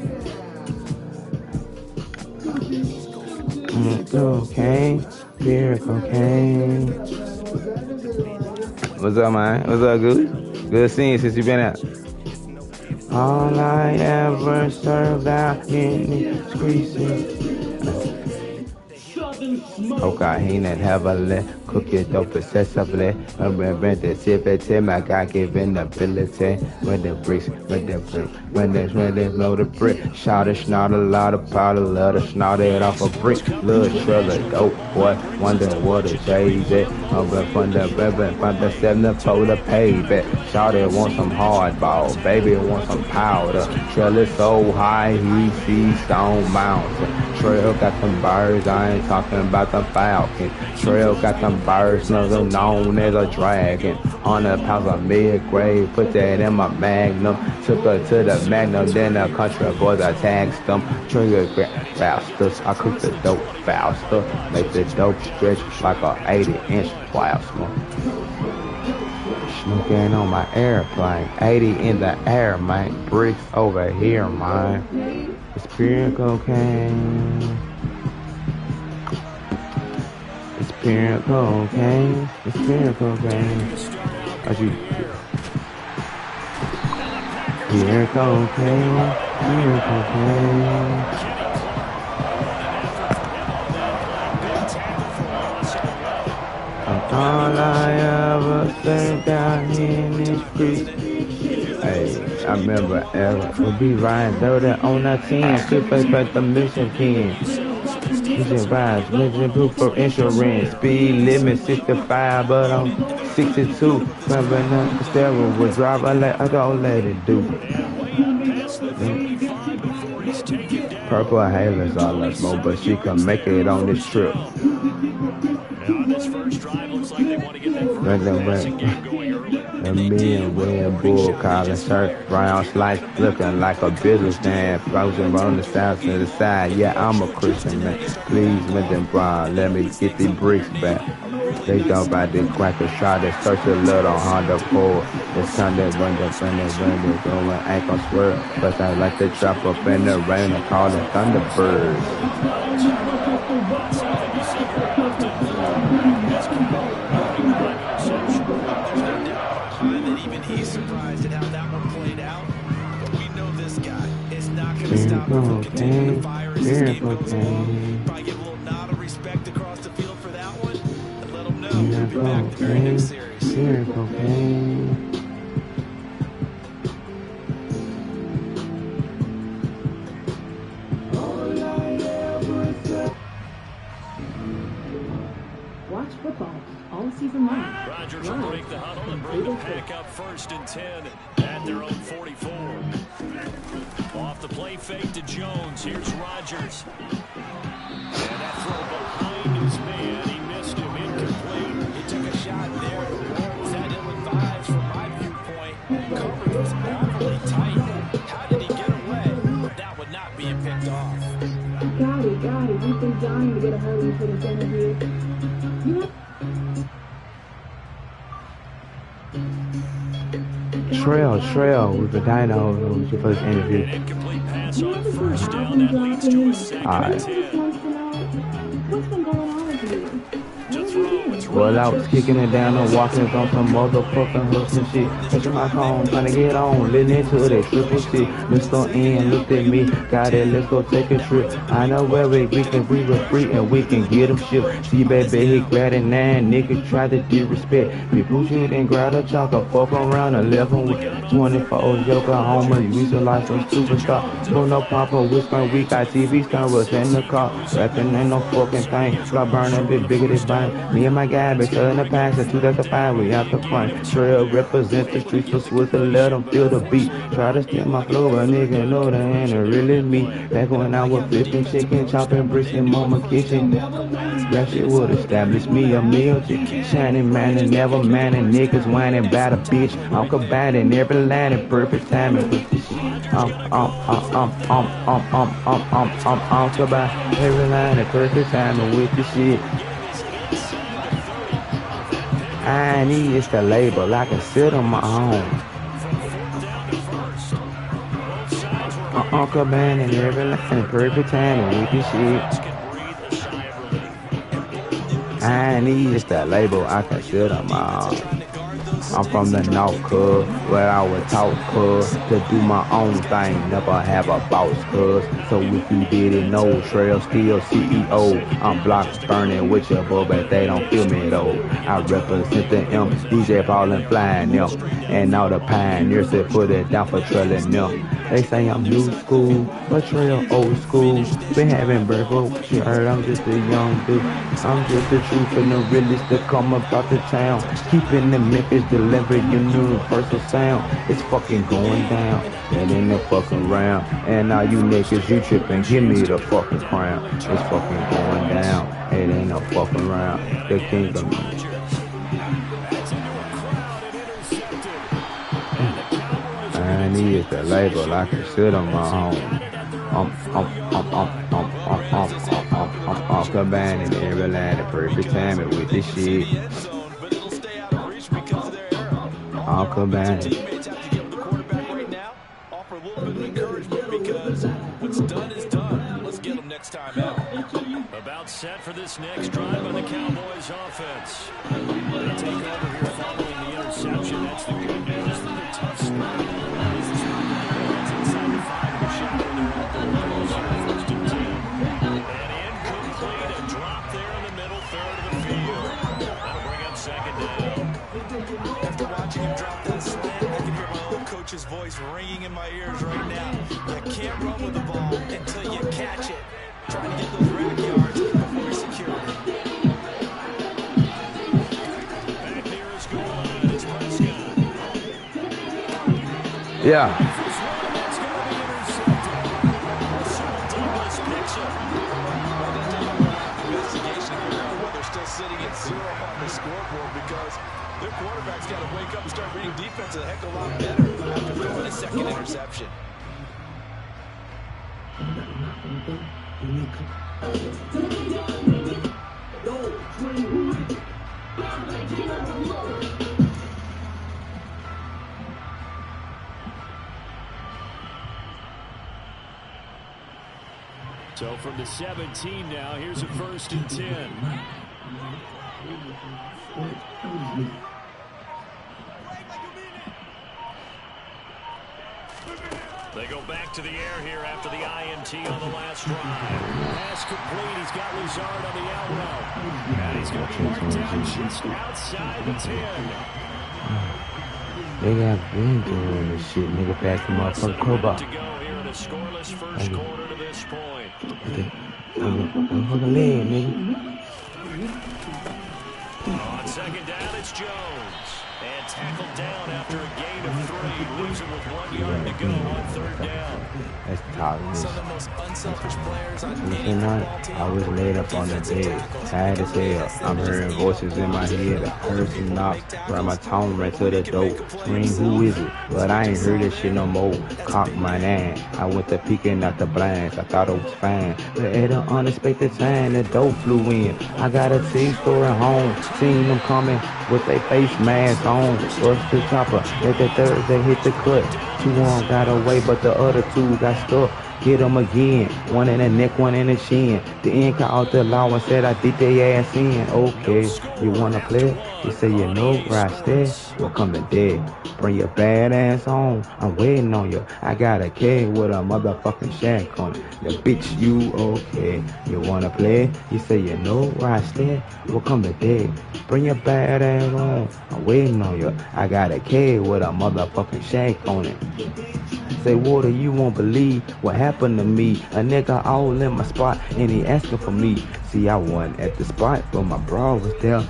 Cocaine. Here cocaine. What's up, man? What's up, Goose? Good seeing you since you been out. All I ever served out in the streets. Cocaine heavily, cook it up excessively. I'm the CFT, I got given ability. When the bricks, when they blow the brick. Shout it, snort a lot of powder, let her snort it off a brick. Little Trell, dope boy, wonder what a J's at. I'm from the 7 for the payback. Shout it, want some hardball, baby want some powder. Trell is so high, he sees Stone Mountain. Trell got them birds, I ain't talking about the falcon. Trell got them birds, known as a dragon. 100 pounds of mid-grade, put that in my magnum. Took her to the magnum, then the country boys I taxed them. Trigger faster, I cook the dope faster. Make the dope stretch like a 80-inch plasma. Smoking on my airplane, 80 in the air, man. Bricks over here, man. It's pure cocaine. It's pure cocaine. It's pure cocaine. As you pure cocaine. Pure cocaine. All I ever think down in the street. Hey, I remember we'll be riding 30 on that 10, flip back the Michigan. Mission rides, mission proof for insurance. Speed limit 65, but I'm 62. Remember the steering was driving like I don't let it do. Purple Haven's all I smoke, but she can make it on this trip. On this first drive, looks like they want to get that first passing game going early. A million red bull collar shirt, brown slice, looking like a businessman. Frozen on the south to the side. Yeah, I'm a Christian man. Please, Mr. Brown, let me get the bricks back. They don't buy the crackers, try to search a little Honda Ford. It's Sunday, window, going ain't gon' swear. But I like to trap up in the rain and call it Thunderbirds. He's surprised at how that one played out, but we know this guy is not going to stop him from continuing to fire as this game goes on. Probably give a little nod of respect across the field for that one, and let him know we'll be back the very next series. Watch football all season long. Rodgers will break the huddle and bring the pack up 1st and 10 at their own 44. Off the play fake to Jones. Here's Rodgers. And that throw behind his man. He missed him. Incomplete. He took a shot there. The Lord was that ill-advised from my viewpoint. Coverage was awfully tight. How did he get away? That would not being picked off. Got it. We've been dying to get a hold of this interview. Trell, we've been dying to hold on for this interview. An incomplete pass on 1st down. That leads to a 2nd and 10. What's been going on with you? Well, I was kicking it down and walking on some motherfucking hooks and shit. Touching my phone, trying to get on, listening to that triple C. Mr. N looked at me, got it, let's go take a trip. I know where we can, we were free and we can get them shit. See, baby, he grabbed it 9, niggas try to disrespect. We push it and grab a chocolate, fuck around 11 with 24 Oklahoma. You used to like some superstar. So no papa, whispering, we got TV cameras in the car. Rapping ain't no fucking thing. Got burning a bit bigger than mine. Me and my guy been in the past in 2005, we out the front. Trail represents the streets for Swiss to let them feel the beat. Try to steal my flow, but nigga know that ain't really me. Back when I was flipping chicken, chopping bricks in mama kitchen. That shit would establish me a meal. Shining man and never man and niggas whining about a bitch. I'm combining every line in perfect timing. I'm combining every line in perfect timing with the shit. I need is the label, I can sit on my own. Uncle Man and every line, perfect timing with this shit. I need is the label, I can sit on my own. I'm from the North, cuz, where I was taught, cuz, to do my own thing, never have a boss, cuz. So if you didn't know, Trell still CEO. I'm blocks burning with your boy, but they don't feel me though. I represent the M, DJ Ballin' flying them, and all the pioneers that put it down for Trell and them. They say I'm new school, but Trell old school. Been having breakfast, you heard I'm just a young dude. I'm just the truth and the realest to come about the town. Keeping the Memphis delivered universal sound. It's fucking going down, and in the fucking round. And now you niggas, you tripping, give me the fucking crown. It's fucking going down, it ain't no fucking round. The kingdom. I need the label, I can sit on my own. I'm combining every line of perfect timing with this shit. I'm combining. Offer a little bit of encouragement because what's done is done. Let's get them next time out. About set for this next drive on the Cowboys offense. They take over here following the interception. That's the good news for the tough spot. Inside the 5 of the shot where they're at the Rose here, 1st and 10. And incomplete, a drop there in the middle third of the field. That'll bring up 2nd down. After watching him drop that slant, I can hear my old coach's voice ringing in my ears right now. You can't run with the ball until you catch it. Trying to get those rack yards before you secure it. Back near his goal line is Prescott. Yeah. Investigation figure out whether they're still sitting at 0 on the scoreboard because Their quarterback's got to wake up and start reading defense a heck of a lot better after throwing a second interception. So from the 17 now, here's a 1st and 10. They go back to the air here after the INT on the last drive. Pass complete. He's got Lazard on the out route. And he's going to be marked down just outside the 10. They got been doing this shit, nigga, back to motherfucking Cobalt. To go here in a scoreless first quarter to this point. Motherfucking leg, nigga. On second down, it's Jones. And tackled down after a gain of 3, losing with 1 yard to go on 3rd down. That's tough. Some of the most unselfish players on any Tonight, I was laid up on the bed, tired as hell. I'm hearing voices in my head, I heard some knocks, grab my tongue right to the door. Scream, who is it? But I ain't heard this shit no more. Cock my nine, I went to peeking out the blinds, I thought it was fine. But at an unexpected time, the door flew in. I got a T-story home, seen them coming with their face mask on. First the chopper, at the third they hit the cut. 2 got away, but the other 2 got stuck. Hit them again, 1 in the neck, 1 in the chin. The end called the law and said I did their ass in. Okay, you wanna play? You say you know, right there. Well, come to dead. Bring your bad ass on. I'm waiting on you. I got a keg with a motherfucking shack on it. The bitch, you okay? You wanna play? You say you know, right there. Well, come to dead. Bring your bad ass on. I'm waiting on you. I got a keg with a motherfucking shack on it. Say, Water, you won't believe what happened to me. A nigga all in my spot and he asking for me. See, I wasn't at the spot, but my bra was there.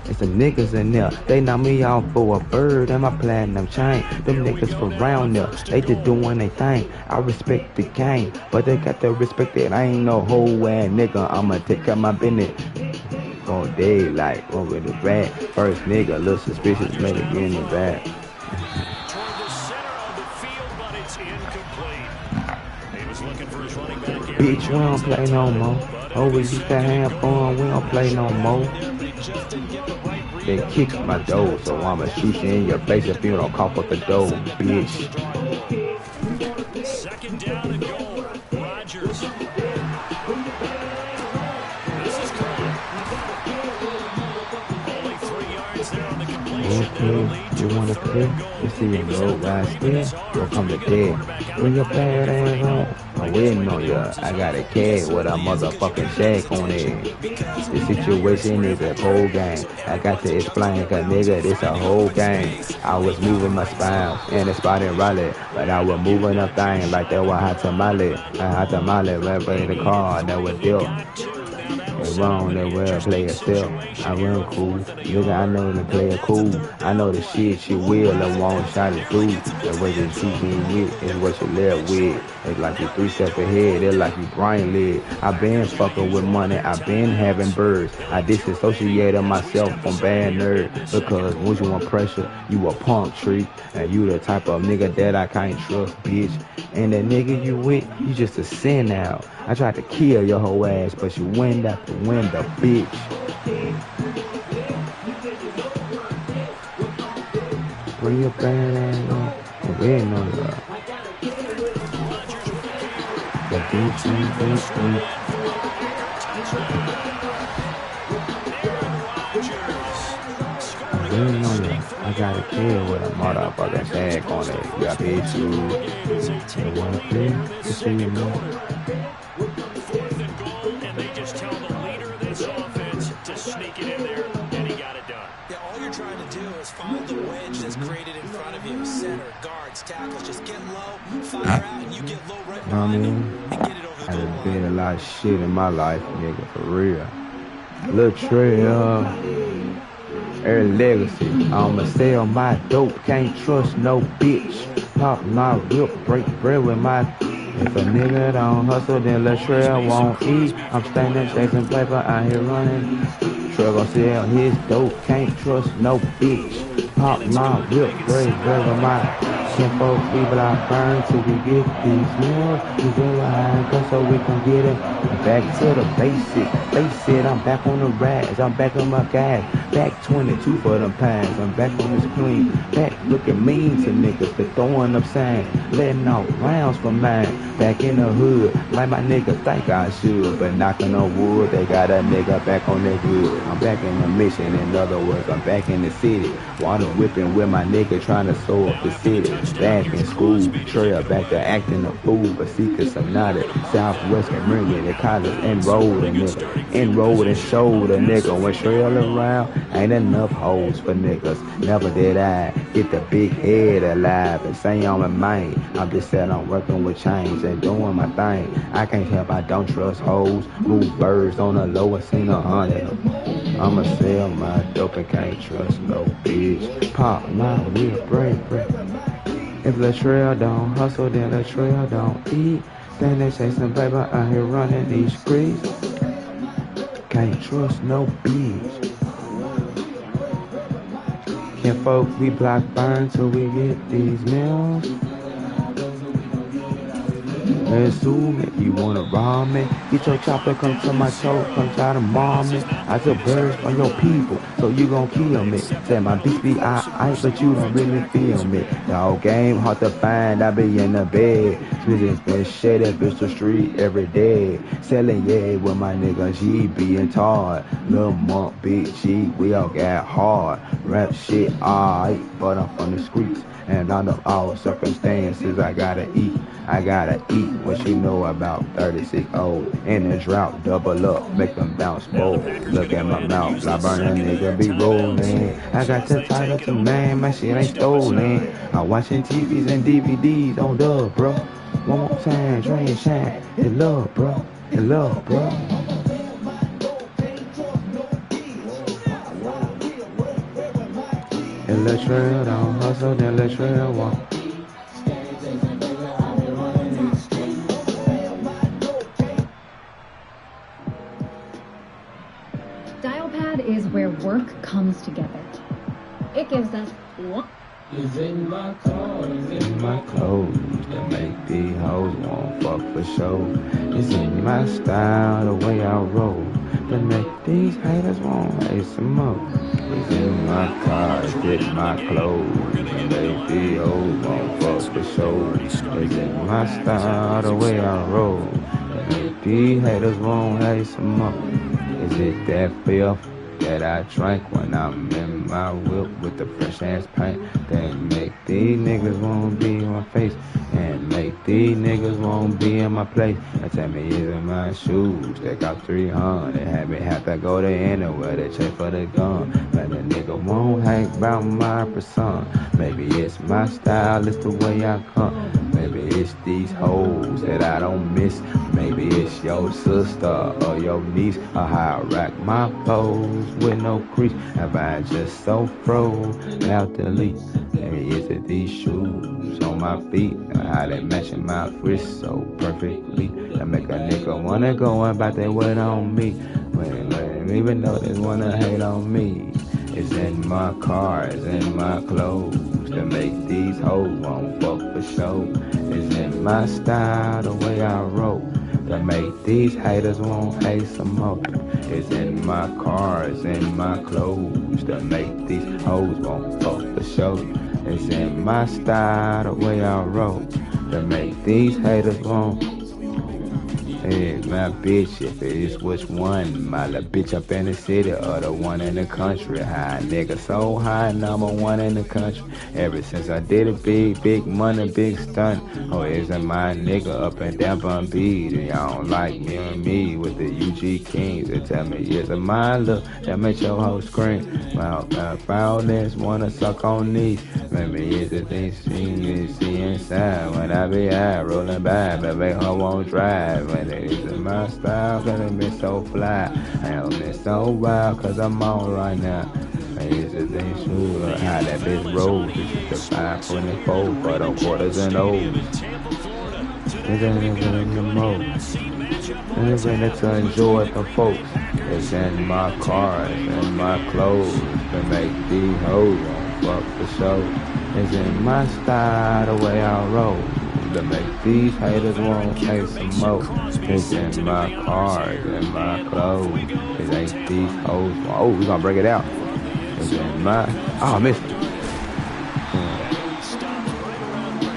And some niggas in there, they knock me off for a bird and my platinum chain. Them niggas from around there, they just doing their thing. I respect the game, but they got to respect it. I ain't no hoe ass nigga, I'ma take care of my business. All day, like over the back. First nigga, a little suspicious, make it in the back. Bitch, we don't play no more. Oh, we used to have fun, we don't play no more. They kicked my door, so I'ma shoot you in your face if you don't cough up the door, bitch. Second down and goal. Rodgers. This is good. Only 3 yards there on the completion. Okay, you wanna play? You see your road right there? Don't come to dead. Bring your bad ass on. I'm waiting on ya. I got a cat with a motherfucking shack on it. The situation is a whole game. I got to explain, cause nigga, this a whole game. I was moving my spine in the spot in Raleigh, but I was moving a thing like that was hot tamale. Hot tamale, right in the car, that was deal. And wrong, that well play it still. I run cool, nigga. I know the player cool. I know the shit you will and won't shot it through. The way you treat me with is what you live with. It's like you 3 steps ahead, it's like you brain led. I been fucking with money, I been having birds. I disassociated myself from bad nerds because once you want pressure, you a punk tree, and you the type of nigga that I can't trust, bitch. And the nigga you with, you just a sin out. I tried to kill your whole ass, but you win after window, bitch. Bring your bad ass on, and we ain't on the bitch. I got a kid with a motherfucking tag on it. Yeah, bitch, you wanna play? You see me? And they just tell the leader of this offense to sneak it in there, and he got it done. Yeah, all you're trying to do is find the wedge that's created in front of you. Center, guards, tackles, just get low, fire out, and you get low right behind them and get it over the goal line. I've been a lot of shit in my life, nigga, for real. Lil Trell, early legacy. I'ma sell my dope, can't trust no bitch. Pop my whip, break bread with my If a nigga don't hustle, then Trell won't eat. I'm standing chasing paper out here running. Trell gon' sell his dope, can't trust no bitch. Pop my whip, break with my kinfolk. We block burn till we get these meals. We go high, cause so we can get it. Back to the basic. Face it, I'm back on the rags. I'm back on my gas. Back 22 for them pants. I'm back on this clean. Back looking mean to niggas. They throwing up signs. Letting off rounds for mine. Back in the hood. Like my niggas think I should. But knocking on wood, they got a nigga back on their good. I'm back in the mission. In other words, I'm back in the city. Water whipping with my nigga trying to sew up the city. Back in school. Trell back to acting a fool. But seeking some knowledge. Southwest community. College enrolled a nigga. Enrolled and showed a nigga. When Trell around, ain't enough hoes for niggas. Never did I get the big head alive and say I'm a man. I'm just said I'm working with change and doing my thing. I can't help I don't trust hoes. Move birds on the low, I seen 100. I'ma sell my dope and can't trust no bitch. Pop my real break. If Trell don't hustle, then Trell don't eat. Then they chasing paper out here running these streets. Can't trust no bitch. Can't folk, we block burn till we get these meals. Assume if you wanna rob me, get your chopper, come to my toe, come try to maul me. I took birds from your people, so you gon' kill me. Say my beats be ice, but you don't really feel me. Dog game hard to find, I be in the bed. Switching been shit at Bristol Street every day. Selling yeah with my nigga G being tired. Lil' Monk, Big G, we all got hard. Rap shit alright, but I'm from the streets. And under all circumstances, I gotta eat. I gotta eat what you know about 36 old. In the drought, double up, make them bounce bold. Look at my mouth, I burn a nigga be rolling. I got the title to man, my shit ain't stolen. I'm watching TVs and DVDs on dub, bro. One more time, drain shine. It's love, bro. It's love, bro. And Trell don't hustle, then Trell walk. Dialpad is where work comes together. It gives us one. It's in my car, it's in my clothes that make these hoes won't fuck for show. It's in my style, the way I roll, that make these haters won't hate some more. It's in my car, it's in my clothes that make these hoes won't fuck for show. It's in my style, the way I roll, that make these haters won't hate some more. Is it that filth that I drank when I'm in my whip with the fresh ass paint that make these niggas won't be in my face and make these niggas won't be in my place? And tell me, is it my shoes that got 300? Have me have to go to anywhere to check for the gun. But the nigga won't hang about my persona. Maybe it's my style, it's the way I come. Maybe it's these hoes that I don't miss. Maybe it's your sister or your niece, or how I rack my pose with no crease. Have I just so froze out the leak? Maybe is it these shoes on my feet, or how they matching my wrist so perfectly that make a nigga wanna go about their weight on me, even though they wanna hate on me. It's in my car, it's in my clothes that make these hoes won't fuck for show. It's in my style, the way I roll, that make these haters won't hate some more. It's in my car, it's in my clothes that make these hoes won't fuck for show. It's in my style, the way I roll, that make these haters won't. Hey, my bitch, if it is which one, my little bitch up in the city or the one in the country. High nigga so high, number one in the country. Ever since I did a big money, big stunt. Oh, isn't my nigga up and down on beat? And y'all don't like me and me with the UG Kings. They tell me, is it my look that make your hoe scream? My foulness wanna suck on these. Maybe it's the things she see inside when I be high, rolling by, but make her won't drive. When it is in my style, cause it been so fly. I don't been so wild, cause I'm on right now. It's the things true, how that bitch rolls. This is the 524 for the quarters and O's. Tampa, Florida, to in the most. And it's to enjoy the folks. It's in my cars and my clothes to make these hoes on fuck the show. It's in my style the way I roll to make these haters want pay some more. It's in my cars and my clothes to make these hoes. Oh, we gonna break it out. It's in my. Oh, I missed it.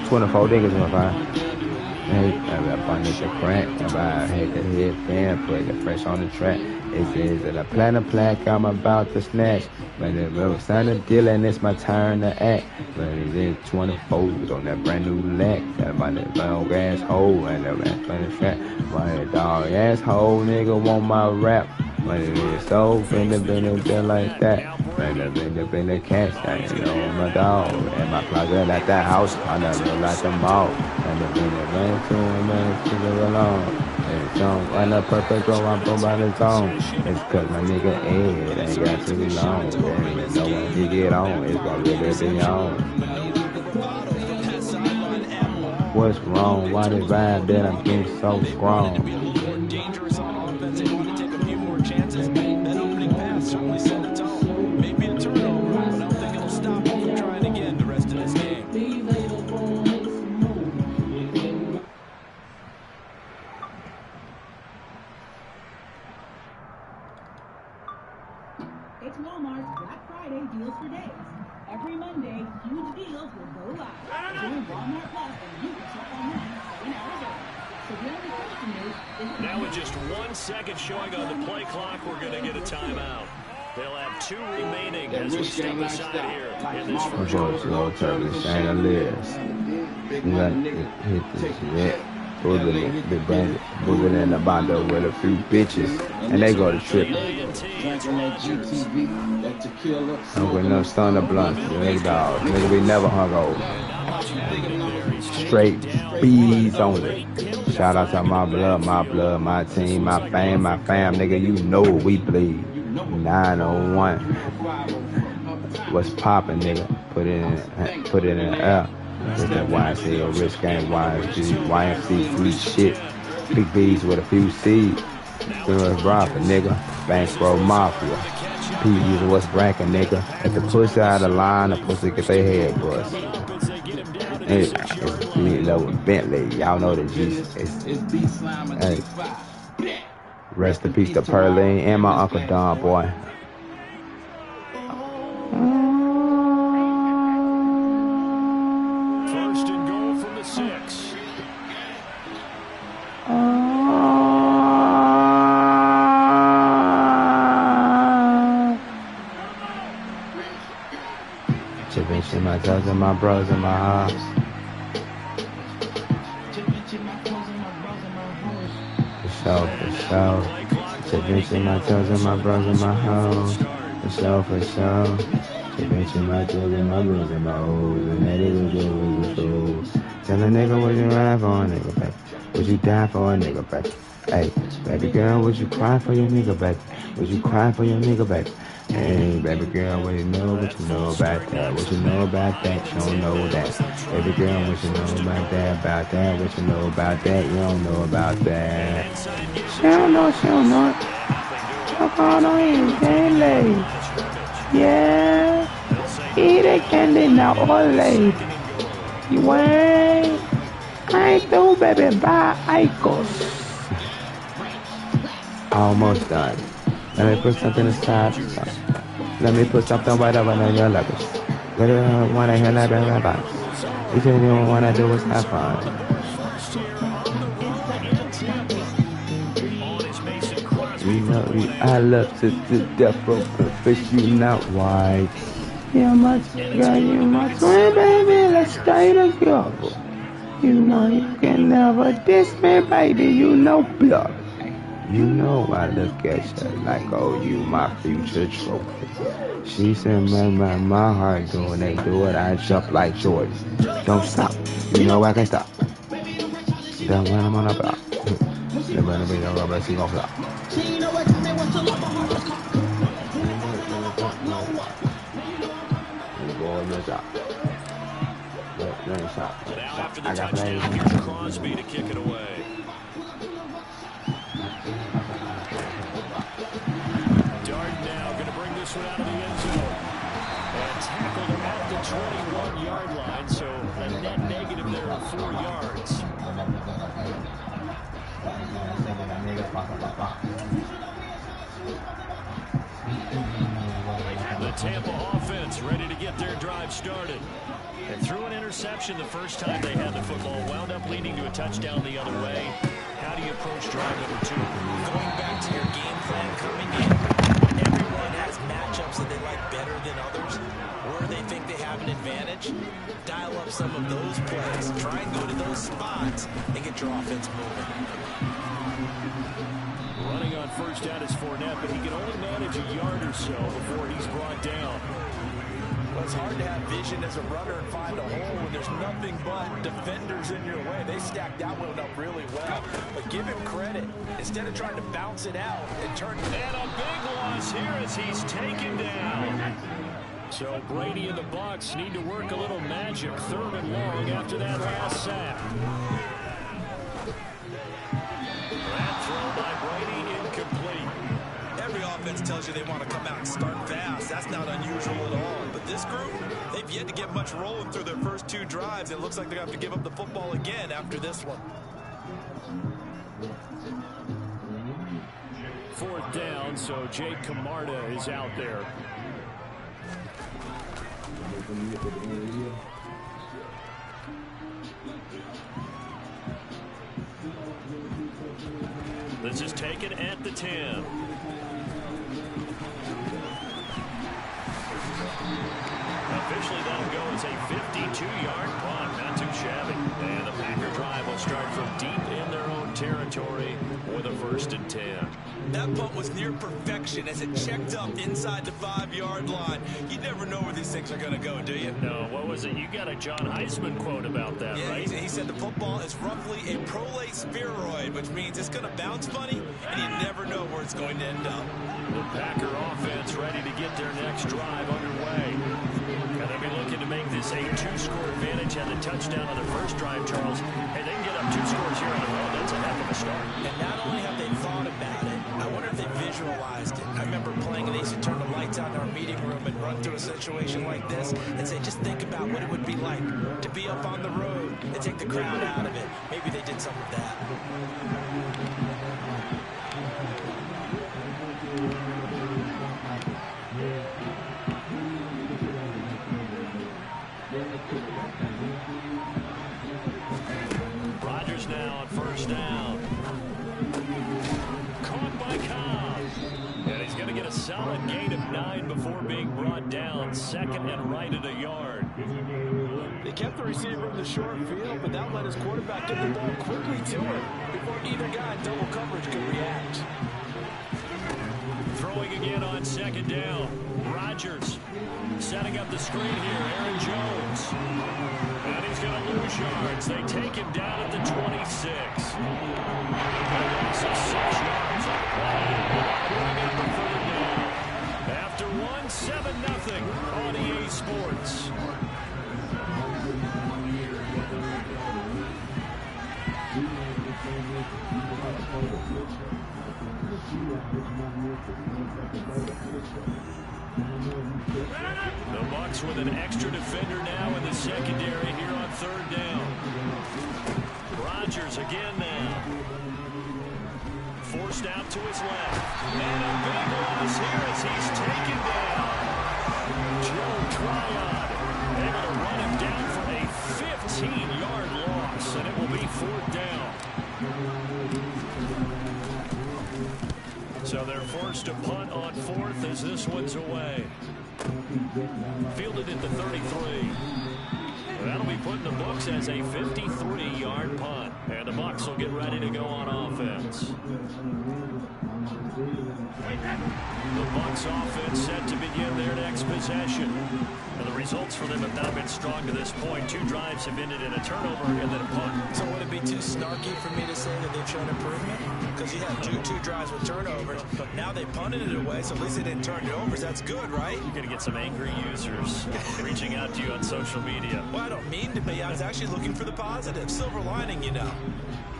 24 niggas in my fine. Hey, I'm on the crack. I hate the headband, put it fresh on the track. It says that I plan a plaque, I'm about to snatch. But it was time to deal and it's my turn to act. But it is 24s on that brand new lack. That my long asshole and that man playing the track. My dog asshole nigga want my rap. But it is so been like that. Been the cash, I know my dog. And my closet at that house, I never like them all. And the rain to him, man, keep it alone. And the perfect girl, I'm from by the zone. It's cause my nigga Ed ain't got too long. And no one can get on, it's gonna really be on. What's wrong? Why the vibe that I'm getting so strong? Dangerous on offense, they want to take a few more chances. That opening pass certainly set the tone. Maybe a turnover, but I don't think it'll stop them from trying again the rest of this game. It's Walmart's Black Friday deals for days. Every Monday, huge deals will go live. Join Walmart Plus and you can shop online 7 hours early. So the only question is now with just 1 second showing on the play clock, we're going to get a timeout. They'll have 2 remaining as we step aside here in this first quarter. Slow turkey, chandeliers. You got to hit this red. Moving in the bando with a few bitches, and they go to tripping. I'm with no stunner blunts, nigga dog. Nigga, we never hung over. Straight bees only. Shout out to my blood, my team, my fam, nigga. You know we bleed. 901. What's poppin', nigga? Put it in the air. It's that YMCA, Rich Gang, YMC, free shit. Big B's with a few C's. Good profit, nigga. Bankroll Mafia. PB's what's ranking, nigga. If the push out of the line, the pussy get their head bust. Hey, it's Bentley. Y'all know the G's. Hey. Rest in peace to Pearline and my Uncle Don, boy. First and goal from the 6. Chipping my toes and my bros in my house. For sure. Chipping my toes and my bros in my house. For sure. Chipping my toes and my bros in my hoes. And that is what you do. Tell a nigga what you ride for a nigga, baby. Would you die for a nigga, baby? Hey, baby girl, would you cry for your nigga, baby? Would you cry for your nigga, baby? Hey, baby girl, what you know about that? What you know about that? You don't know that. Baby girl, what you know about that? What you know about that? You don't know about that. She don't know. Come on in, getting late. Yeah, eat a candy now, all late. You wait. I ain't through, baby. Bye, Icos. Almost done. Let me put something aside. Let me put something right over on your levels. What do you want to hear that about? You said you don't want to do is have fun. You know, I love to death row fish, you not white. You must, girl, you must win, baby. Let's stay together. You know you can never diss me, baby. You know blood. You know I look at you like, oh, you my future trophy. She said, man, my heart doing they do it. I jump like Jordan. Don't stop. You know I can stop. Then when I'm on a block, they're gonna be no rubber, she gon' flop. Go in the shop. Shop. after the touchdown. Here's Crosby to kick it away. Dart now going to bring this one out of the end zone. And tackled at the 21-yard line, so a net negative there of 4 yards. The Tampa offense ready to get their drive started. And threw an interception the first time they had the football. Wound up leading to a touchdown the other way. How do you approach drive number 2? Going back to your game plan coming in, everyone has matchups that they like better than others, where they think they have an advantage. Dial up some of those plays. Try and go to those spots and get your offense moving. Running on first down is Fournette, but he can only manage a yard or so before he's brought down. Well, it's hard to have vision as a runner and find a hole when there's nothing but defenders in your way. They stacked that one up really well. But give him credit. Instead of trying to bounce it out and turn it. And a big loss here as he's taken down. So Brady and the Bucs need to work a little magic. 3rd and long after that last sack. That throw by Brady incomplete. Every offense tells you they want to come out and start fast. That's not unusual at all. But this group, they've yet to get much rolling through their first 2 drives. It looks like they're going to have to give up the football again after this one. 4th down, so Jake Camarda is out there. This is taken at the 10. Officially, that'll go as a 52-yard punt. Not too shabby. And the Packer drive will start from deep in their own territory with a 1st and 10. That punt was near perfection as it checked up inside the 5-yard line. You never know where these things are going to go, do you? No, what was it? You got a John Heisman quote about that, right? He said the football is roughly a prolate spheroid, which means it's going to bounce funny, and you never know where it's going to end up. The Packer offense ready to get their next drive underway. And they'll be looking to make this a 2-score advantage. Had the touchdown on their first drive, Charles. Hey, they can get up 2 scores here on the road. That's a heck of a start. And not only have they thought about it, I wonder if they visualized it. I remember playing and they used to turn the lights on in our meeting room and run through a situation like this and say, just think about what it would be like to be up on the road and take the crowd out of it. Maybe they did some of that. Rodgers now on 1st down. Caught by Cobb. And he's going to get a solid gain of 9 before being brought down. 2nd and right at a yard. They kept the receiver in the short field, but that let his quarterback get the ball quickly to him before either guy in double coverage could react. Throwing again on 2nd down. Rodgers setting up the screen here. Aaron Jones. And he's going to lose yards. They take him down at the 26. So 6 yards on the play. Bring up the 3rd down. After 1, 7-0 on EA Sports. The Bucs with an extra defender now in the secondary here on 3rd down. Rodgers again now. Forced out to his left. And a big loss here as he's taken down. Joe Tryon able to run him down for a 15-yard loss, and it will be 4th down. So they're forced to punt on 4th as this one's away. Fielded at the 33. That'll be put in the books as a 53-yard punt. And the Bucs will get ready to go on offense. The Bucs offense set to begin their next possession. And the results for them have not been strong to this point. 2 drives have ended in a turnover and then a punt. So would it be too snarky for me to say that they've shown improvement? Because you had two drives with turnovers. Now they punted it away, so at least they didn't turn it over. That's good, right? You're going to get some angry users reaching out to you on social media. Well, I don't mean to be. I was actually looking for the positive. Silver lining, you know.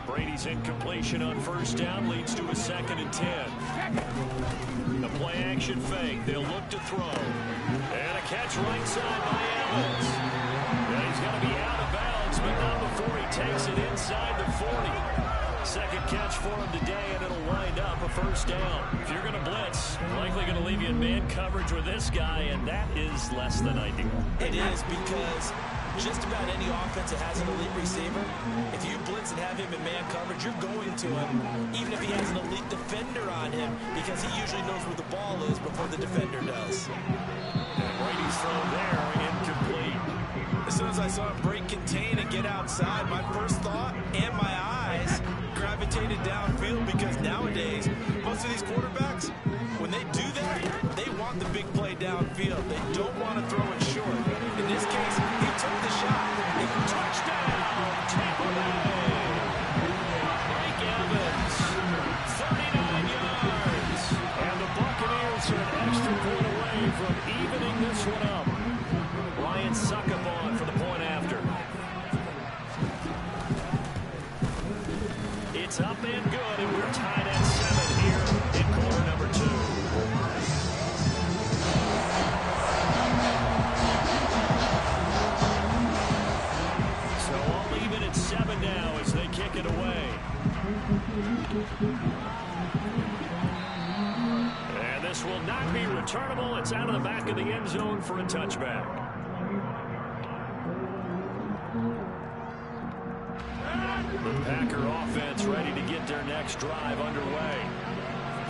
Brady's incompletion on first down leads to a 2nd and 10. The play action fake. They'll look to throw. And a catch right side by Evans. And he's going to be out of bounds, but not before he takes it inside the 40. Second catch for him today, and it'll wind up a first down. If you're going to blitz, likely going to leave you in man coverage with this guy, and that is less than ideal. It is, because just about any offense that has an elite receiver, if you blitz and have him in man coverage, you're going to him, even if he has an elite defender on him, because he usually knows where the ball is before the defender does. And Brady's throw there, incomplete. As soon as I saw him break contain and get outside, my first thought and my eyes gravitated downfield, because nowadays, most of these quarterbacks, when they do that, they want the big play downfield. They don't want to throw it short. In this case, he took the shot. Touchdown, Tampa Bay. Mike Evans, 39 yards. And the Buccaneers are an extra point away from evening this one up. Ryan Succop for the point after. It's up and good, and we're tied at 7 here in quarter number 2. So I'll leave it at 7 now as they kick it away. And this will not be returnable. It's out of the back of the end zone for a touchback. The Packer offense ready to get their next drive underway.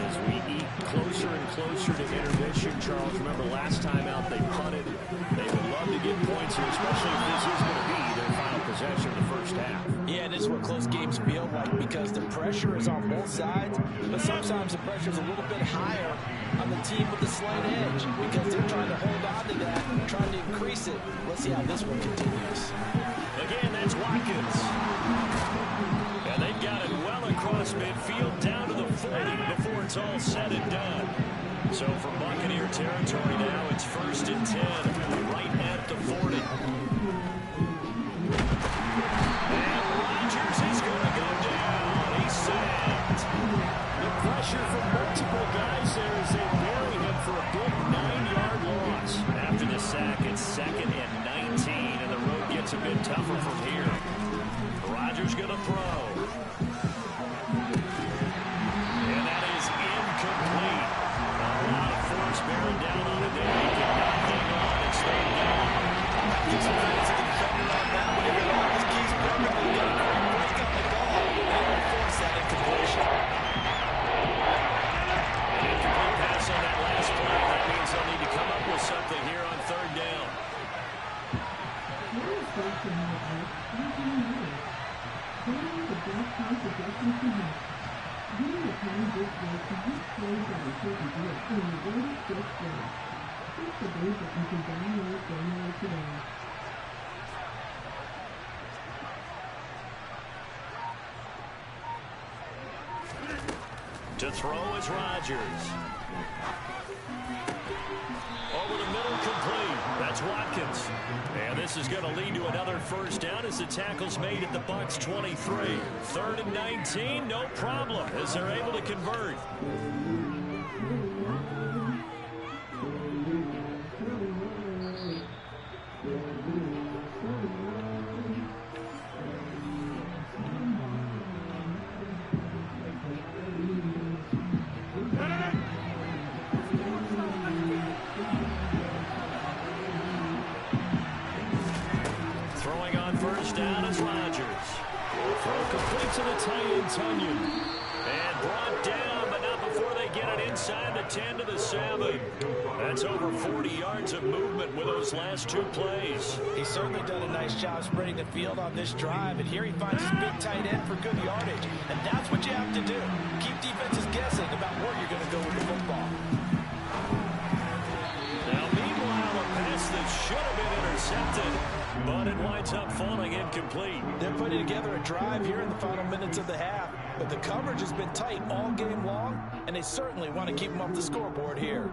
As we eat closer and closer to intermission, Charles, remember last time out they punted. They would love to get points here, especially if this is going to be their final possession of the first half. Yeah, and this is what close games feel like, because the pressure is on both sides, but sometimes the pressure is a little bit higher on the team with the slight edge, because they're trying to hold on to that, trying to increase it. Let's see how this one continues. Again, that's Watkins. And they've got it well across midfield down to the 40 before it's all said and done. So for Buccaneer territory now, it's 1st and 10, right at the 40. And Rodgers is going to go down. He's sacked. The pressure from multiple guys there as they bury him for a big 9-yard loss. After the sack, it's 2nd and 19, and the road gets a bit tougher from here. Rodgers going to throw. And that is incomplete. A lot of force bearing down on it there. He cannot hang on and stay down. Just nice to the defender on that one. He got all his keys perfectly. Got a great break on the ball. And he forced that incompletion. An incomplete pass on that last play. That means they'll need to come up with something here on 3rd down. To throw is Rodgers. Over the middle, complete. That's Watkins. And this is going to lead to another first down as the tackle's made at the Bucs 23. 3rd and 19, no problem, as they're able to convert. Throwing on first down is Rodgers. Throw complete to the tight end, Tunyon. And brought down, but not before they get it inside the 10 to the 7. That's over 40 yards of movement with those last 2 plays. He's certainly done a nice job spreading the field on this drive, and here he finds his big tight end for good yardage. And that's what you have to do. Keep defenses guessing about where you're going to go with the football. Now, meanwhile, a pass that should have been together a drive here in the final minutes of the half. But the coverage has been tight all game long, and they certainly want to keep them off the scoreboard here.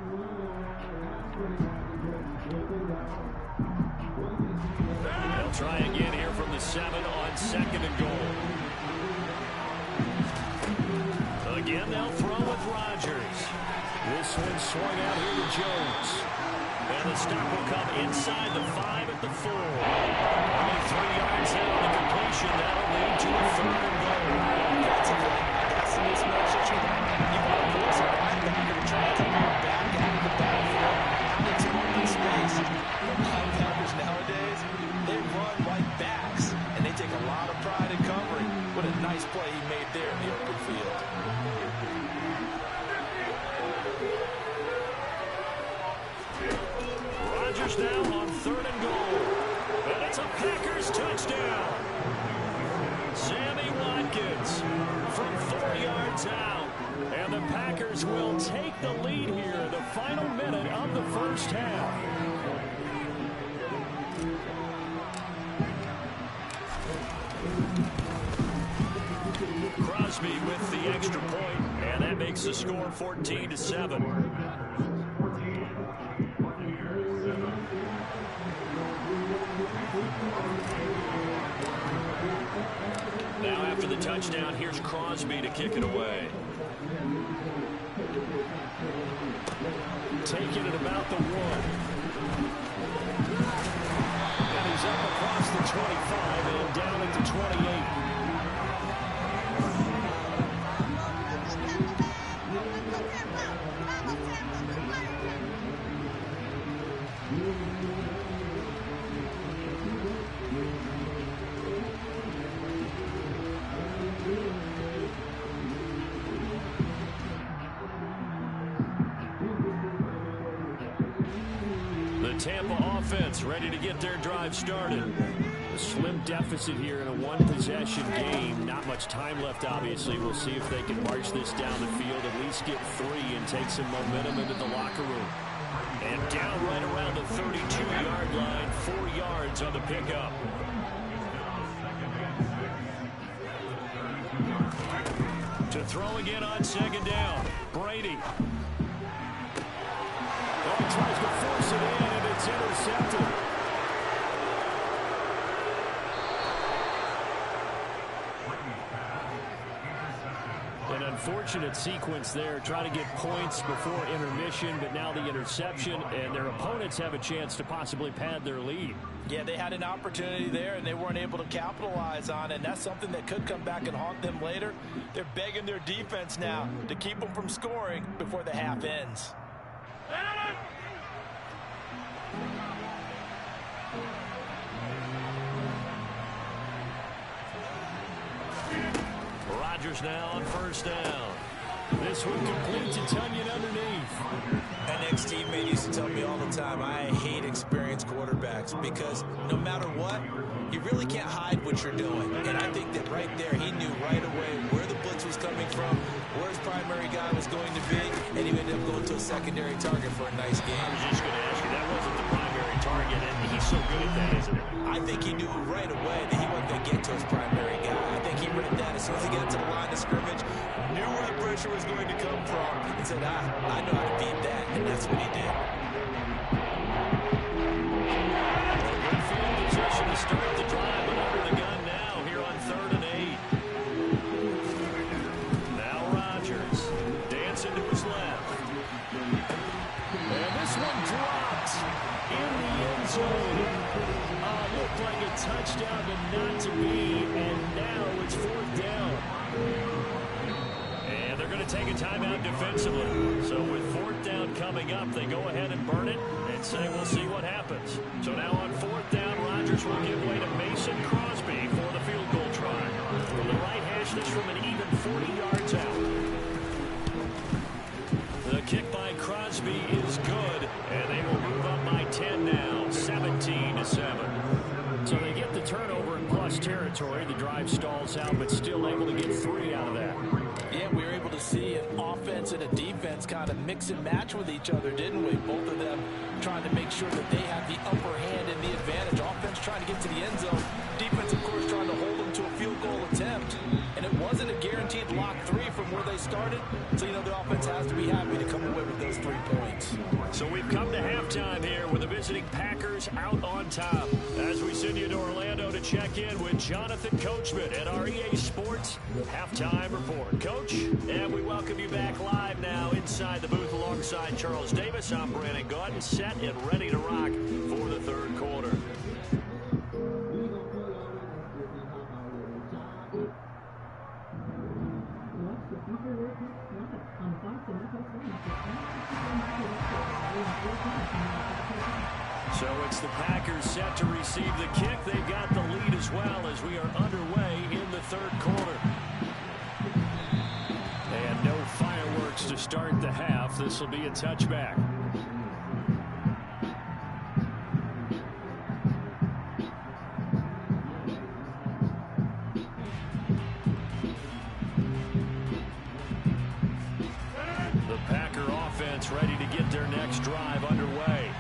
They'll try again here from the 7 on 2nd and goal. Again, they'll throw with Rodgers. This one swung out here to Jones. And the stop will come inside the 5 at the 4. Only 3 yards out on the completion. That'll lead to a 3rd and goal. That's a mismatch that you want. You want to force a linebacker to try to come your back out of the backfield. Out into open space. The linebackers nowadays, they run like backs, and they take a lot of pride in covering. What a nice play he made there in the open field. Rodgers now on 3rd and goal. And it's a Packers touchdown. Sammy Watkins from 4 yards out. And the Packers will take the lead here, the final minute of the first half. Crosby with the extra point, and that makes the score 14-7. Now after the touchdown, here's Crosby to kick it away. Taking it about the 1. And he's up across the 25 and down at the 28. Tampa offense ready to get their drive started. A slim deficit here in a one-possession game. Not much time left, obviously. We'll see if they can march this down the field, at least get 3 and take some momentum into the locker room. And down right around the 32-yard line, 4 yards on the pickup. To throw again on 2nd down, Brady. He tries to force it in, and it's intercepted. An unfortunate sequence there, trying to get points before intermission, but now the interception, and their opponents have a chance to possibly pad their lead. Yeah, they had an opportunity there, and they weren't able to capitalize on it, and that's something that could come back and haunt them later. They're begging their defense now to keep them from scoring before the half ends. Rodgers now on 1st down. This one complete to Tunyon underneath. An ex-teammate used to tell me all the time, I hate experienced quarterbacks because no matter what, you really can't hide what you're doing. And I think that right there, he knew right away where the blitz was coming from, where his primary guy was going to be, and he ended up going to a secondary target for a nice game. I was just going to ask you, that wasn't the primary target, and he's so good at that, isn't he? I think he knew right away that he wasn't going to get to his primary guy. I think he read that as soon as he got to the line of scrimmage, knew where the pressure was going to come from, and said, I know how to beat that, and that's what he did. Good field position to start the drive, but under the gun now here on 3rd and 8. Now Rodgers dancing to his left. And this one dropped in the end zone. Looked like a touchdown, but not to be, and now it's 4th down. And they're going to take a timeout defensively. So with 4th down coming up, they go ahead and burn it and say we'll see what happens. So now on 4th down, Rodgers will give way to Mason Crosby for the field goal try. From the right hash, this from an even 40 yards out. The kick by Crosby is good, and they will move up by 10 now, 17-7. So they get the turnover in plus territory. The drive stalls out, but still able to get 3 out of that. Yeah, we were able to see an offense and a defense kind of mix and match with each other, didn't we? Both of them trying to make sure that they have the upper hand and the advantage. Offense trying to get to the end zone. Defense, of course, trying to hold them to a field started. So, you know, the offense has to be happy to come away with those 3 points. So we've come to halftime here with the visiting Packers out on top. As we send you to Orlando to check in with Jonathan Coachman at our EA Sports Halftime Report. Coach, and we welcome you back live now inside the booth alongside Charles Davis. I'm Brandon Gordon, set and ready to rock for the third quarter. So it's the Packers set to receive the kick. They've got the lead as well as we are underway in the third quarter. And no fireworks to start the half. This will be a touchback. The Packer offense ready to get their next drive underway.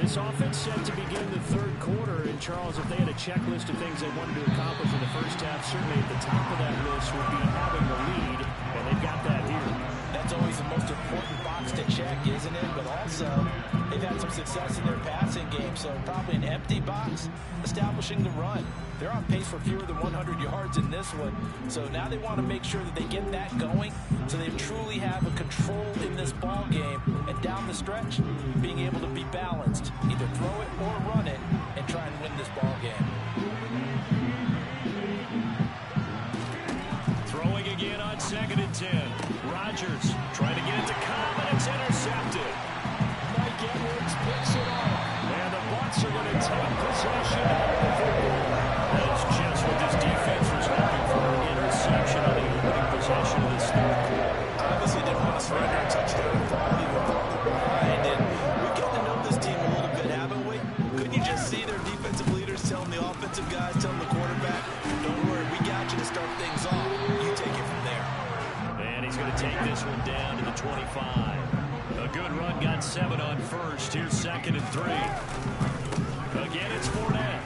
This offense set to begin the third quarter. And, Charles, if they had a checklist of things they wanted to accomplish in the first half, certainly at the top of that list would be having the lead, and they've got that here. That's always the most important box to check, isn't it? But also, they've had some success in their passing game, so probably an empty box establishing the run. They're on pace for fewer than 100 yards in this one, so now they want to make sure that they get that going so they truly have a control in this ball game, and down the stretch, being able to be balanced, either throw it or run it, and try and win this ball game. Throwing again on 2nd and 10. Rodgers trying to get it to Cobb, and it's intercepted. Mike Edwards picks it off. And the Bucs are going to take possession of the football. That is just what this defense was looking for. An interception on the opening possession of this third quarter. Obviously didn't want to surrender a touchdown authority with all the behind. And we've gotten to know this team a little bit, haven't we? Couldn't you just see their defensive leaders telling the offensive guys, telling the quarterback, don't worry, we got you to start things off. You take it from there. And he's going to take this one down to the 25. A good run, got 7 on first. Here's 2nd and 3. Again, it's Fournette.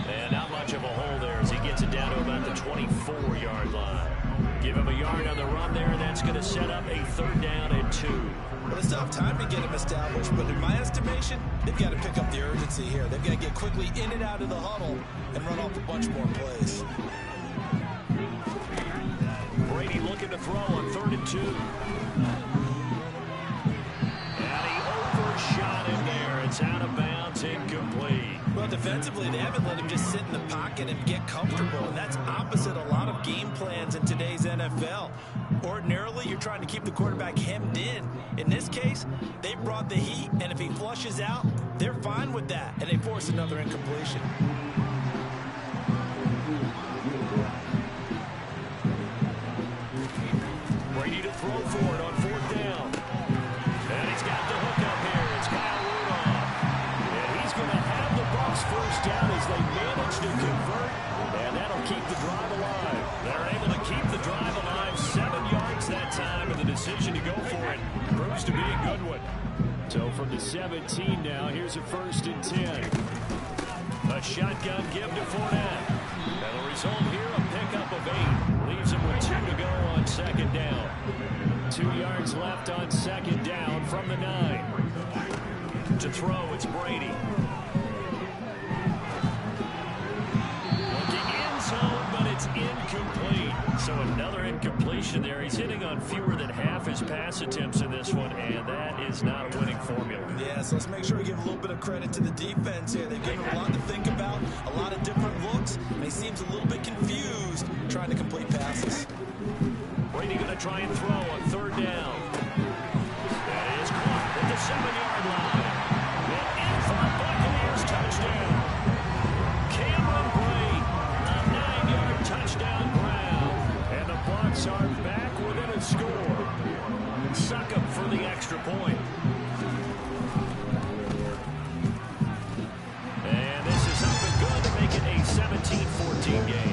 And not much of a hole there as he gets it down to about the 24-yard line. Give him a yard on the run there, and that's going to set up a 3rd down and 2. Well, it's tough time to get him established, but in my estimation, they've got to pick up the urgency here. They've got to get quickly in and out of the huddle and run off a bunch more plays. Brady looking to throw on 3rd and 2. And he overshot him there. It's out of bounds, incomplete. Well, defensively, they haven't let him just sit in the pocket and get comfortable, and that's opposite a lot of game plans in today's NFL. Ordinarily, you're trying to keep the quarterback hemmed in. In this case, they brought the heat, and if he flushes out, they're fine with that, and they force another incompletion. Brady to throw for it on 4th down. And he's got the hook up here. It's Kyle Rudolph. And he's going to have the Bucs first down as they manage to convert. And that'll keep the drive alive. They're able to keep the drive alive. 7 yards that time, and the decision to go for it proves to be a good one. So from the 17 now, here's a 1st and 10. A shotgun give to Fournette. And the result here, a pickup of 8. Leaves him with 2 to go on 2nd down. 2 yards left on 2nd down from the 9. To throw, it's Brady. Looking end zone, but it's incomplete. So another incompletion there. He's hitting on fewer than half his pass attempts in this one, and that is not a winning formula. Yeah, so let's make sure we give a little bit of credit to the defense here. They've given him a lot to think about, a lot of different looks, and he seems a little bit confused trying to complete passes. Brady going to try and throw on 3rd down. That is caught at the 7-yard line. And in for a Buccaneers touchdown. Cameron Brate, a 9-yard touchdown ground. And the Bucs are back within a score. Suck up for the extra point. And this is up and good to make it a 17-14 game.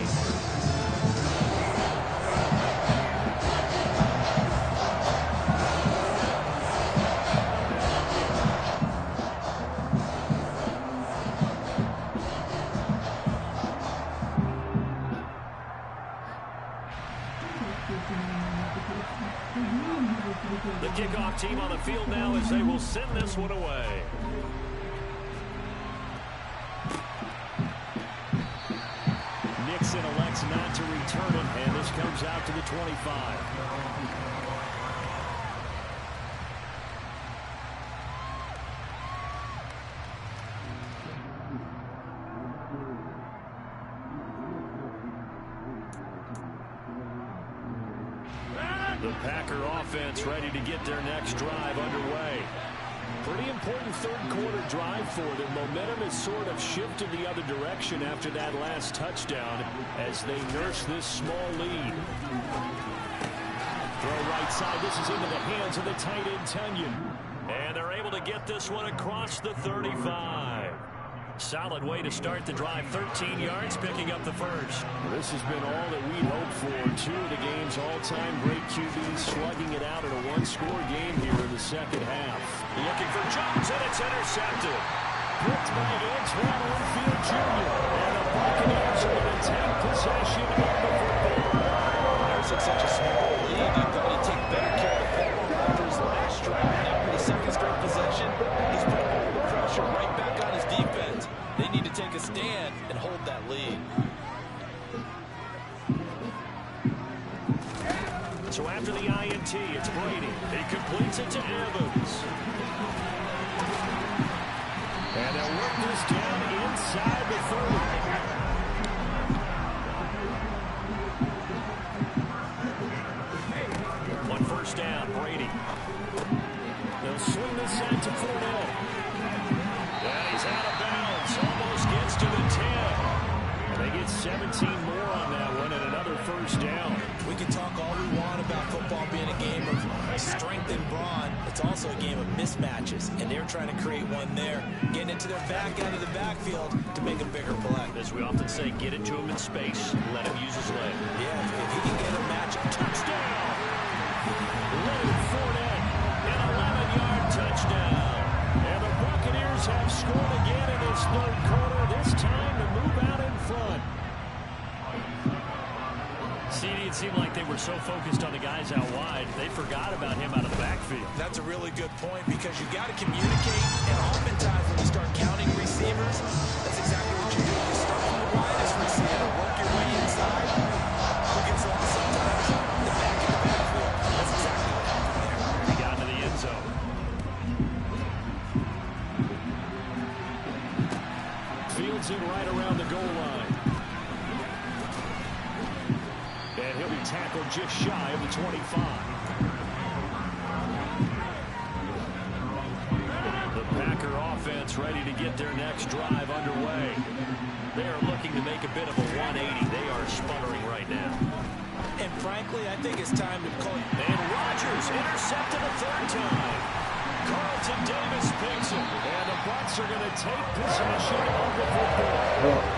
kickoff team on the field now as they will send this one away. Nixon elects not to return it, and this comes out to the 25. The Packer offense ready to get their next drive underway. Pretty important third-quarter drive for them. Momentum has sort of shifted the other direction after that last touchdown as they nurse this small lead. Throw right side. This is into the hands of the tight end, Tunyon. And they're able to get this one across the 35. Solid way to start the drive. 13 yards, picking up the first. This has been all that we'd hoped for. Two of the game's all-time great QBs slugging it out in a one-score game here in the second half. Looking for Jones, and it's intercepted. Picked by Antoine Winfield Jr. And the Buccaneers are going to take possession of the football. There's such a small lead. You thought he'd take better care of the football after his last drive. Now for the second straight possession, he's putting all the pressure right back on his defense. They need to take a stand and hold that lead. So after the INT, it's Brady. He completes it to Evans. And they'll work this down inside the 30. One first down, Brady. They'll swing this out to Fournette. Yeah, he's out of bounds. Almost gets to the 10. And they get 17 more on that one and another first down. We can talk all we want about football being a game of strength and brawn. It's also a game of mismatches, and they're trying to create one there, getting it to their back out of the backfield to make a bigger play. As we often say, get it to him in space, let him use his leg. Yeah, if he can get a match, touchdown! Leonard Fournette, an 11-yard touchdown. And the Buccaneers have scored again in this third quarter, this time to move out in front. CD, it seemed like they were so focused on the guys out wide, they forgot about him out of the backfield. That's a really good point because you got to communicate, and oftentimes when you start counting receivers, that's exactly what you do. You start from the widest receiver, work your way inside. Who gets lost sometimes? The back in the backfield. That's exactly what happened there. He got into the end zone. Fields in right around the goal line. And he'll be tackled just shy of the 25. The Packer offense ready to get their next drive underway. They are looking to make a bit of a 180. They are sputtering right now. And frankly, I think it's time to call it. And Rodgers intercepted a third time. Carlton Davis picks him. And the Bucs are going to take possession of the football.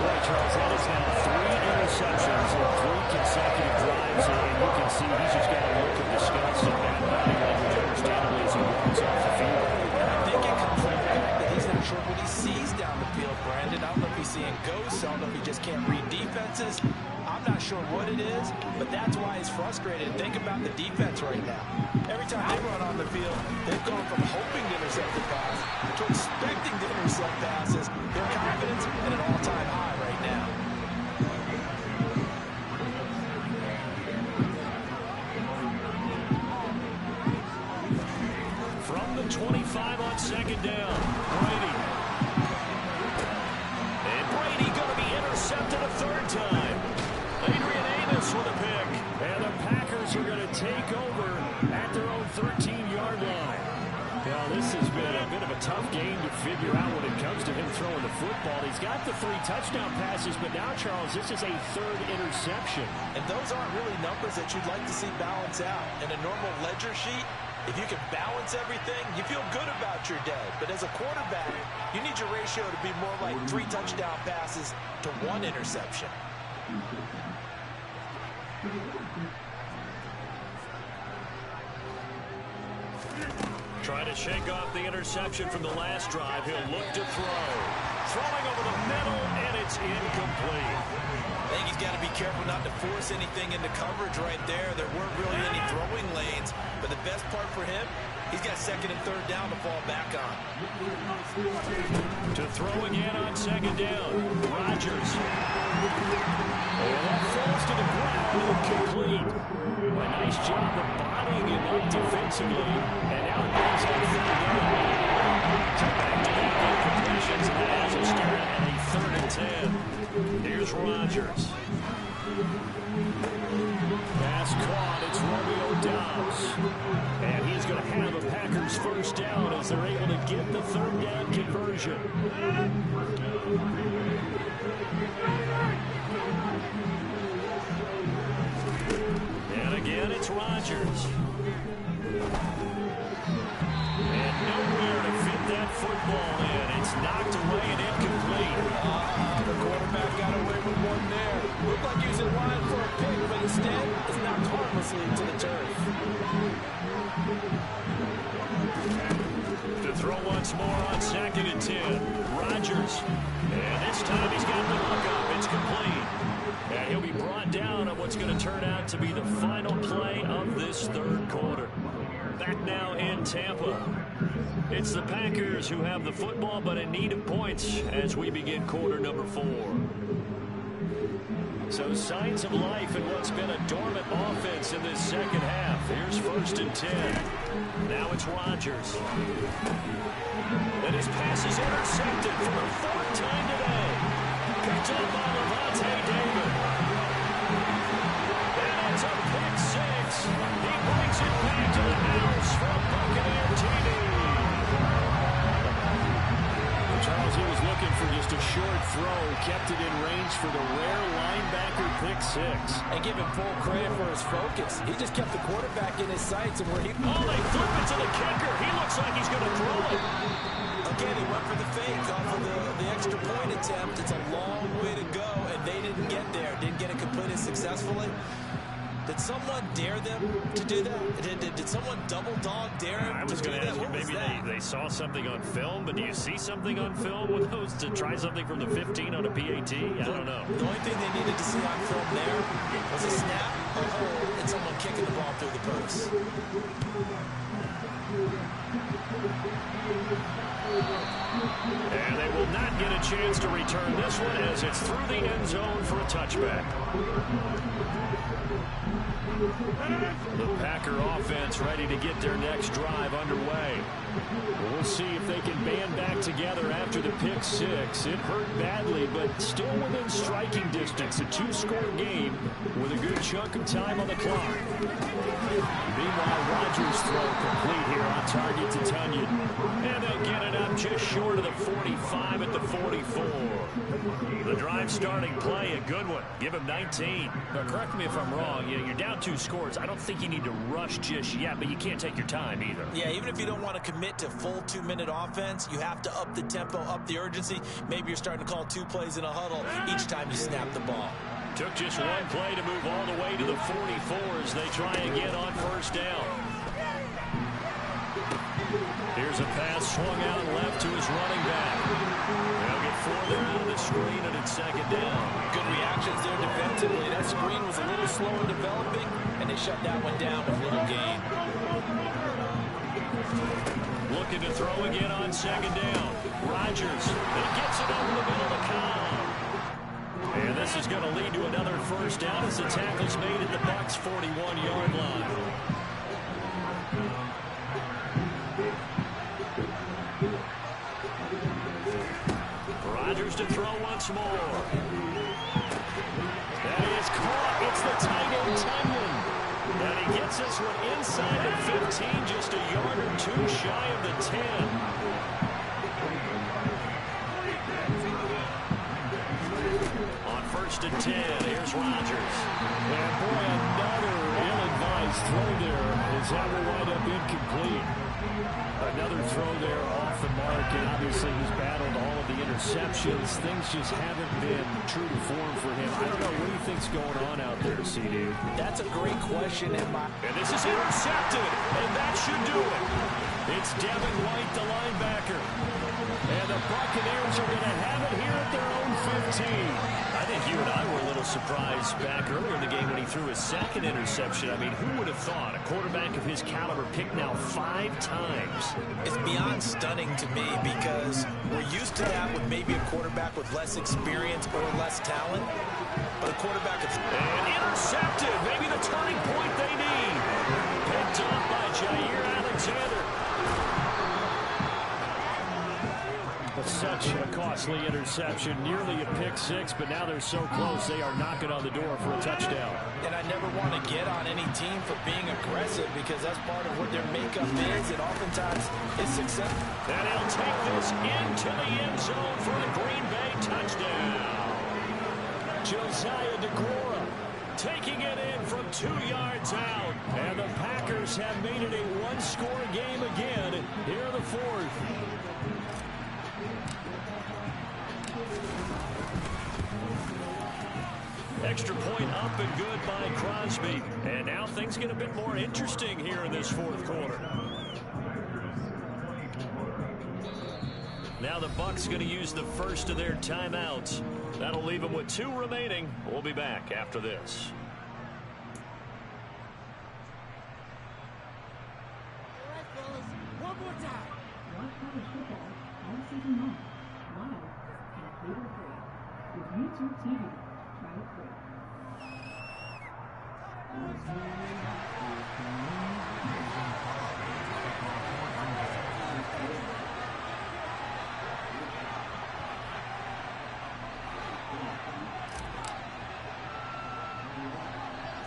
Boy, Charles, that is now 3 interceptions in 3 consecutive drives. And you can see he's just got to look at disgust and bad body language, understandably, as he walks off the field. And I think it comes from the fact that he's not sure what he sees down the field, Brandon. I don't know if he's seeing ghosts. I don't know if he just can't read defenses. I'm not sure what it is, but that's why he's frustrated. Think about the defense right now. Every time they run on the field, they've gone from hoping to intercept the pass to expecting to intercept passes. Their confidence at an all-time high right now. From the 25 on second down, Brady. And Brady going to be intercepted a third time. Adrian Amos with a pick. And the Packers are going to take over at their own 13-yard line. Now, this has been a bit of a tough game to figure out when it comes to him throwing the football. He's got the 3 touchdown passes, but now, Charles, this is a 3rd interception. And those aren't really numbers that you'd like to see balance out. In a normal ledger sheet, if you can balance everything, you feel good about your day. But as a quarterback, you need your ratio to be more like 3 touchdown passes to 1 interception. Trying to shake off the interception from the last drive. He'll look to throw. Throwing over the middle, and it's incomplete. I think he's got to be careful not to force anything into coverage right there. There weren't really any throwing lanes, but the best part for him, he's got second and third down to fall back on. To throw again on second down, Rodgers. And that falls to the ground, incomplete. A nice job of bodying him up defensively, and now it brings up third down. So back-to-back incompletions, and that has us started at a 3rd and 10. Here's Rodgers. Pass caught, it's Romeo Doubs. And he's going to have a Packers first down as they're able to get the 3rd down conversion. And again, it's Rodgers. And nowhere to fit that football in. It's knocked away and incomplete. The quarterback got away with one there. Looked like he was in line for a pick, but instead, it's knocked harmlessly into the turf. To throw once more on 2nd and 10. Rodgers. And this time he's got the look up. It's complete. And he'll be brought down on what's going to turn out to be the final play of this 3rd quarter. Back now in Tampa. It's the Packers who have the football, but in need of points as we begin quarter number 4. So signs of life in what's been a dormant offense in this second half. Here's 1st and 10. Now it's Rodgers. And his pass is intercepted for the 4th time today. Picked up by Levante David. And it's a pick 6. He brings it back to the house from Buccaneer TV. Charles, he was looking for just a short throw, kept it in range for the rare linebacker pick 6. And give him full credit for his focus. He just kept the quarterback in his sights, and where he... Oh, they flip it to the kicker. He looks like he's going to throw it. Again, he went for the fake off of the extra point attempt. It's a long way to go, and they didn't get there. Didn't get it completed successfully. Did someone dare them to do that? Did someone double dog dare him to do that? I was going to ask you, maybe they saw something on film, but do you see something on film with those to try something from the 15 on a PAT? I don't know. The only thing they needed to see on film there was a snap, a hold, and someone kicking the ball through the post. And they will not get a chance to return this one as it's through the end zone for a touchback. The Packer offense ready to get their next drive underway. We'll see if they can band back together after the pick 6. It hurt badly, but still within striking distance. A 2-score game with a good chunk of time on the clock. Meanwhile, Rodgers' throw complete here on target to Tunyon. And they get it up just short of the 45 at the 44. The drive starting play, a good one. Give him 19. Now, correct me if I'm wrong. You're down 2 scores. I don't think you need to rush just yet, but you can't take your time either. Yeah, even if you don't want to commit to full 2-minute offense, you have to up the tempo, up the urgency. Maybe you're starting to call 2 plays in a huddle each time you snap the ball. Took just one play to move all the way to the 44 as they try again on first down. Here's a pass swung out left to his running back. They'll get 4 there out of the screen, and it's second down. Good reactions there defensively. That screen was a little slow in developing, and they shut that one down with little gain. Looking to throw again on second down. Rodgers, and he gets it over the middle of the column. And this is going to lead to another first down as the tackle's made at the Bucs' 41-yard line. Rodgers to throw once more. That is caught. It's the tight end, Tunyon. And he gets this one inside the 15, just a yard or 2 shy of the 10. On 1st and 10, here's Rodgers. And boy, another ill-advised throw there as that will wind up incomplete. Another throw there off the mark, and obviously he's battled all of the interceptions. Things just haven't been true to form for him. I don't know, what do you think's going on out there, CD? That's a great question. And this is intercepted, and that should do it. It's Devin White, the linebacker. And the Buccaneers are going to have it here at their own 15. I think you and I were a little surprised back earlier in the game when he threw his second interception. I mean, who would have thought a quarterback of his caliber picked now 5 times? It's beyond stunning to me because we're used to that with maybe a quarterback with less experience or less talent. But a quarterback is... And intercepted. Maybe the turning point they need. Picked off by Jair Alexander. Such a costly interception, nearly a pick-6, but now they're so close they are knocking on the door for a touchdown. And I never want to get on any team for being aggressive because that's part of what their makeup is, and oftentimes it's success. And he'll take this into the end zone for a Green Bay touchdown. Josiah DeGuara taking it in from 2 yards out. And the Packers have made it a one-score game again here in the 4th. Extra point up and good by Crosby. And now things get a bit more interesting here in this 4th quarter. Now the Bucs going to use the first of their timeouts. That'll leave them with 2 remaining. We'll be back after this. All right, fellas, one more time. Watch college football all season long, live and cable free with YouTube TV. Try it free.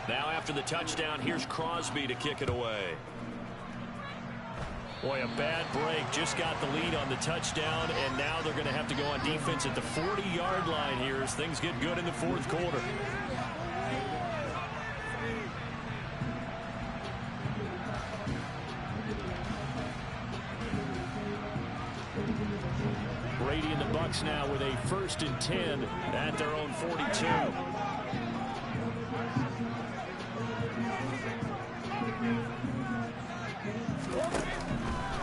Now after the touchdown, here's Crosby to kick it away. Boy, a bad break. Just got the lead on the touchdown, and now they're going to have to go on defense at the 40-yard line here as things get good in the 4th quarter. Brady and the Bucs now with a 1st and 10 at their own 42.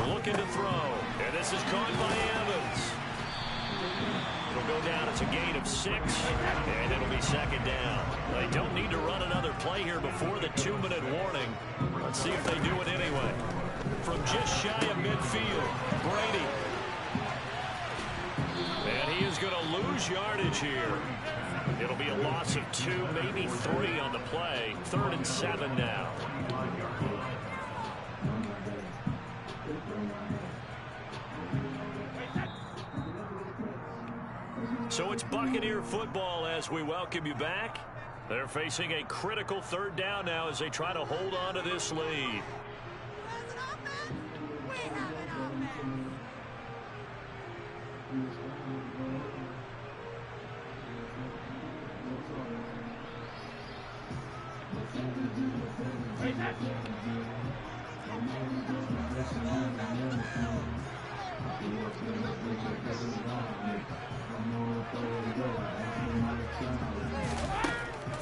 Looking to throw, and this is caught by Evans. It'll go down as a gain of 6, and it'll be 2nd down. They don't need to run another play here before the 2-minute warning. Let's see if they do it anyway. From just shy of midfield, Brady. And he is going to lose yardage here. It'll be a loss of 2, maybe 3 on the play. 3rd and 7 now. So it's Buccaneer football as we welcome you back. They're facing a critical 3rd down now as they try to hold on to this lead.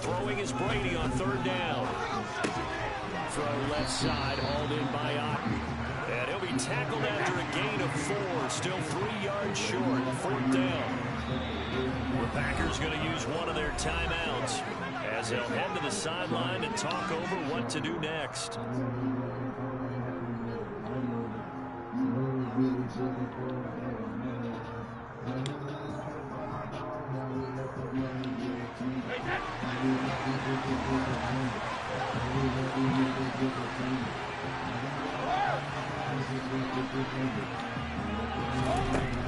Throwing is Brady on 3rd down. Throw left side, hauled in by Otten. And he'll be tackled after a gain of 4. Still 3 yards short. 4th down. The Packers going to use one of their timeouts as they'll head to the sideline and talk over what to do next.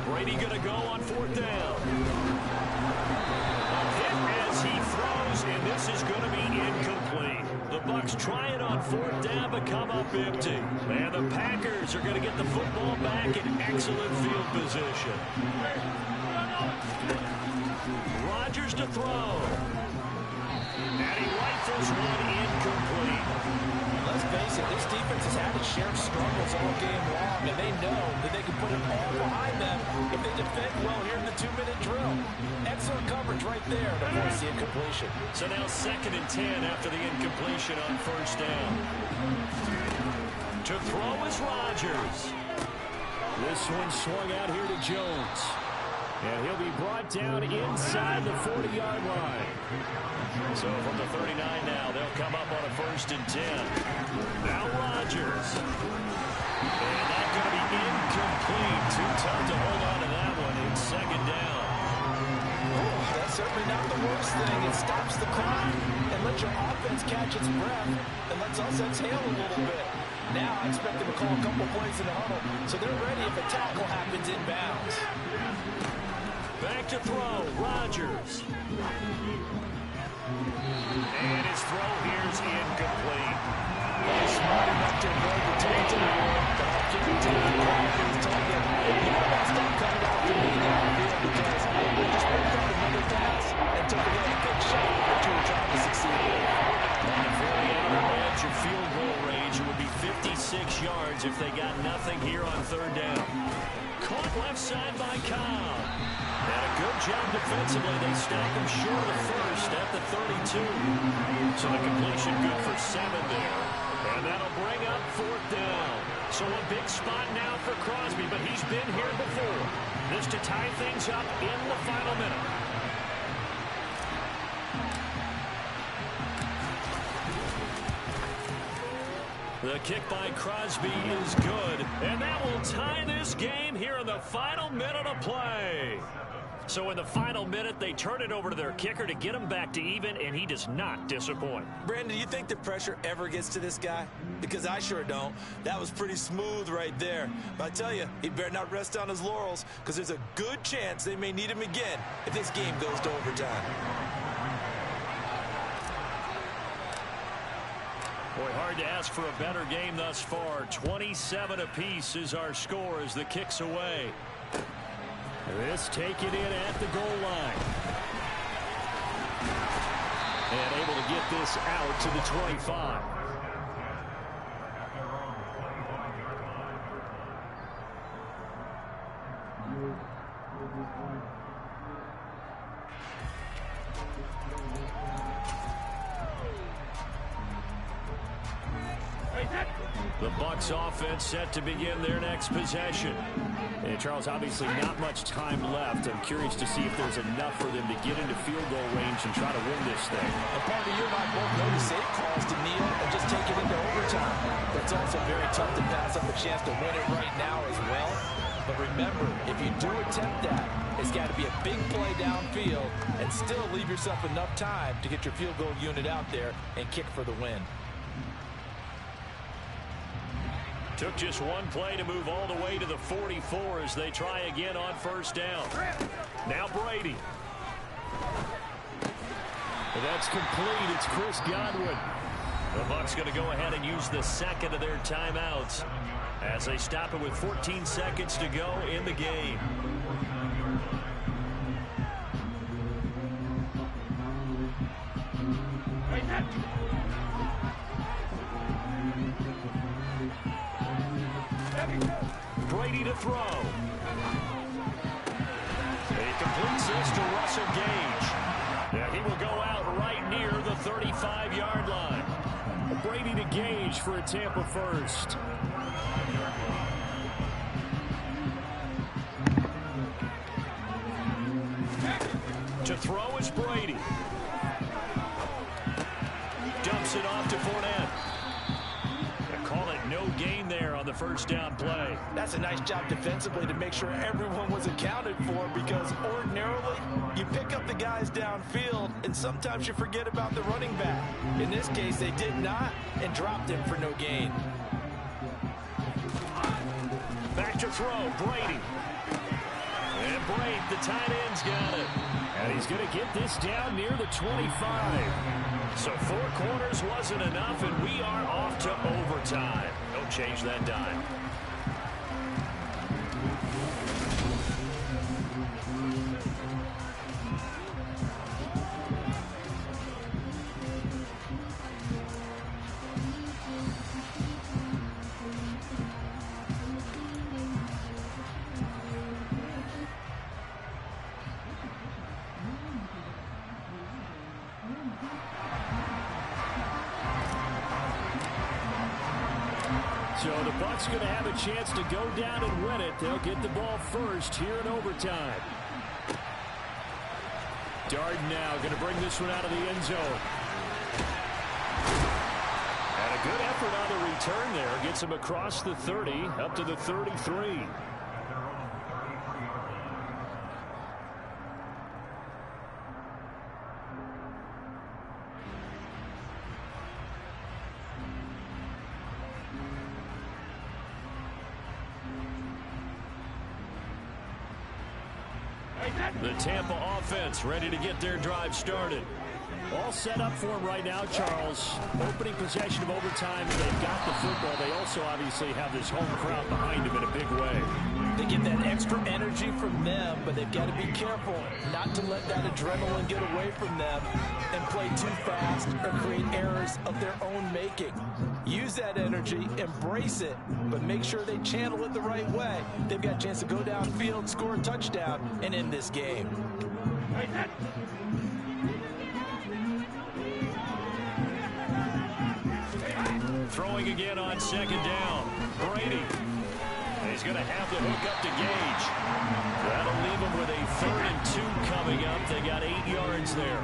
Brady going to go on 4th down. A hit as he throws, and this is going to be incomplete. The Bucs try it on 4th down, but come up empty. And the Packers are going to get the football back in excellent field position. Rodgers to throw. And he rifles one incomplete. Let's face it, this defense has had its share of struggles all game long, and they know that they can put it all behind them if they defend well here in the 2-minute drill. Excellent coverage right there to force the incompletion. So now 2nd and 10 after the incompletion on 1st down. To throw is Rodgers. This one swung out here to Jones. And he'll be brought down inside the 40-yard line. So from the 39 now, they'll come up on a 1st and 10. Now Rodgers. And that's going to be incomplete. Too tough to hold on to that one in 2nd down. Oh, that's certainly not the worst thing. It stops the clock and lets your offense catch its breath and lets us exhale a little bit. Now I expect them to call a couple plays in the huddle so they're ready if a tackle happens inbounds. Back to throw, Rodgers. And his throw here's incomplete. Smart enough to avoid the territory, but I'll guarantee you he's told them, you know that stuff coming out to me downfield because they just picked up another pass and took away a big shot that you were trying to succeed with. On the 40-yard edge of field goal range, it would be 56 yards if they got nothing here on 3rd down. Caught left side by Cobb. And a good job defensively. They stack him short of 1st at the 32. So the completion good for 7 there. And that'll bring up 4th down. So a big spot now for Crosby, but he's been here before. This to tie things up in the final minute. The kick by Crosby is good, and that will tie this game here in the final minute of play. So in the final minute, they turn it over to their kicker to get him back to even, and he does not disappoint. Brandon, do you think the pressure ever gets to this guy? Because I sure don't. That was pretty smooth right there. But I tell you, he better not rest on his laurels, because there's a good chance they may need him again if this game goes to overtime. Boy, hard to ask for a better game thus far. 27 apiece is our score as the kick's away. This taken in at the goal line. And able to get this out to the 25. The Bucs offense set to begin their next possession. And Charles, obviously not much time left. I'm curious to see if there's enough for them to get into field goal range and try to win this thing. And partner, you and I both know the safe calls to kneel and just take it into overtime. But it's also very tough to pass up a chance to win it right now as well. But remember, if you do attempt that, it's got to be a big play downfield and still leave yourself enough time to get your field goal unit out there and kick for the win. Took just one play to move all the way to the 44 as they try again on 1st down. Now Brady. That's complete. It's Chris Godwin. The Bucs going to go ahead and use the 2nd of their timeouts as they stop it with 14 seconds to go in the game. Brady to throw. He completes this to Russell Gage. Yeah, he will go out right near the 35-yard line. Brady to Gage for a Tampa first. To throw is Brady. Dumps it off to Fournette. Call it no gain there on the 1st down play. That's a nice job defensively to make sure everyone was accounted for, because ordinarily you pick up the guys downfield and sometimes you forget about the running back. In this case, they did not and dropped him for no gain. Back to throw, Brady. And Brady, the tight end's got it. And he's going to get this down near the 25. So 4 quarters wasn't enough, and we are off to overtime. Don't change that dime. So Bucs going to have a chance to go down and win it. They'll get the ball first here in overtime. Darden now going to bring this one out of the end zone. And a good effort on the return there. Gets him across the 30, up to the 33. The Tampa offense ready to get their drive started. All set up for them right now, Charles. Opening possession of overtime. They've got the football. They also obviously have this home crowd behind them in a big way. They get that extra energy from them, but they've got to be careful not to let that adrenaline get away from them and play too fast or create errors of their own making. Use that energy, embrace it, but make sure they channel it the right way. They've got a chance to go downfield, score a touchdown, and end this game. Throwing again on second down. Brady. He's going to have the hook up to Gage. That'll leave him with a 3rd and 2 coming up. They got 8 yards there.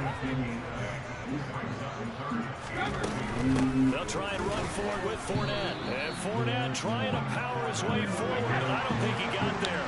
They'll try and run forward with Fournette. And Fournette trying to power his way forward, but I don't think he got there.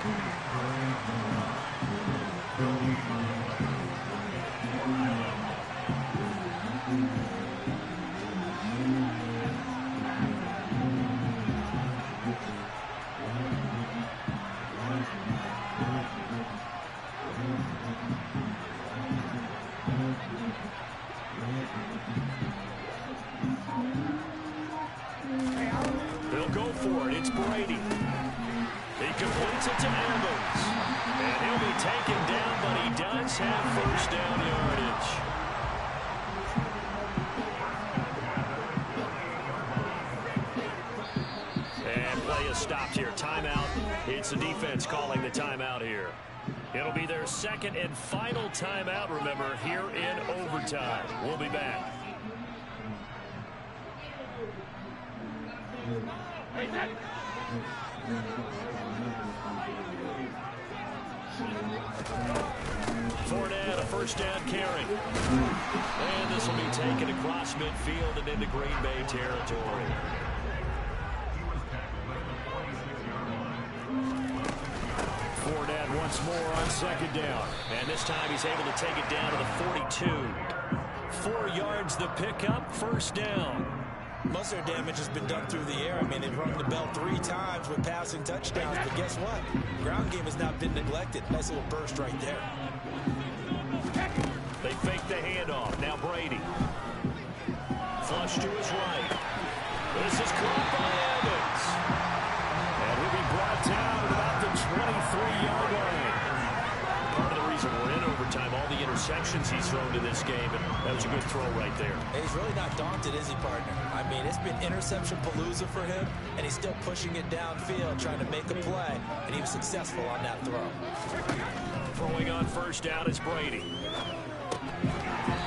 They'll go for it. It's Brady. He completes it to Evans. And he'll be taken down, but he does have first down yardage. And play is stopped here. Timeout. It's the defense calling the timeout here. It'll be their second and final timeout, remember, here in overtime. We'll be back. Fournette, a first down carry. And this will be taken across midfield and into Green Bay territory. Fournette once more on second down. And this time he's able to take it down to the 42. 4 yards the pickup, first down. Most of their damage has been done through the air. I mean, they've rung the bell 3 times with passing touchdowns, but guess what? Ground game has not been neglected. Nice little burst right there. They fake the handoff. Now Brady. Flush to his right. This is caught by Evans. And he'll be brought down at about the 23-yard line. Part of the reason we're in overtime, all the interceptions he's thrown to this game, and that was a good throw right there. He's really not daunted, is he, partner? I mean, it's been interception palooza for him, and he's still pushing it downfield, trying to make a play, and he was successful on that throw. Throwing on first down is Brady.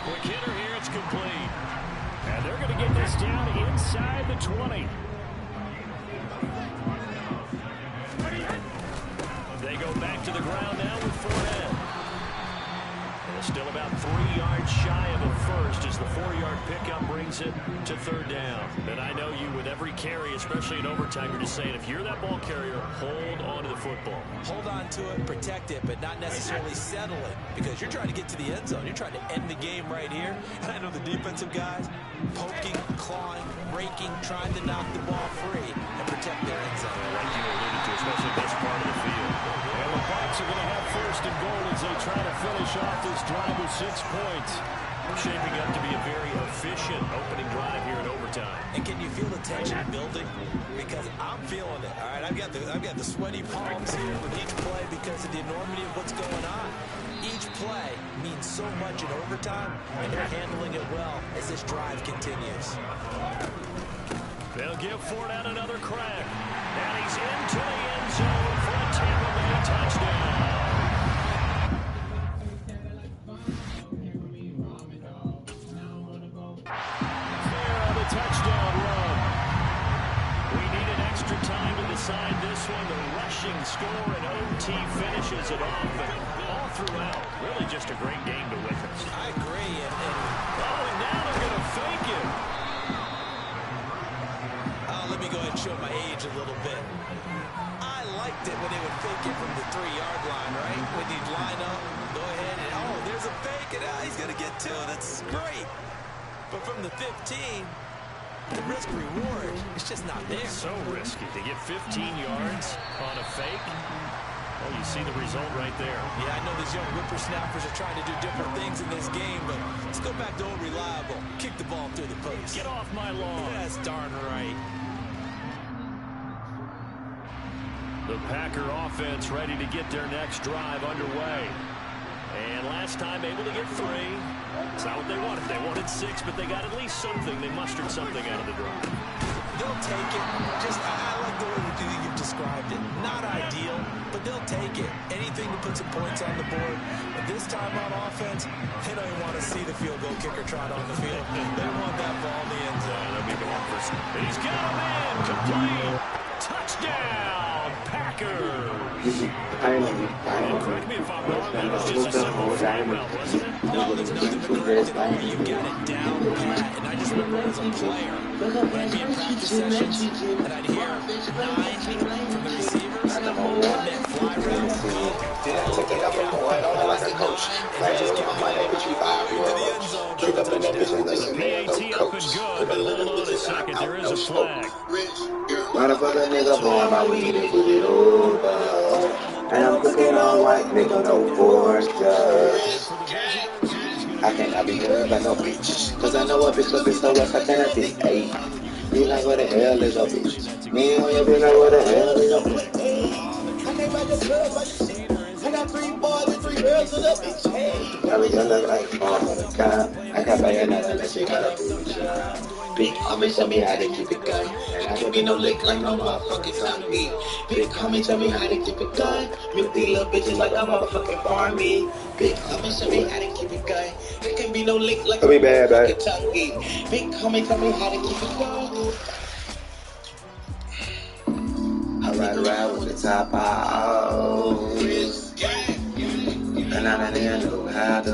Quick hitter here, it's complete. And they're going to get this down inside the 20. They go back to the ground now with Fournette. Still about 3 yards shy of a first as the 4-yard pickup brings it to third down. And I know you, with every carry, especially in overtime, you're just saying, if you're that ball carrier, hold on to the football. Hold on to it, protect it, but not necessarily settle it, because you're trying to get to the end zone. You're trying to end the game right here. And I know the defensive guys poking, clawing, raking, trying to knock the ball free and protect their end zone. Like you alluded to, especially this part of the field. And the Bucs are going to have first and goal as they try to finish off this drive with 6 points. Shaping up to be a very efficient opening drive here in overtime. And can you feel the tension building? Because I'm feeling it. All right, I've got the sweaty palms here with each play because of the enormity of what's going on. Each play means so much in overtime, and they're handling it well as this drive continues. They'll give Fournette another crack. And he's into the end zone for a Tampa Bay touchdown. There on the touchdown run. We need an extra time. going the rushing score, and OT finishes it off. And all throughout, really just a great game to witness. I agree. And now they're going to fake it. Let me go ahead and show my age a little bit. I liked it when they would fake it from the 3-yard line, right? When you'd line up, go ahead and, oh, there's a fake, and he's going to get 2. That's great. But from the 15, the risk-reward, it's just not there. So risky to get 15 yards on a fake. Well, you see the result right there. Yeah, I know these young whippersnappers are trying to do different things in this game, but let's go back to old reliable. Kick the ball through the post. Get off my lawn. That's darn right. The Packer offense ready to get their next drive underway. And last time able to get 3. It's not what they wanted. They wanted 6, but they got at least something. They mustered something out of the drive. They'll take it. I like the way you've described it. Not ideal, but they'll take it. Anything to put some points on the board. But this time on offense, they don't even want to see the field goal kicker trot on the field. They want that ball in the end zone. They'll be going for some. He's got him in. Complete. Touchdown, Packers. And correct me if I'm wrong, that was just a simple fly route, wasn't it? No, there's nothing correct where you got it down pat. And I just remember as a player, when I'd be in practice sessions, and I'd hear 9 from the receivers, and that fly route go. Take it up a point on like a coach. Like just give my money, but you 5 euros. Trick up in that bitch and listen to coach. But hold on a second, there is a flag. Motherfucker nigga blowing my weed and put it over. And I'm cooking on white nigga, no force judge. I cannot be good by no bitch. Cause I know a bitch, but bitch, no less I cannot be. Ayy, you like what the hell is your bitch? Me and your bitch like what the hell is your bitch? I came out the club like shit. I got 3 boys and 3 girls in the bitch. Hey, now we gonna look like all for the cop. I got by another unless you got a bitch. Big homie tell me how to keep it going. And I can't be no lick like no motherfucking zombie. Big homie tell me how to keep it going. Milk these little bitches like I'm motherfucking farmy. Big homie tell me how to keep it going. I can't be no lick like I'm motherfucking tonguey. Big homie tell me how to keep it going. I ride around with the top out. And I don't know how to.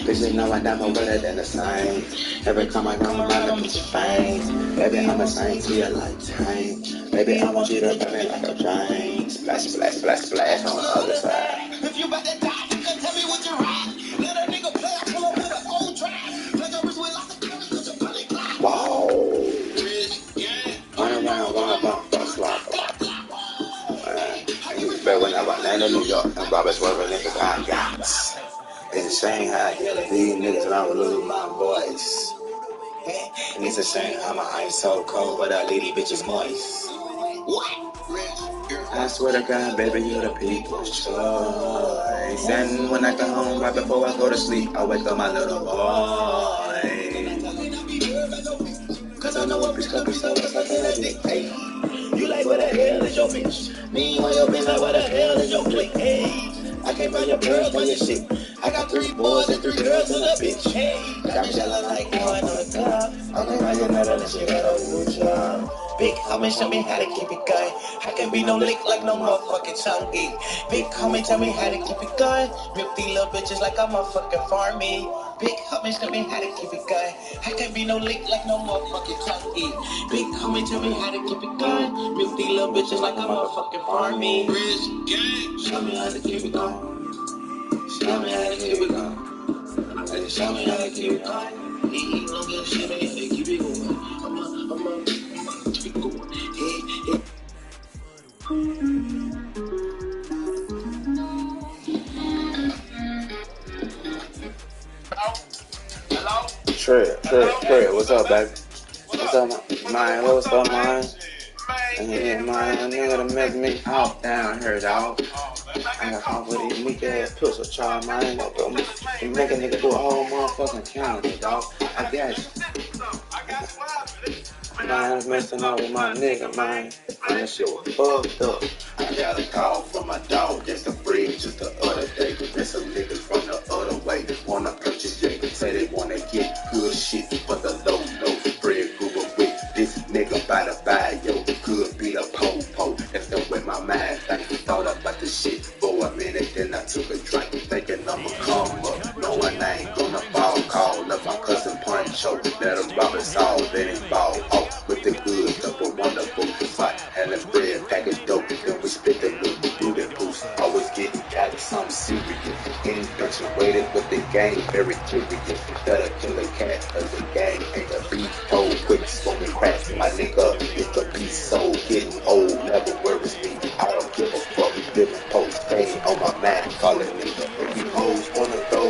Bitches know I never better than the same. Every time I come around, the bitch fame. Baby, I'm a saint to your lifetime. Baby, I want you to burn me like a drain. Splash, splash, splash, splash on the other side. If you about to die, you can tell me what you ride. Let a nigga play, I pull up with an old drive. Like a wrist with lots of curry, cause you're funny glide. Whoa. Run around, run about, bust like a lot. And you bet when I was land in New York, and Robert swerving niggas on yachts. It's a shame how these niggas don't lose my voice. And it's a shame how my ice so cold, but I leave these bitches moist. I swear to God, baby, you're the people's choice. And when I come home, right before I go to sleep, I wake up my little boy. Cause I know a bitch could be so much like a dick. Hey, you like what the hell is your bitch? Me and your bitch like what the hell is your clique? Hey, I can't buy your girls by your shit. I got 3 boys and 3 girls in a bitch. Hey, I'm yelling like one on the top. I can't buy your nut unless you got a new job. Big homie, show me how to keep it going. I can't be no lick like no motherfucking chunky. Big homie, tell me how to keep it going. Milk these little bitches like I'm a fucking farmy. Big homie, show me how to keep it going. I can't be no lick like no motherfucking chunky. Big homie, tell me how to keep it going. Milk these little bitches like I'm a fucking farmy. Show me how to keep it going. Show me how to keep it going. Show me how to keep it going. He don't give a shit, man. Keep it going. I'm keep it going. Hey. Hello? Trell, what's up, baby? What's up, man? What's up, man? Yeah, man, nigga done messed me out down here, dog. I got off with these weak ass pistol charge, man. I ain't gonna go make a nigga do a whole motherfucking counter, dog. I got you. Man, I was messing up with my nigga, man. And that shit was fucked up. I got a call from my dog just to bridge just the other day. There's some niggas from the other way that wanna purchase Jake. Say they wanna get good shit, but the low spread Google with this nigga by the buy yo good bread, package dope, then we split the loot, do that boost. Always getting got something serious. Infatuated with the game, very curious. Better kill a cat, cause the game ain't a beat. Cold, quick, smoking crack, my nigga, it's a beast soul. Getting old, never worries me. I don't give a fuck, living post, fame on my mind, calling nigga. If you hoes wanna go,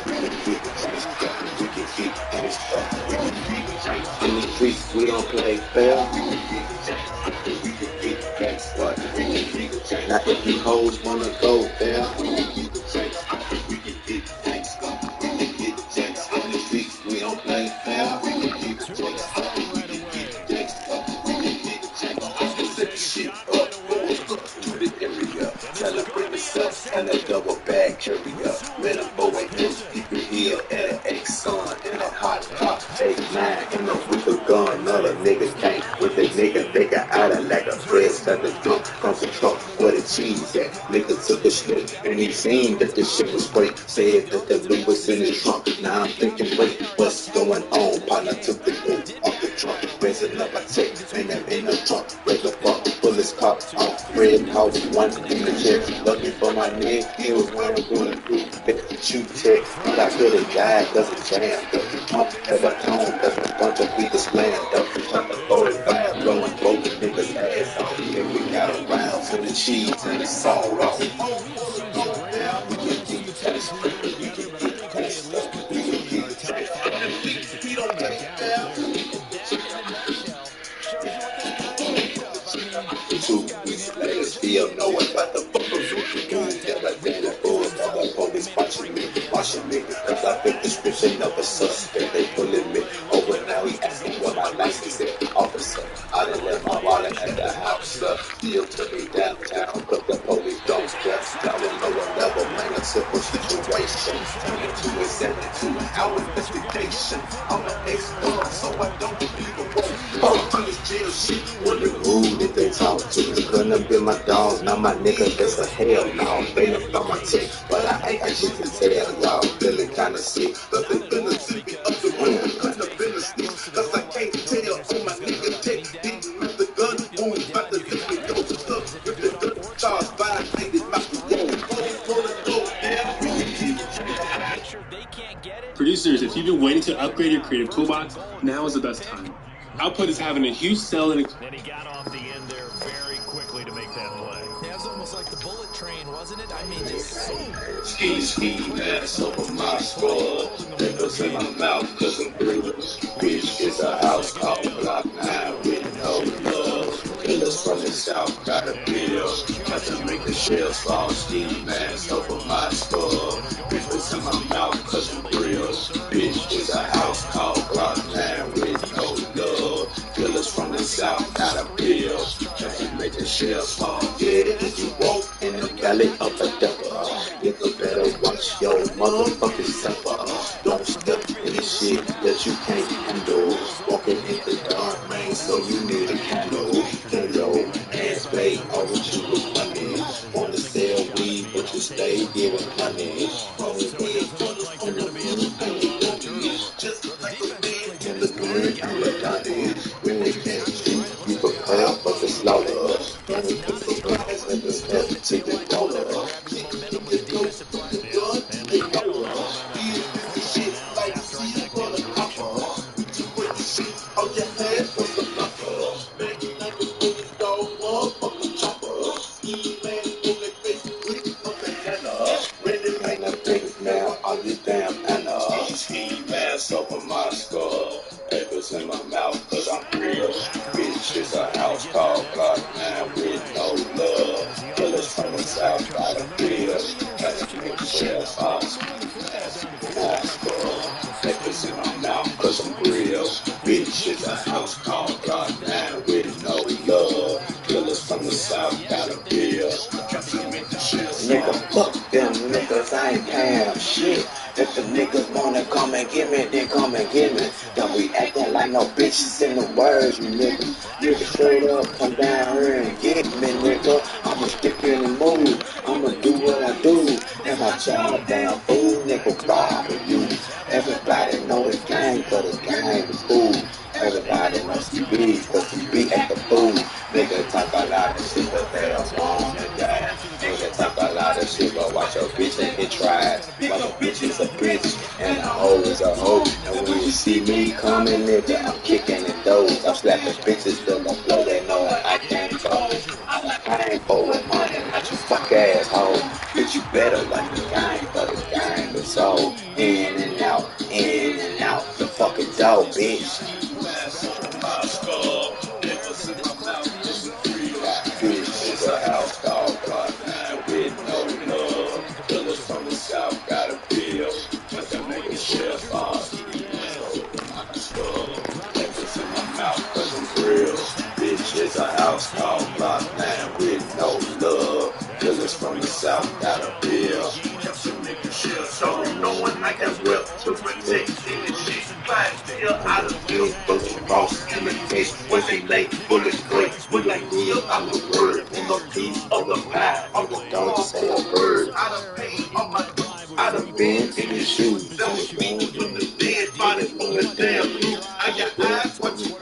we can get chased up, we can get chased up, we can get chased. In the streets, we don't play fair. We can get chased up, we can get chased up, we can get chased. Now if you hoes wanna go there, we can get chased up, we can get chased up, we can get chased. In the streets, we don't play fair. We can get chased up, we can get chased up, we can get chased. Set the shit up, boys, up to the area. Celebrate the sucks and a double bag carrier. Let a boy news, keep it here at an X-Sun and a hot top. 8-9 and a with a gun, another nigga came with the nigga, they got out of like a press at the dump. Comes a truck where the cheese at. Nigga took a slip and he seen that the shit was great. Said that the loot was in his trunk. Now I'm thinking, wait, what's going on? Partner took the loot off the trunk, raising up a tape, and I'm in the trunk, break a fuck, bullets pop off, red house, one in the chest, looking for my nigga, he was wearing bulletproof, bet the shoot tech, but I could've died cause it jammed up, at the tone, cause a bunch of people slammed up, shot the 45, blowing both the niggas' ass off, and we got around for the cheese and the salt off. We can get chased, we can get chased, we can get chased, we don't play fair. Two weeks later, still know about the fucking food. Never did the bulls, got the police watching me, cause I fit the description of a suspect. They pulling me over now, he asking what my license is. Officer, I done left my wallet at the house, still took me downtown, but the police don't care. Down a lower level, man, a simple situation. Turn into a 72-hour investigation. I'm an ex-dog, so I don't believe a word. Fuck on this jail shit, wonder who did they talk to? Couldn't have been my dog, now my nigga, that's a hell no. They left on my check, but I ain't got shit to tell y'all. Feeling kinda sick, but they finna sip it up the room. Couldn't have been a snitch, cause I can't tell. On my nigga check, didn't with the gun, boom, about to lift me go. With the gun, charge violated my room. Producers, if you've been waiting to upgrade your creative toolbox, now is the best time. Output is having a huge sell and he got off the end there very quickly to make that play. Yeah, it was almost like the bullet train, wasn't it? I mean, just Ski, that's over my skull. Niggas in my mouth, cause I'm bruised. Bitch, it's a house called Block 9 with no love. Killers from the south got a bill. Got to make the shells fall. Ski mask over my skull. Niggas in my mouth, cause I'm real. Bitch, it's a house called Block 9 with no love. Killers from the south got a bill. Got to make the shells fall. Yeah, if you walk in the valley of a devil, nigga better watch your motherfucking temper. Don't step in the shit that you can't handle. Walking in the dark rain, so you need a candle. Hello, hands paid, all what you was money. Wanna sell weed, but you stay giving money. Just like a man in the green, you a Donnie. When they can't shoot, you prepare for the slaughter. When we put the glass in the step to the dollar. Over my skull, papers in my mouth, cause I'm real. Bitch, it's a house called Block 9 with no love. Killers from the south got a bill. Got to make shells fall. My skull, papers in my mouth, cause I'm real. Bitch, it's a house called Block 9 with no love. Killers from the south got a bill. Got to make the shells fall. Nigga, fuck them niggas, I ain't paying shit. If the niggas wanna come and get me, then come and get me. Don't be acting like no bitches in the words, you nigga. Nigga, straight up, come down here and get me, nigga. I'ma stick in the mood, I'ma do what I do. And my job down, fool, nigga, robbing you. Everybody know the gang, but the gang is cool. Everybody knows CB, cause CB ain't the fool. Nigga, talk talk a lot of shit, but they don't want to die. Nigga talk a lot of shit, but watch your bitch and get tried. Watch a bitch is a bitch, and a hoe is a hoe. And when you see me coming, nigga, I'm kicking in doors. I'm slapping bitches till the flow, they know I can't go. I ain't for money, not you fuck asshole. Bitch, you better like the game, for the game is so in and out, the fucking dog, bitch. Bitch is a house dog, God, with no love. Killers from the south got a bill, but that nigga shit boss. Niggas in my mouth, cause I'm real. Bitch is a house dog, block man with no love. Killers from the south got a bill. So knowing I can whip to protect any shit. I done feel bullets cross in the face, pussy late, bullets great. Look like me, I'm the word, in the piece of the pie. I'm the dog, say a bird. I done been in his shoes. Those people from the dead body from the damn loop. I got eyes for you,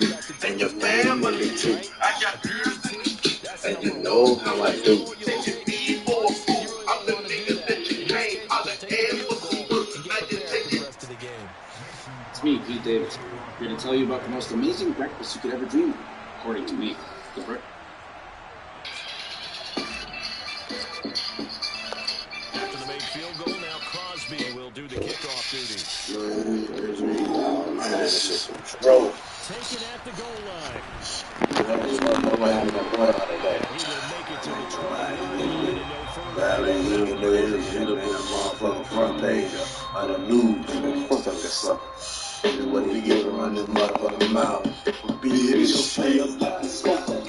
and your family too. I got ears, and you know how I do. Taking me for a fool. I'm the nigga that you came out of air for some work. Now you take it. It's me, Pete Davidson, here to tell you about the most amazing breakfast you could ever dream of, according to me. The breakfast. After the made field goal, now Crosby will do the kickoff duty. Taken at the goal line. He will make it to the 20-yard line and no further. Valley little niggas should have been a motherfucking front page of the news. Fuck this up. And what he get around this motherfucking mouth. Be it your fail, like a smoker.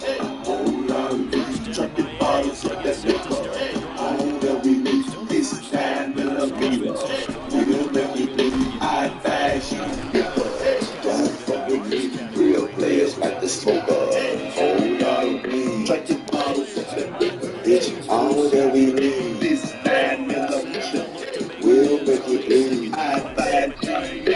Hold on, drinking bottles like that nigga. All that we need is time to love me. We gon' make you do I advise you. Don't fuck with me. Real players like the smoker. Hold on, drinking bottles like that nigga. Bitch, all that we need is time to love me. We'll make you do I advise you.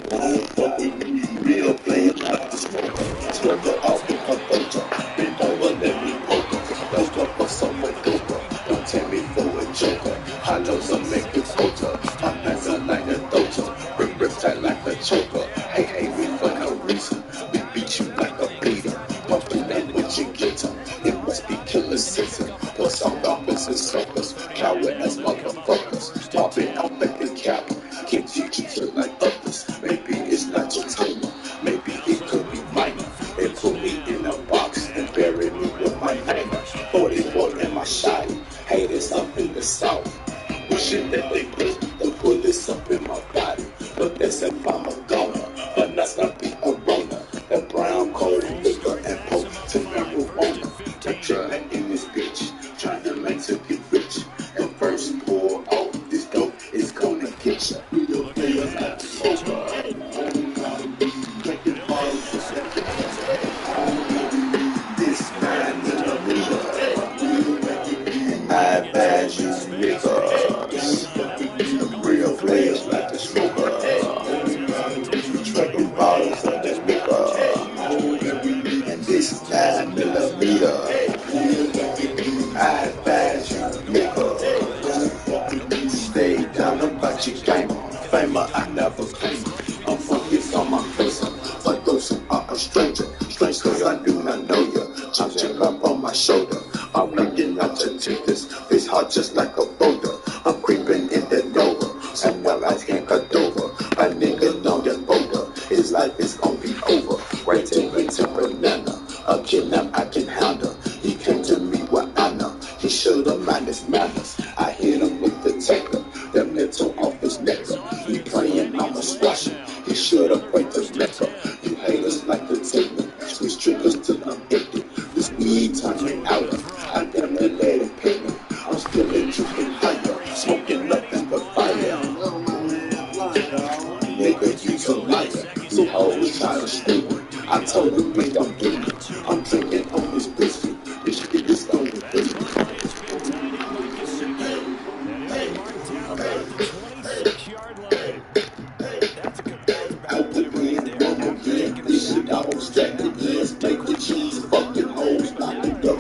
Don't fuck with me. Real players like the smoker. Smoker off the composer. Bend over, let me poke her. Don't fuck for someone doper. Don't take me for a joker. I know some make you filter. My pants are like a doter. Rip tight like a choker. Hey, we for no reason. We beat you like a beater. Pumping that with your guitar. It must be killer season. Plus all officers, suckers. Coward as motherfuckers. Popping out like a cow. Can't teach you to like others. Maybe it's not your timer. Maybe it could be minor. They put me in a box and bury me with my name. 44 in my shot. Haters up in the south. Wishing that they put the bullets up in my body. But that's if I'm a goner. But that's not be a runner. That brown cold liquor and poke to marijuana. I'm trying in this bitch. Trying to make to get rich. And first pour off this dope is gonna get you. Real players like the smoker. Drinking bottles with this 9mm. I advise you niggas. Real players like the smoker. Drinking bottles of that liquor. And this 9mm. I advise you niggas. Stay down about your game. Famer I never claim. I'm focused on my person. For those who are a stranger. Strange cause I do not know you. I'm checking up on my shoulder. I'm blinking out to take this heart just like a boulder. I'm creeping in the Nova. And my life can't cut over. My nigga know that boulder. His life is gonna be over. Right to banana. A kidnap I can handle. He came to me with honor. He should've mind his manners. I hit him with the taker. The mental off his neck. He praying I'm a squasher. He should've prayed the liquor. You haters like the taker. Switch triggers till I'm empty. This weed turning out. I damn near let it pick me. I'm still in drinking higher. Smoking nothing but fire. Nigga, you's a liar. You hoes try to steal me. I told him we don't do it. I'm drinking on this biscuit. This shit is going to be. Out the green, one more game. This shit all stacked again. Make the cheese, fucking hoes, knock it up.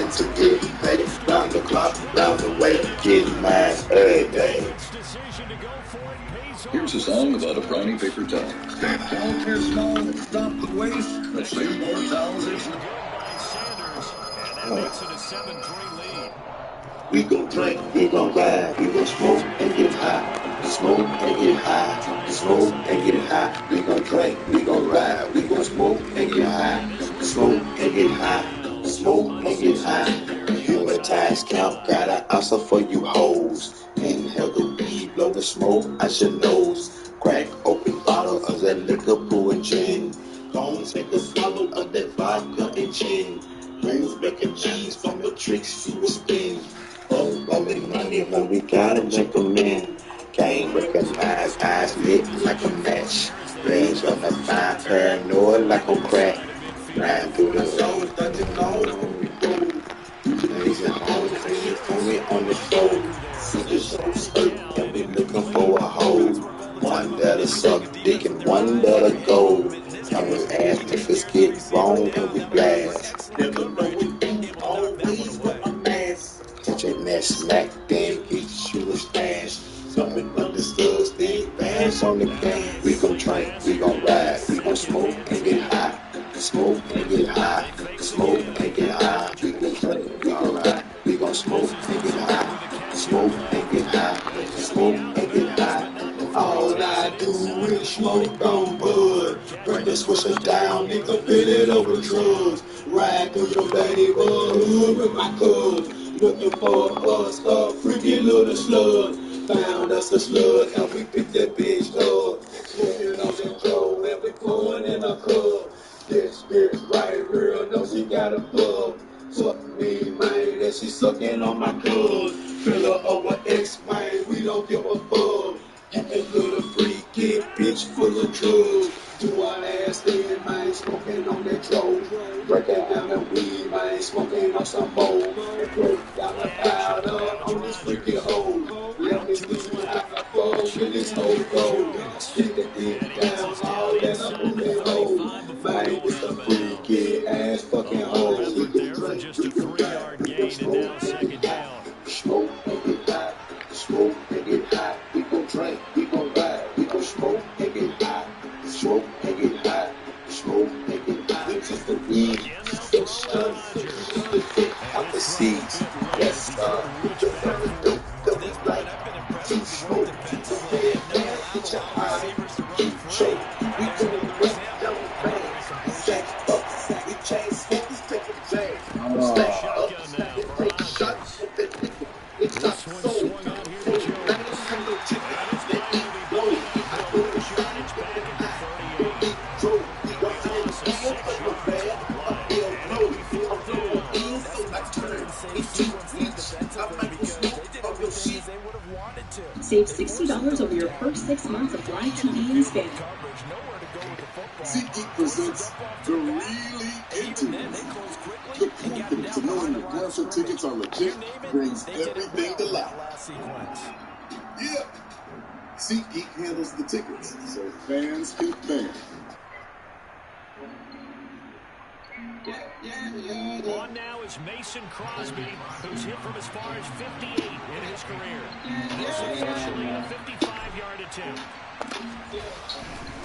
hustling to get paid. Round the clock, round the way, getting mine every day. Here's a song about a brownie paper towel. Don't get small, stop the waste. Let's save more towels. We gon' drink, we gon' ride, we gon' smoke and get high. Smoke and get high, smoke and get high. We gon' drink, we gon' ride, we gon' smoke and get high. Smoke and get high, smoke and get high. Human tax count, got an answer for you hoes. Inhale the weed, blow the smoke out your nose. Crack open bottle of that liquor, pool and gin. Don't take a swallow of that vodka and gin. Rings making cheese from the tricks you will spin. Oh, rolling money when we gotta make them in. Can't recognize eyes lit like a match. Range on the fire, paranoid like a crack. Riding through the zones that you know when we go. Ladies at home, fingers on me on the floor. See the Trellvscurt and we looking for a hoe. One that'll suck dick and one that'll go. Come with ass niggas get wrong and we blast. Never know we do, always with a mask. Catch a net smack, then get you a stash. Something understood, then bash on the can. We gon' drink, we gon' ride, we gon' smoke and get high. Smoke and get high, smoke and get high. We gon' drink, we gon' ride, we gon' smoke and get high. Smoke and get high, smoke and get high. All I do is smoke on bud. Bring the swisher down, nigga, fill it over drugs. Ride through your neighborhood with my cubs. Looking for us, a freaky little slug. Found us a slug, and we picked that bitch up. Smoking on the dough, and we pouring in a cup. This bitch right real, know she got a bug. Suck me, man, and she sucking on my cuz. Fill her over X, man, we don't give a fuck. And that little freaky bitch full of drugs. Do our ass in, man, smoking on that dough. Breaking down the weed, man, smoking on some more. And break down the powder on this freaky hole. Let me see what I can fall with this whole gold. Stick the dick down, all that up in that hole. Man, it's a freaky ass fucking hole. We can drink, we can ride, we can smoke and get high. Smoke and get high, smoke and get high. We gon' drink, we gon' ride, we gon' smoke and get high. Smoke and get high, smoke and get high. It's just the weed, just the sun, just the dick out the seeds. Yes, sir, the very dope, double like two smoke, two red man, get your high, keep choke. We doing great, double bang, jack up, we change skins, take a jam. Stack up, stack and take shots with that nigga. It's not so. Save $60 over your first 6 months of live TV and Spanish. SeatGeek presents The Really Into It. The confidence of knowing your concert tickets are legit brings everything to life. Yeah, SeatGeek handles the tickets, so fans can fan. On now is Mason Crosby, who's hit from as far as 58 in his career. This officially a 55-yard attempt.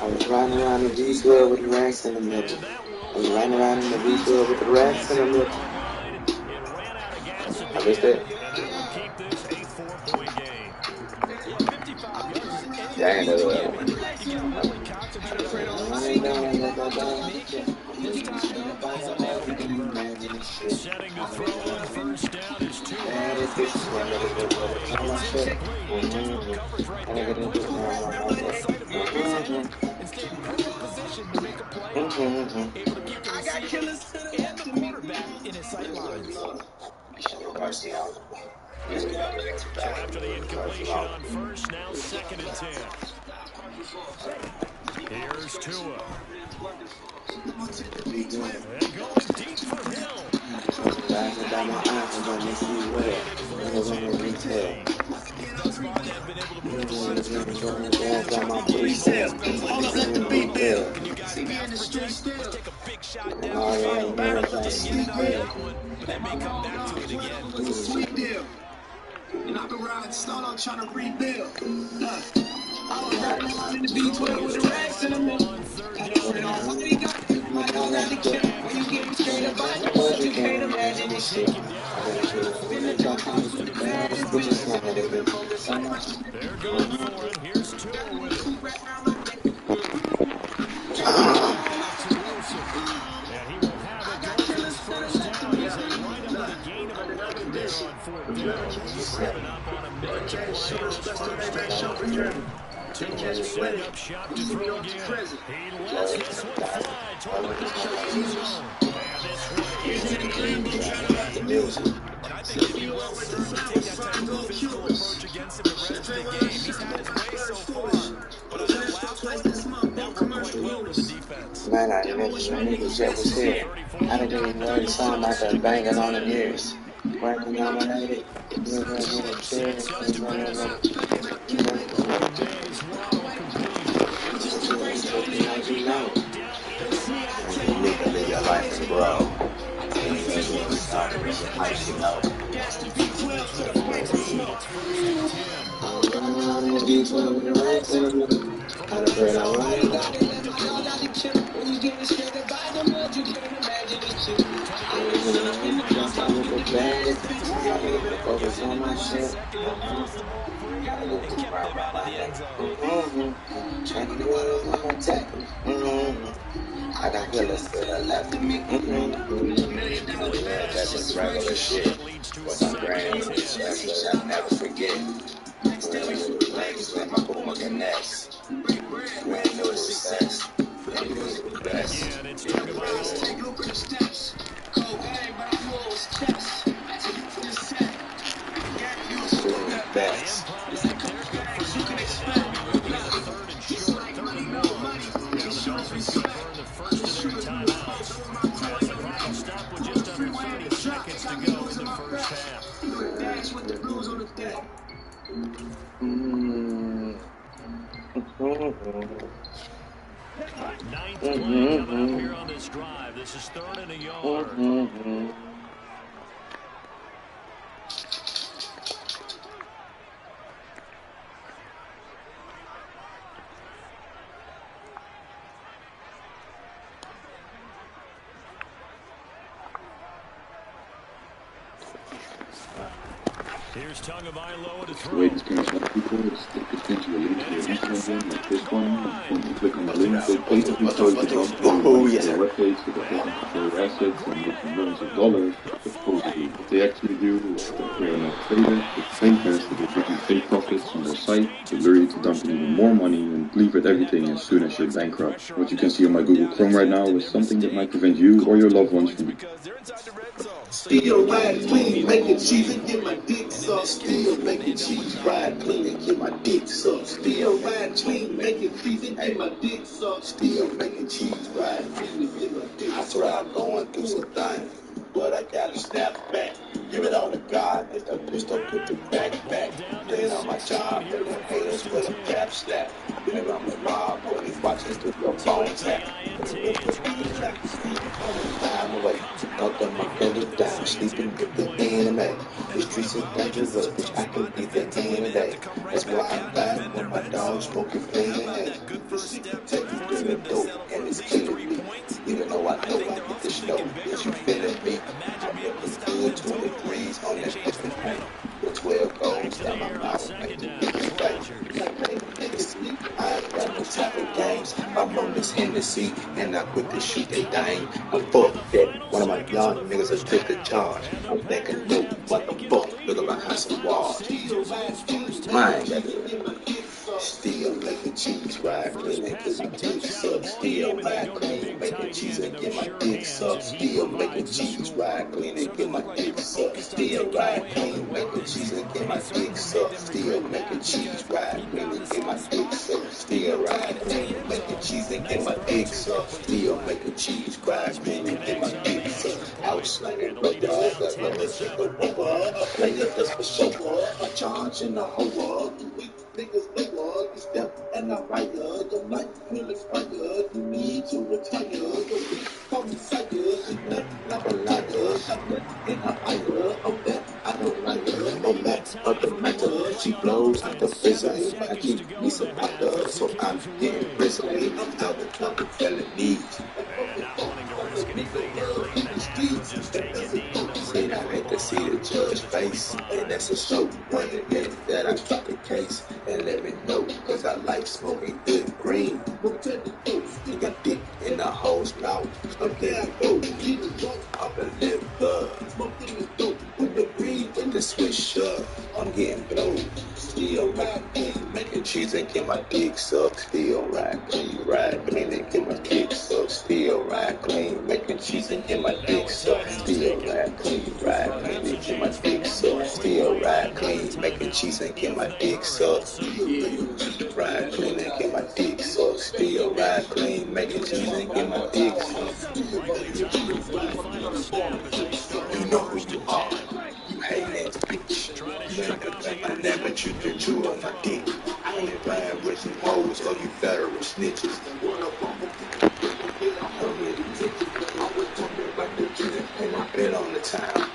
I was riding around the V-12 with the racks in the middle. I was riding around in the V-12 with the racks in the middle. I missed that. Dang, that's what Setting to throw on first down is two. I got killers and the quarterback in his sight lines. So after the incompletion on first, now 2nd and 10. Here's Tua. And going deep for Hill. shot And down all the right, field. man, He I did get it on sleep. that one, but they may come back to it again. It's a sweet deal. And I've been riding solo trying to rebuild. I was riding around in the B12 with the racks in the middle. Nobody got it. My dog got the killer. When you get straight up by the mud, you can't imagine this shit. Been the top with the baddest bitches. Focus on my shit. They're going for it. Here's Tua with it. To Wilson. And he will have it going for his first down as they wind up with a gain of 11 there on fourth down. Seven up on a minute to play in this first half. Tua setting up shop to throw again. He lets this one fly toward the back of the end zone. And this one is incomplete. And I think he will certainly take that type of physical approach against him the rest of the game. He's had his way so far, but on that last one, that worked quite well with the defense. Man, I didn't mention the niggas that was here. I didn't even know the song out there banging on the ears. Grammy nominated. Nigga, live your life and grow. Focus on my shit. I got killers to the left of me. That's just regular shit. But my grams, I'll never forget. Legs with my boom next. Brand new success. And it was the best. Take lucrative steps. Cocaine, but I knew it was chess. For the set. The best. You can expect. It's like money, no money. Insurance respect. Stop with just under 30 seconds to go in the first half. Dash with the blues on the deck. Ninth play coming up here on this drive. This is third and a yard. Here's Tagovailoa to throw. Wait, it's going to stop people. It's potentially linked to the next one, like this one. When you click on the link, they basically tell you to go to the webpage to get their assets and make millions of dollars, supposedly. What they actually do is that they're not traded. It's bankers that they give you fake profits on their site to lure you to dump in even more money and leave with everything as soon as you're bankrupt. What you can see on my Google Chrome right now is something that might prevent you or your loved ones from Still ride clean, making cheese and get my dick sucked. Still making cheese, ride clean and get my dick sucked. Still ride clean, making cheese and get my dick sucked. Still making cheese, ride clean and get my dick sucked. I swear I'm going through some things, but I gotta snap back. Give it all to God, let the pistol put the back. Then on my job, let the haters with a cap slap. Then I'm the mob, when he's watching through your phone tap. I'm away, got them my belly down, sleeping with the anime. The streets are dangerous, bitch, I can be the anime. That's why I'm back when my dog smoking pain and take you to the dope, and it's killing me. Even though I know I get the snow, is you feeling me? I'm looking good, 23s on that different paint. With 12 goals down my mouth, make the biggest fight. I ain't got no type of games. I'm on this Hennessy, and I quit to shoot they dang. I'm fuck that. One of my young niggas will take the charge. I'm thinking, no, what the fuck? Look at my house and walls. Mine, still making cheese, ride clean and get my dick sucked. Still ride clean, making cheese and get my dick sucked. Still making cheese, ride clean and get my dick sucked. Still ride clean, making cheese and get my dick sucked. Still making cheese, ride clean and get my dick sucked. Still ride clean, making cheese and get my dick sucked. Still making cheese, ride clean and get my dick sucked. Out slanging the dog, that's what they say the rubber. Play it, that's for sure. I charge in the hoe. Niggas know you step and I write the night will expire. You need to retire. like that. In her eye, oh that, I don't like her. Oh that, other matter. She blows like the fizzle. I keep me some powder, so I'm getting bristly. Other felonies. And not wanting to risk anything early in the half, he'll just take a knee in the See, I hate to see the judge face, and that's a show. Wondering that I drop the case, and let me know, cause I like smoking good green. Stick a dick in the hole's mouth. I'm getting old. I'm a liver. With the switch up, I'm getting blowed. Still rockin', making cheese and get my dick sucked. Still ride clean and get my dick sucked. Still ride clean, making cheese and get my dick sucked. Still ride clean and get my dick sucked. Still ride clean, making cheese and get my dick sucked. Ride clean and get my dick sucked. Still ride clean, making cheese and get my dick sucked. You know who you are. You hate that bitch. I never you can chew on my dick. I ain't playing with some hoes or you federal snitches. And I bet on the time.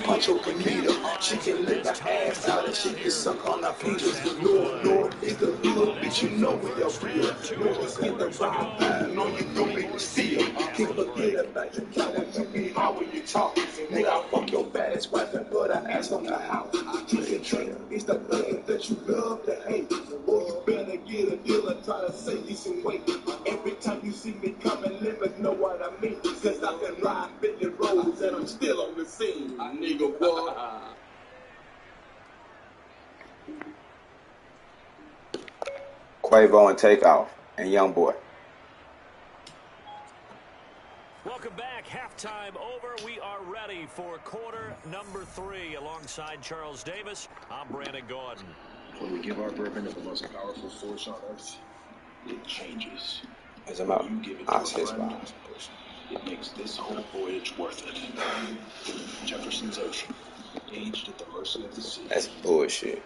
Pancho Canita, she can lick her ass out and she can suck on her fingers. Lord, is the little bitch, you know when you're real. Lord, in the rock, I know you gon' make me steal. Can't forget about your talent, you be hard when you talk. Nigga, I fuck your baddest wife and put her ass on the house. You can train her, it's the thing that you love to hate. Boy, you better get a deal and try to save you some weight. Every time you see me coming, let me know what I mean. Cause I can ride Billy Rose and I'm still on the scene. Nigga, what? Quavo and Takeoff and Youngboy. Welcome back. Halftime over. We are ready for quarter number 3. Alongside Charles Davis, I'm Brandon Gordon. When we give our bourbon to the most powerful force on earth, it changes. As I'm out, You give it to a friend, it makes this whole voyage worth it. Jefferson's Ocean, aged at the mercy of the sea. That's bullshit.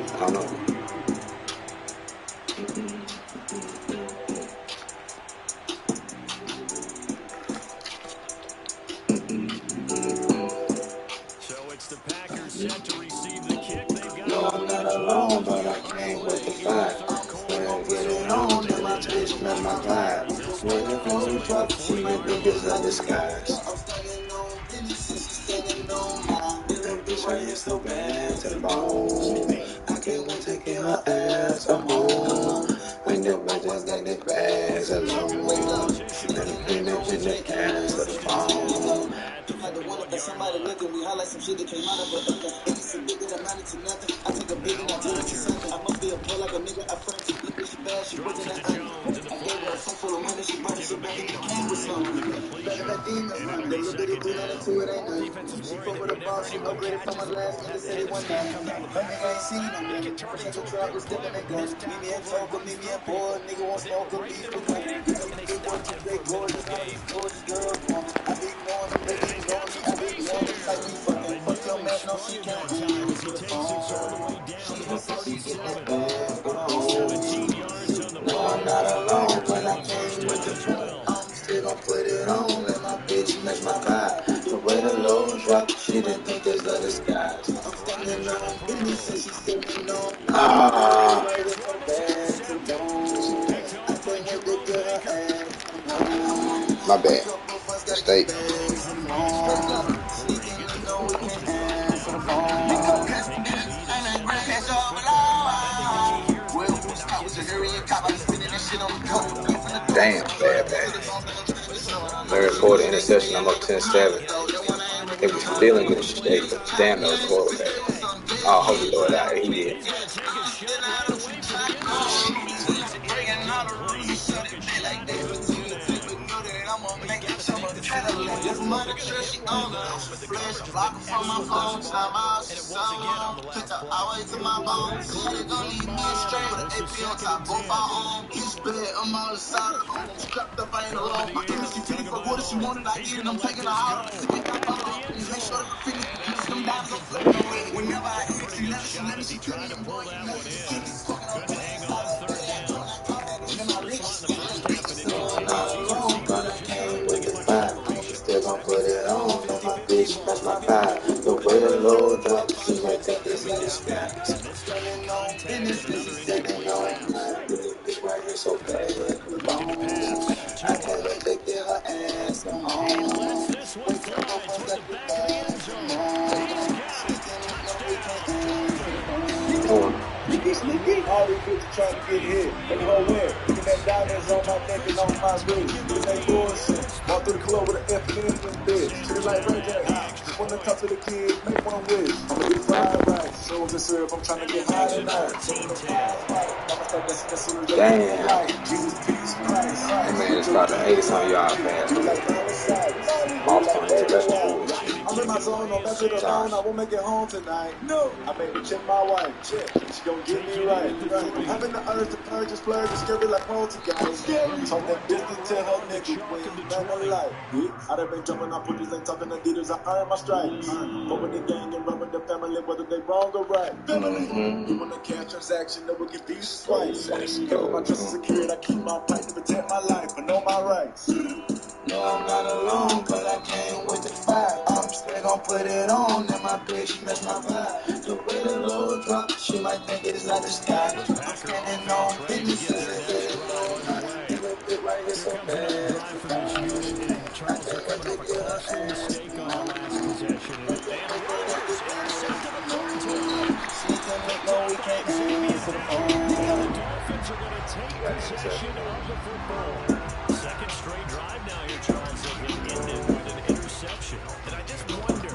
I don't know. So it's the Packers set to receive the kick. They've got No, I'm not alone, but I came with the fight. When I get it on, then my bitch met my vibe. When the phone drop, see the niggas of the skies. I'm standing on business, she's standing on mine. That bitch right here so bad to the bone. I can't wait to get her ass home. When the bitches got their bags alone. Let me clean up in the ass of the phone. Like the one that somebody looking, we highlight some shit that came out of a hooker. And it's a big that amounted to nothing. I take a big and I turn it to something. I must be a boy like a nigga. I front to look at she bad, she wasn't that ugly. I gave her a sack full of money, she brought it so bad it came with something. Better than demons, man. The little bitty blue down into it ain't nothing. She fuck with a boss, she upgraded from my last nigga, said it one night. Her nigga ain't seen no money. Check the trap, we stepping that gun. Meet me at Toka, meet me at Boy. Nigga won't smoke a beef with me. Big boy, they gorgeous, not these gorgeous girls. I be knowing them, they be knowing me. I be knowing them like we fucking. Fuck your man, no, she can't. She get that bag, go home. No, I'm not alone, but I came with the phone. I'm still gon' put it on, let my bitch match my vibe. The way the low drop, she didn't think there's other skies. I'm standing on business and she's standing on. Right with her bag to the bone. I can't wait to get her ass. My bad. Mistake. Damn, bad. Larry Ford interception. I'm up 10-7. They was feeling good today, but damn, that was horrible. Oh, holy Lord, he did. Trying to pull that one in. Couldn't hang on third down. 5. The way the low drop, she might think it's in the sky. Standing on business, standing on mine. This right here so bad, the bones. I can't wait to get her ass on. Wait till my boys got the bags on. Sneaky. All these bitches trying to get hit. Make her wet. Looking at diamonds on my neck and on my wrist. This ain't bullshit. Walk through the club with an F and in this bitch. Treat it like Ray J. Just wanna talk to the kids, make one wish. I'ma get fried right. Shrooms and syrup, I'm trying to get high tonight. I'ma start dancing as soon as they get light. Jesus, peace, Christ. Hey man, it's about to 80 on y'all fans. Lost on you, that's the bullshit. I'm in my zone, no mess with the phone, I won't make it home tonight. No, I made me check my wife, check. She gon' get me right. I'm having the urge to purge and splurge and scary like poltergeist. Talk that business to her nigga when none of life. I done been jumping on putties, ain't talking Adidas, I earn my stripes. But with the gang and run with the family, whether they wrong or right. You want a cash transaction, no one can be swipes. Cover my trust is secured, I keep my pipe to protect my life, but know my rights. No, I'm not alone, but I came with the fire. I'm still gon' put it on, and my bitch match my vibe. The way the low drop, she might think it's like the sky. I'm standing on business, and getting low. And the bit right here so bad. Charles, they're coming off a costly mistake on the last possession. And Rodgers intercepted the third time. The Dolphins are going to take possession of the football. Second straight drive now here, Charles, that will end it with an interception. And I just wonder,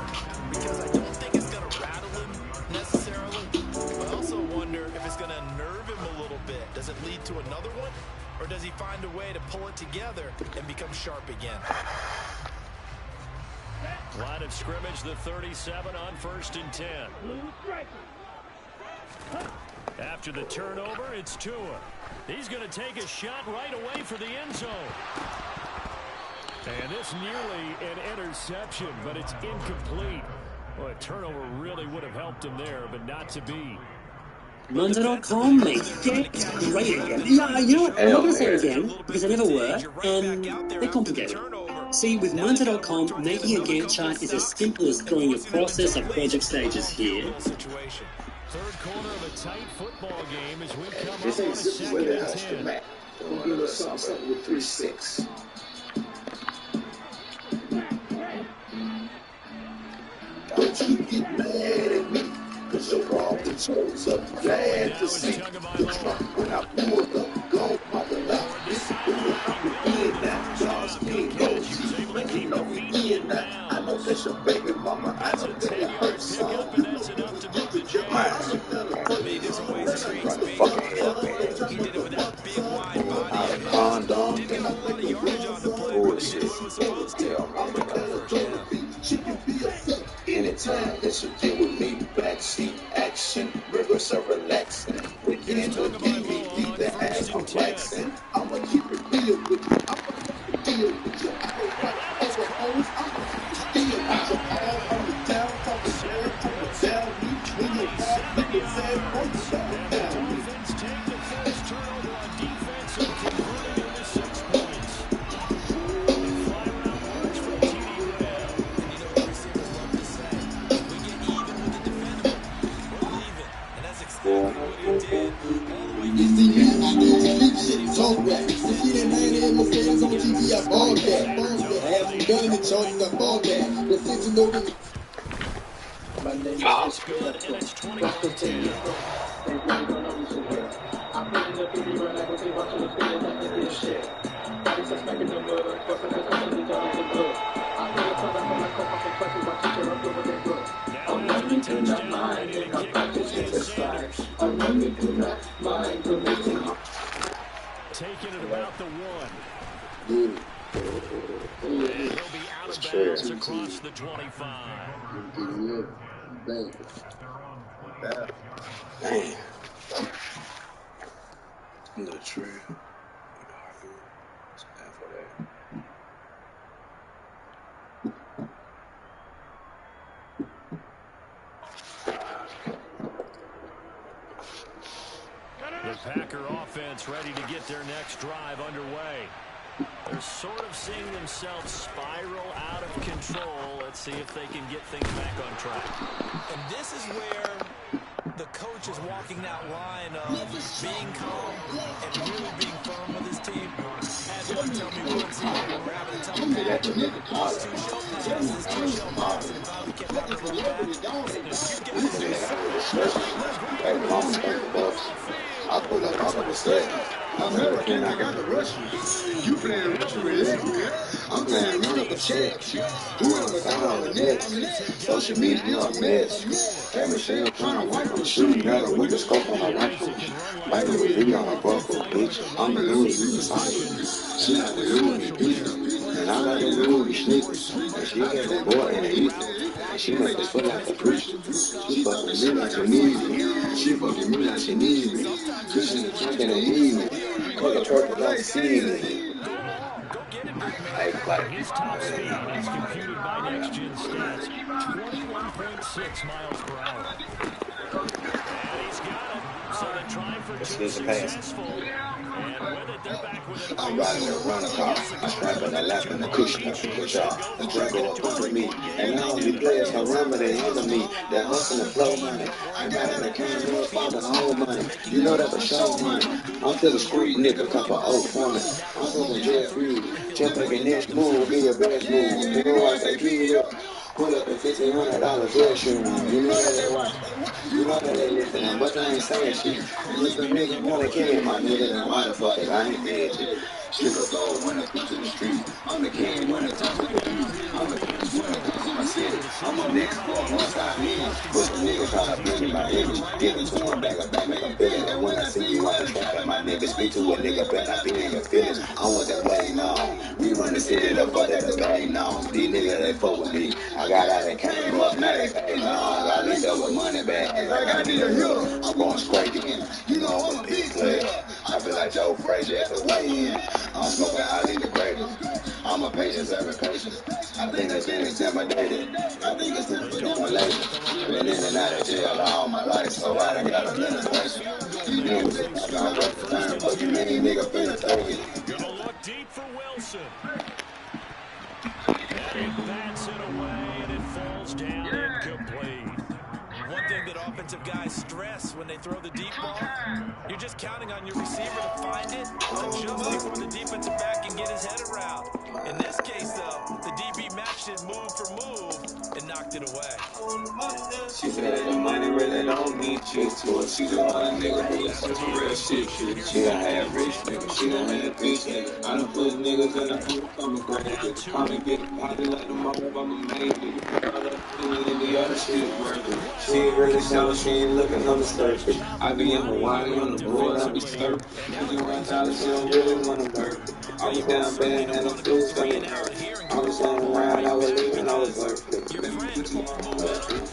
because I don't think it's going to rattle him necessarily, but I also wonder if it's going to nerve him a little bit. Does it lead to another one? Or does he find a way to pull it together and become sharp again? Line of scrimmage, the 37 on 1st and 10. After the turnover, it's Tua. He's going to take a shot right away for the end zone. And this nearly an interception, but it's incomplete. Well, a turnover really would have helped him there, but not to be. Monza.com made it great again. Yeah, you know what? I'm not going to say it again, because they never were, and they're complicated. See, with Monza.com, making a Gantt chart is as simple as throwing a process of project stages here. Third quarter of a tight football game as we come This up ain't on a simple with 2nd it, and Husker 10. Mac. Don't do a little something with 3-6. Don't you get mad at me, cause your problem shows up. Glad to see the trunk when I pulled up. Gone by the left. This is the in now. Charles King goes. You know we in now. I know that's your baby mama. I know that it hurts some. You know you get your mind. That's right, the fucking hell, man. Out of condom, then I think it was bullshit. Tell mama she can be a fake anytime that she get with me. Backseat action, reverse or relaxing. Weekend will give me the ass I'm waxing. I'ma keep it real with you. I'ma keep it real with you. I ain't right over hoes. I'ma keep it real with you. All on the down, talking down, me. When you walk, niggas say, boy, you down. Dolphins take the first turnover on defense and convert it into 6 points. The fly route works from T.D. Graham. And you know what receivers love to say? If we get even with the defendable, we're leaving. And that's exactly what he did. All the way You see me, I do big shit, talk rap. You see that 90 in my fans on TV, I ball that. I have some gun in the charges, I ball that. The things you know that. It's good, and it's 21-10. Taking it about the 1. And he'll be out of bounds across the 25. Damn. The tree. The Packer offense ready to get their next drive underway. They're sort of seeing themselves spiral out of control. Let's see if they can get things back on track. And this is where the coach is walking that line of being calm and really being firm with his team. Had one tell me once when we're having a tough patch, it's two-show pass, it's two-show pass, and he finally came out and wrote back. You guys do I pull up off of the set. I'm American, I got the Russian. You playing Russian roulette. I'm playing run up a check. Whoever found all the next. Social media a mess. Camera shell trying to wipe on shooting at her with the scope on my rifle. Like a review on my buckle, bitch. I'm the Louis Vuitton. She like the Louis Vuitton. And I like the Louis sneakers. And she got that boy in the heat. And she make us feel like a preacher. She fucking me like she need me. She fucking me like she need me. Fish in the trunk and they need me. Color purple like seaweed. His top speed as computed by Next Gen Stats, 21.6 miles per hour. And he's got it. So they're trying for two successful. And with it, they're back with it. I'm riding a runner car. I strap in the lap and the cushion up in the jar. The Drago up under me. And now the players can run, but they under me. They're hustling the flow money. I got it, I can't do it for the whole money. You know that for show money. I'm Trellvscurt, nigga, couple old woman. I'm talking Jeff Reed. Just like a next move, be your best move. You know I say, keep it up. Pull up a $1,500 dress shoe. You know that they watch. You know that they listening, but they ain't saying shit. Just a nigga wanna kill my nigga, then why the fuck is I ain't dead shit? Sugar gold when I come to the street. I'm the king when I talk to the beat. I'm the king when I come to my city. I'm a next for once I leave. But the nigga try to bring me my image. Give it to him back, make him feel it. And when I see you out the trap at my nigga, speak to a nigga, but I be in your feelings. I want that way now. We run the city, the fuck that the bang now. These niggas, they fuck with me. I got out and came up, now they pay now. I got linked up with money back. Like I need a hitter. I'm going straight in. You know I'm a big player. I feel like Joe Frazier at the weigh-in. I'm smoking highly the greatest. I'm a patient, serving patient. I think that's been intimidated. I think it's time for doing later. Been in and out of jail all my life, so I done got a limitation. You niggas, I work the time, but you ain't nigga finna throw me. Gonna look deep for Wilson. And he bats it away, and it falls down incomplete. One thing that offensive guys stress when they throw the deep ball, you're just counting on your receiver to find it just before the defensive back can get his head around. In this case, though, the DB matched it move for move and knocked it away. She said that the money really don't mean shit to her. She the one nigga who got some real shit. She done had rich niggas, she done had bitch niggas. I done put niggas in the food from the grave. Call me big party like the mother of a main nigga. Girl, I'm the other shit worth it. She ain't really showing, she ain't looking on the surface. I be in Hawaii on the board, I be surfing. She run out, she don't really wanna work. I was down bad and I'm still staying hurt. I was on the ride, I was leaving, I was working.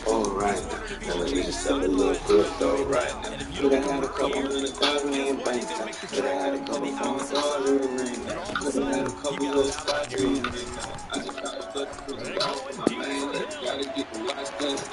Oh, right now. Now let me just sell a little crypto right now. Could have had a couple $100,000 in bank time. Could have had a couple phone calls in the ring. Could have had a couple little side dreams right now. I just got a fucking foot off my man. Gotta get the watch dust.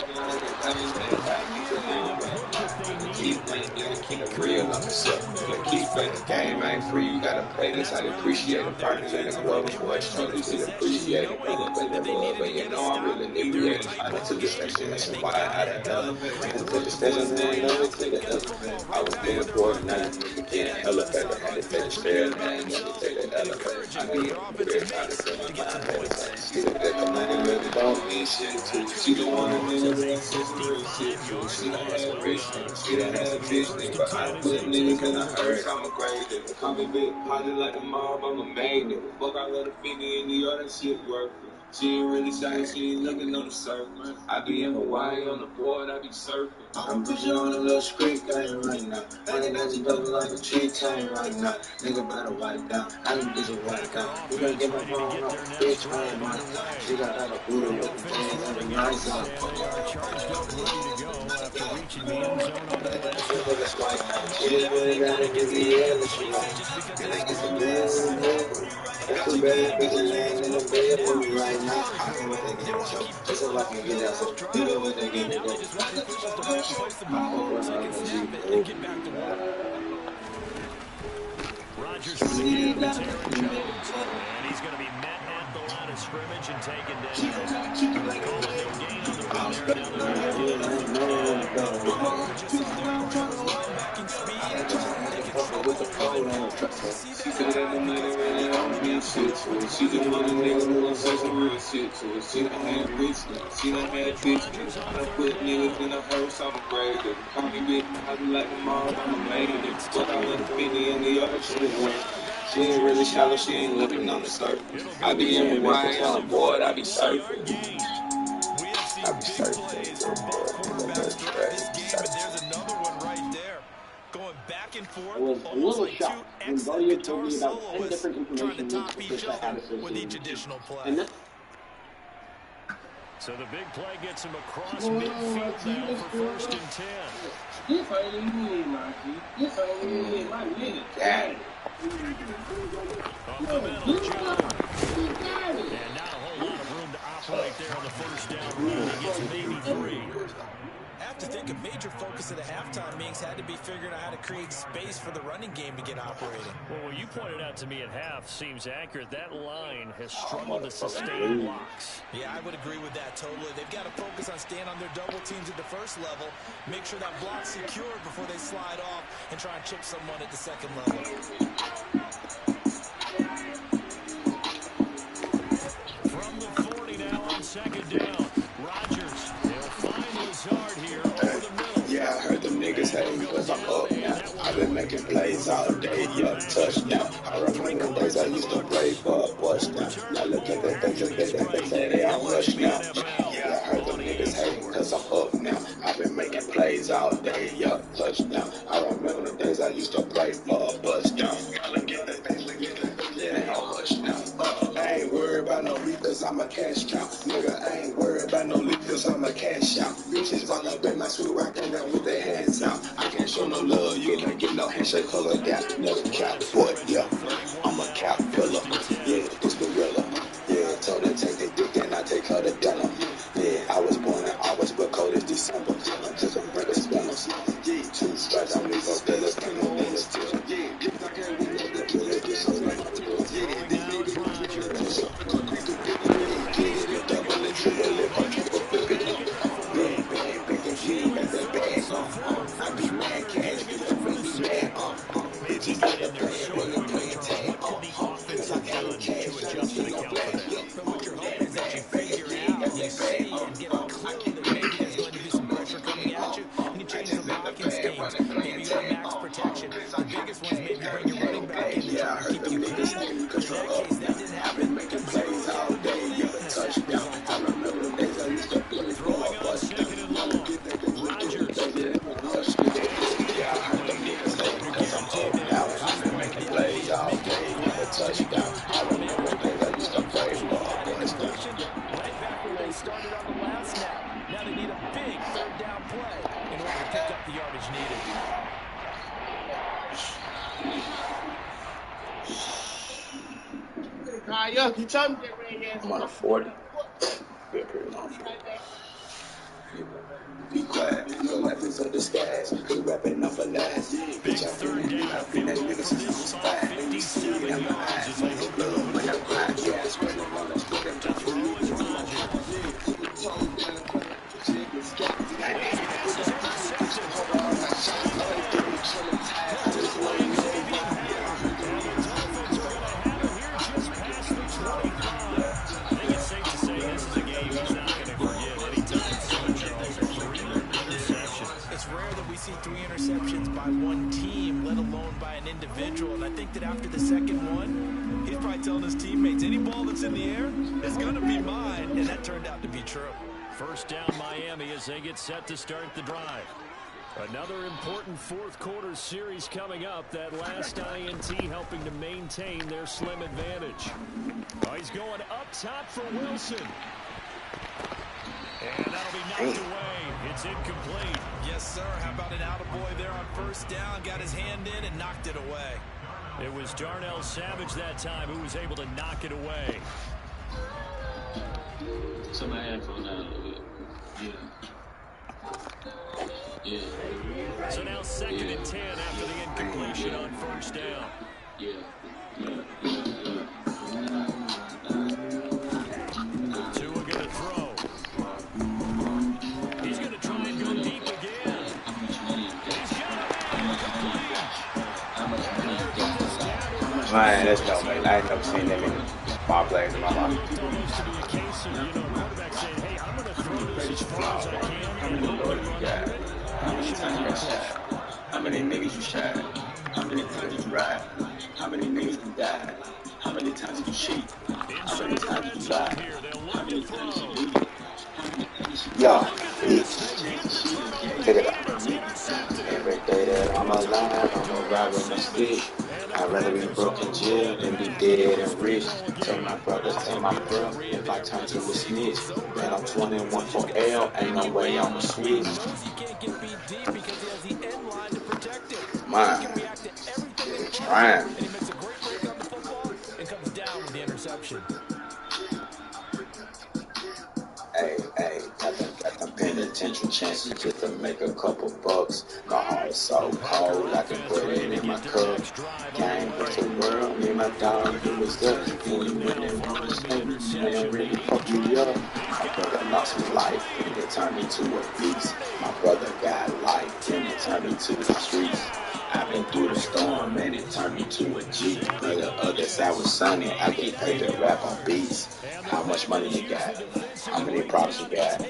Keep playing, gotta keep it real on yourself. Gotta keep playing the game, ain't free. You gotta play this. I appreciate the partners in the club. Boy, struggle to appreciate it. Brother, play the love, but you know I'm really inebriated. I done took the station, that's why I done elevated. I done took the station, man, never take the elevator. I was being poor, now you can get an elevator. Had to take the stairs, man, never take the elevator. I need a career, trying to set my mind better. She said that the money really don't mean shit too. She the one that niggas that says real shit too. She done had a rich nigga, she done had a bitch nigga. But I done put niggas in a hurry, I'm a great nigga. Call me big party like a mob, I'm a main nigga. Fuck all of the 50 in the other shit worth it. She ain't really shy, she ain't looking on the surface. I be in Hawaii on the board, I be surfing. I'm pushing on a little street game right now. I think that's double like a tree chain right now. Nigga better wipe down, I can bitch it right down. You better get my phone off, bitch, I ain't right now. She got like a booty with the things on the nice out. Charged up, ready to go after reaching the end zone on that last drive. She just really gotta give me hell if she like. Can I get some gas in the bed? That's too bad, bitch, laying in the bed for me right now. I know what they get out, just so I can get out, so you know what they get me though. Chargers with a game to Terry Jones. And he's going to be met at the line of scrimmage and taken down. They call it no gain on the run there. Now they're going to get it from down. Just saw their part of his linebacking speed. They control with the code on the track. She said that the money really on me shit to it. She just want a nigga who gon' say some real shit to it. She done had a bitch now. She done had a bitch now. I done put niggas in a hearse on the grave. They call me bitch. I be like them all, I'm a maid. But I went 50 in the yard. She didn't win. She ain't really shallow. She ain't looking on the surface. I be in Hawaii on a board. I be surfing. I be surfing. There's another one right there. Going back and forth. I was a little shocked when Valia told me about 10 different information leaks which I had associated with each. So the big play gets him across midfield now for 1st and 10. This ain't me, my G. This ain't me, my nigga. Got it. Up the middle, Jones. And not a whole lot of room to operate there on the 1st down run. He gets maybe 3. I have to think a major focus of the halftime meetings had to be figuring out how to create space for the running game to get operating. Well, what you pointed out to me at half seems accurate. That line has struggled to sustain blocks. Yeah, I would agree with that totally. They've got to focus on staying on their double teams at the 1st level, make sure that block's secured before they slide off and try and chip someone at the 2nd level. From the 40 now on 2nd down. Rodgers, they'll find Lazard here over the middle. Yeah, I heard them niggas hate because I'm up now. I've been making plays all day, yeah, touchdown. I remember the days I used to play for a touchdown. Now look at the things that they say they all rush now. Yeah, I heard them niggas hate because I'm up now. I've been making plays all day, yeah, touchdown. I remember the days I used to play for a touchdown. Look at the things that they all rush now. I ain't worried about no lead cause I'm a cash cow. Nigga, I ain't worried about no lead cause I'm a cash out. Bitches walk up in my suit rockin' down with their hands out. I can't show no love, you can't get no handshake cause I got no cap. But yeah, I'm a cap pillar. Yeah, this gorilla. Yeah, told her take the dick and I take her to dinner. Yeah, I was born in August but cold as December. Until some breakers spinners. Yeah, 2 stripes on me for killers, can't no niggas tell. Yeah, I can't be no the killer, this so like I'm on a 40. Be a pretty long 40. Be quiet, no weapons of disguise. We rapping off a last. Bitch, I've been in I've been that nigga since I was 5. You see it in my eyes. Love when I cry, yeah, I swear to God, I swear to individual, and I think that after the 2nd one, he's probably telling his teammates, any ball that's in the air is going to be mine, and that turned out to be true. 1st down Miami as they get set to start the drive. Another important 4th quarter series coming up. That last INT helping to maintain their slim advantage. Oh, he's going up top for Wilson. And that'll be knocked away. It's incomplete. Yes, sir. How about an attaboy there on 1st down? Got his hand in and knocked it away. It was Darnell Savage that time who was able to knock it away. So my headphone out a little bit. Yeah. So now 2nd and 10 after the incompletion on 1st down. Tua gonna throw. He's gonna try and go deep again. He's got him incomplete. Man, that's no man. I ain't never seen that many ball players in my life. Used to be a case of, quarterback saying, hey, I'm going to throw this as far as I can. How many lawyers you got? How many times you got shot? How many niggas you shot? How many times did you ride? How many niggas you died? How many times did you cheat? How many times did you lie? How many times did you leave? Yo, check it out. Every day that I'm alive, I'm a robber in my stick. I'd rather be broke in jail than be dead and rich. Tell my brothers, tell my bro, if I turn to a snitch, then I'm 21 for L, ain't no way I'm a switch. Man, it's trying. And he makes a great break on the football and comes down with the interception. Hey, got them penitentiary chances just to make a couple bucks. My heart is so cold, I can put it in my cup. Came into the world, me and my dog, do was good. When you win it, man, really fuck me up. My brother lost his life, and it turned me to a beast. My brother got life, and it turned me to the streets. I've been through the storm, and it turned me to a G. On the other side was sunny, I get paid to rap on beats. How much money you got? How many props you got?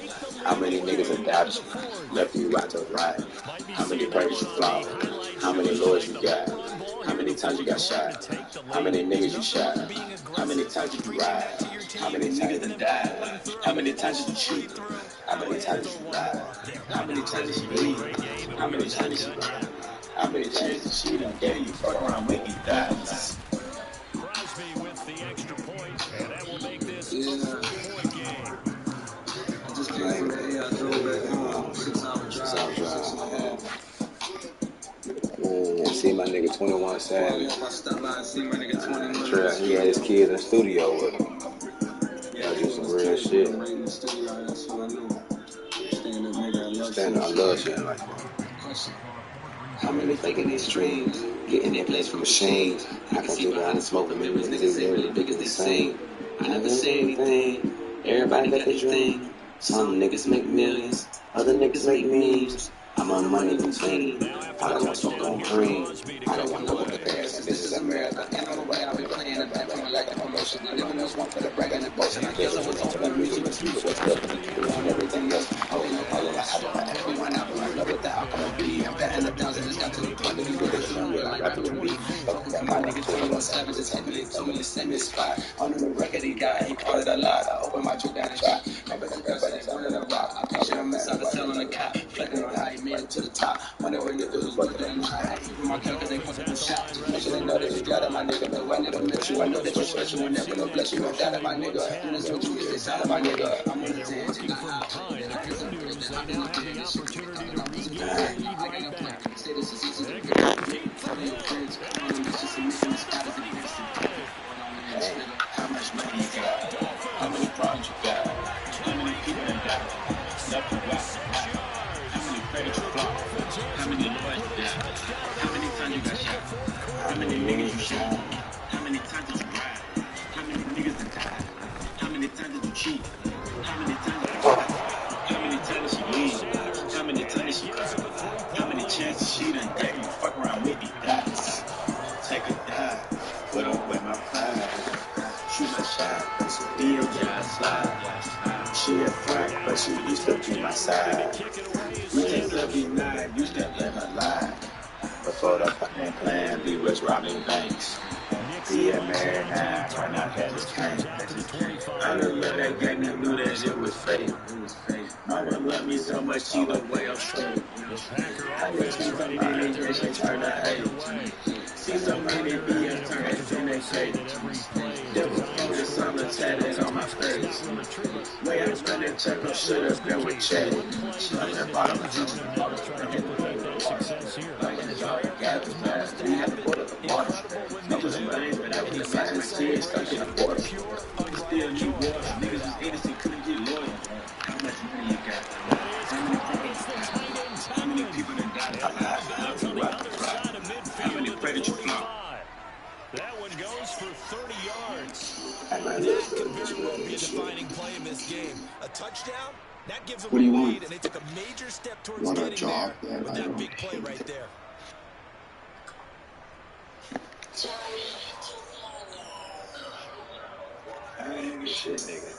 How many niggas have doubted you? Left you right to right? How many prayers you flawed? How many lawyers you got? How many times you got shot? How many niggas you shot? How many times did you ride? How many times did you die? How many times did you cheat? How many times did you lie? How many times did you leave? How many times did you lie? How many times did she done gave you fuck around with you dies? Crosby with the extra point, and that will make this a 4-point game. I just came from the A. I drove back home. 6-hour drive. I see my nigga 21 Savage. I stopped by and see my nigga 21. Trell, he had his kids in the studio with him. Y'all do some real shit. Stand up, I love shit like that. How many faking these streams, getting their place from machines. I can see behind the smoke the mirrors, niggas ain't really big as they sing. I never say anything, everybody got their thing. Some niggas make millions, other niggas make memes. I'm on money routine, I don't want smoke on green. I don't want no one to pass, and this is America. And on the way I've been playing the back from a lack of promotion. I never knows one for the brag and the boast. And I guess I was on the music, but speak what's up, and everything else. Oh, you know, all of my album, I everyone out, I love what the outcome will be. I'm betting the downs, and it's got to be fun to be with it. I'm real, like rapping with me. Fuck that, my nigga 21 Savage is hit me, told me to send me a spot. On the record, he died, he called it a lot. I opened my trip down and try. Remember the rap, but it's under the rock. I picture him as I was telling a cop, flicking on how he made it to the top. Whenever you do is work them high. Even my kill, cause they fucking the shot. Make sure they know that you got it, my nigga. No, I never miss you. I know that you search you and never no bless you. No doubt it, my nigga. And that's what you get inside of my nigga. I'm on the 10. Looking from behind. That's the news. They now have the opportunity to regain their lead right back. They go deep for him. How much money you got? How many problems you got? How many people in doubt? Left you right? How many credits you flop? How many lawyers you got? How many times you got shot? How many niggas you shot? How many times did you ride? How many niggas did die? How many times did you cheat? How many times did you lie? How many times did she leave? How many times did she cry? How many chances she done gave you? Fuck around with these guys. Take a dive, put up with my pride. Shoot a shot, but she be a giant slide. She a friend, but she used to be my side. We just every night, used to let her lie. Before the fucking plan, we was robbing banks. Be a man now, turn out that was can't. I done let that gang and knew that shit was fake. Mama love me so much, either way I'm straight. I just keep a mind, and she turn to hate. See somebody be a turn in their cage. Devil through the summer tatted on my face. Way I spend that check, I should have been with Chad. On the bottom of the like in the dark, gathered fast. We had to put up the water. No was money, but I was the man still stuck in the water. Still need water. Niggas was innocent, couldn't get loyal. How much money you got? How many problems you got? How many people that died? How many credits you flop? for 30 yards. That could very well be a defining play in this game. A touchdown, that gives them What do you a want? lead, and they took a major step towards Want a getting job? there Yeah, with right that on. big play right there. I ain't get shit, nigga.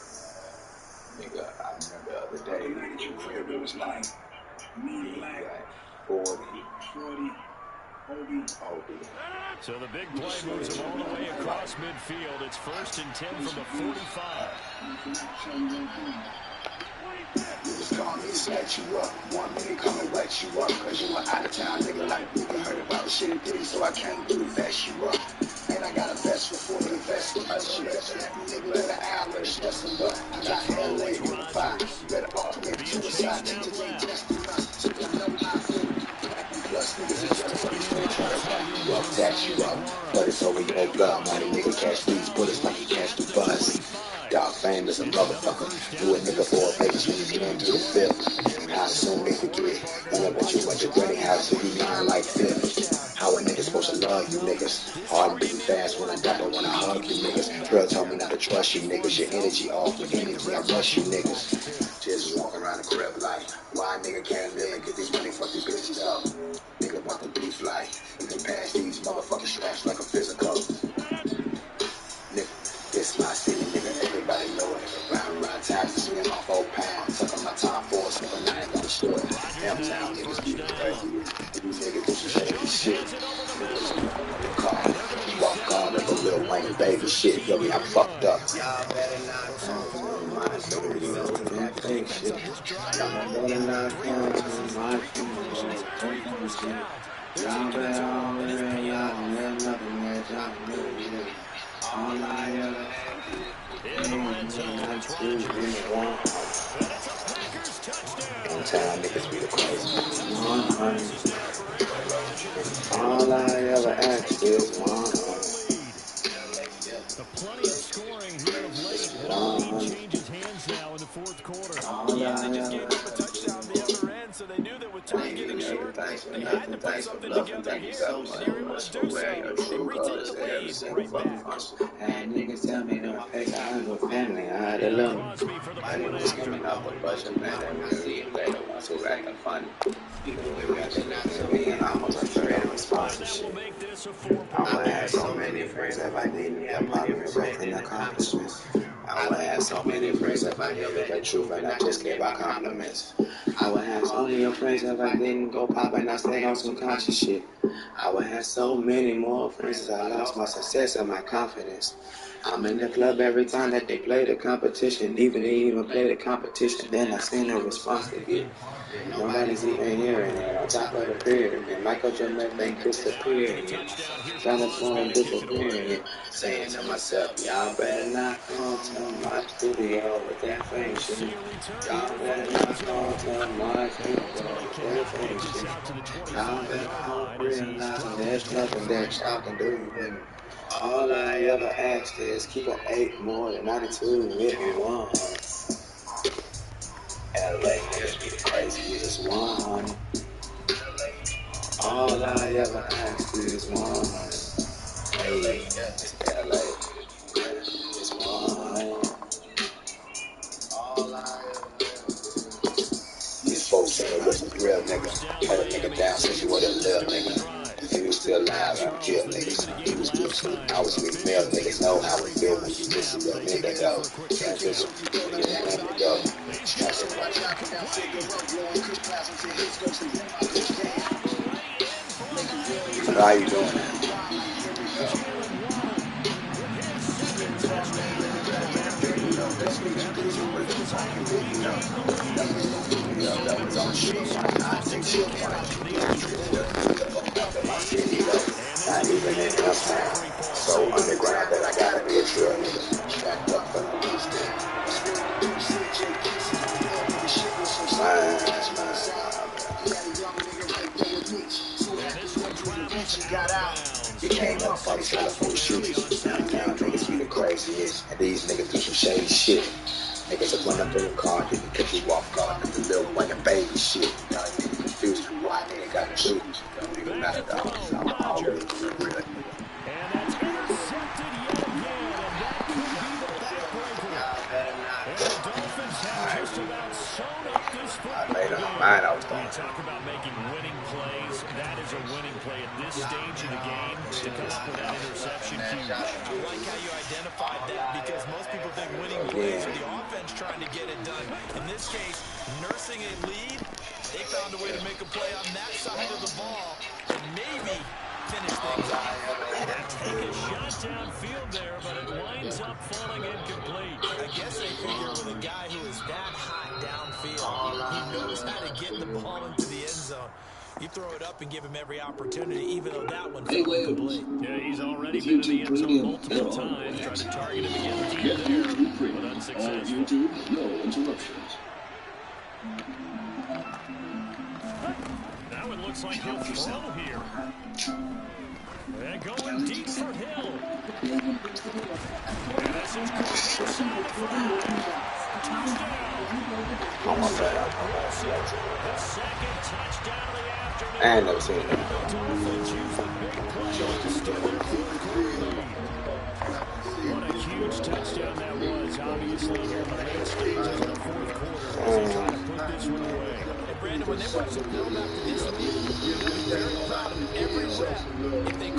Nigga, I remember the other day, nigga, your crib, it was like, like 40. So the big play moves him all the way across midfield. It's 1st and 10 from the 45. Niggas call me to set you up. Want me to come and wet you up. Cause you were out of town, nigga, like nigga heard about the shit and did, so I came to vest you up. And I got a vest for 40 vest with my shit. Nigga, let an average, that's a butt. I got LA in the fire. You better all commit to the side. Niggas ain't testing us. So I know how I feel. Plus, niggas is jealous of these niggas trying to back you up, tax you up. But it's over your blood, money. Nigga catch these bullets like you catch the bus. Dog fame is a motherfucker. Do a nigga for a papers when you get into the fifth. And I assume they forget. And I bet you what your granny house so you lying like fifth. How a nigga supposed to love you niggas? Hard and beating fast when I got there when I hug you niggas. Girl told me not to trust you niggas. Your energy off with energy, I rush you niggas. Just walking around the crib like, why a nigga can't live and get these money, fuck these bitches up. Nigga want the beef like, you can pass these motherfucking straps like a physical. Nigga, this my city, nigga, everybody know it. Round taxes, swinging off 4 pounds. Sucking my time for us, nigga, I ain't gonna store it. M-Town niggas be crazy. These niggas do some shady shit. Niggas car, walk on up a Lil Wayne baby shit. Yo, I'm fucked up. Y'all better not come to my studio with that fake shit. Y'all better not come to my studio with that shit. Y'all better all realize there's nothing that y'all do. All I ever M-Town niggas be the crazy. All I ever ask is 100. Plenty of scoring here of late. And our lead changes hands now in the 4th quarter. Yeah, they just gave up a touchdown on the other end, so they knew that with time getting short, they had to put something together here. They were able to do so. They retake the lead right back. And niggas tell me no fake, I have a family, I had a little. My name was coming off the budget, man, and we'll see you later once we're acting funny. Even we got to me and almost a creative sponsorship. I would have so many friends if I didn't have popular growth and accomplishments. I would have so many friends if I knew the truth and I just gave out compliments. I would have so many friends if I didn't go pop and I stayed on some conscious shit. I would have so many more friends as I lost my success and my confidence. I'm in the club every time that they play the competition. Even they even play the competition, then I seen the response they get. Nobody's even hearing it. On top of the pyramid, and Michael Jordan ain't disappearing. Trying to form disappearing. Saying to myself, y'all better not come to my studio with that fake shit. Y'all better not come to my studio with that fake shit. Y'all better not realize there's nothing that y'all can do with me. All I ever asked is keep an 8 more than 92 with me once. LA niggas be the craziest one. All I ever ask is one. Hey, it's LA. It's one. All I ever ask is these folks saying it wasn't real, nigga. Cut a nigga down since you would've lived, nigga. If you was still alive, I'd kill niggas. If you was still sleeping, I was sleeping. Male niggas know how it feel when you miss your nigga, though. Transition, nigga, that nigga, go. How you doing that? That was on shit. I think shit. My city, though. Not even in uptown. So underground that I gotta be a drill nigga. Strapped up for the beast. He came up, fight, selling for the shooters. Downtown niggas be the craziest. And these niggas do some shady shit. Niggas will run up in the car, they can catch you off guard. Cause the Lil Wayne and baby shit. Y'all niggas confused why nigga got the truth. Don't even matter, dog. I'm always real. And that's intercepted yet mine I was throwing. When you talk about making winning plays, that is a winning play at this stage of the game. To come up with that interception, huge. I like how you identified that because most people think winning plays are the offense trying to get it done. In this case, nursing a lead, they found a way to make a play on that side of the ball and maybe finish things off. Take a shot downfield there, but it winds up falling incomplete. I guess they figure with a guy who is that hot downfield, he knows how to get the ball into the end zone. You throw it up and give him every opportunity, even though that one fell incomplete. Yeah, he's already been in the end zone multiple times, trying to target him again deep there, but unsuccessful. No interruptions. Now it looks like he'll throw here. They're going deep for Hill. And this is inside the 5. Almost Touchdown. The second touchdown of the afternoon. I ain't never seen it. Dolphins use the big play to steal their fourth quarter lead. What a huge touchdown that was, obviously, here in the late stages of the fourth quarter as they try to put this one away. And Brandon, when they watch the film after this week, you're going to be very proud of every rep if they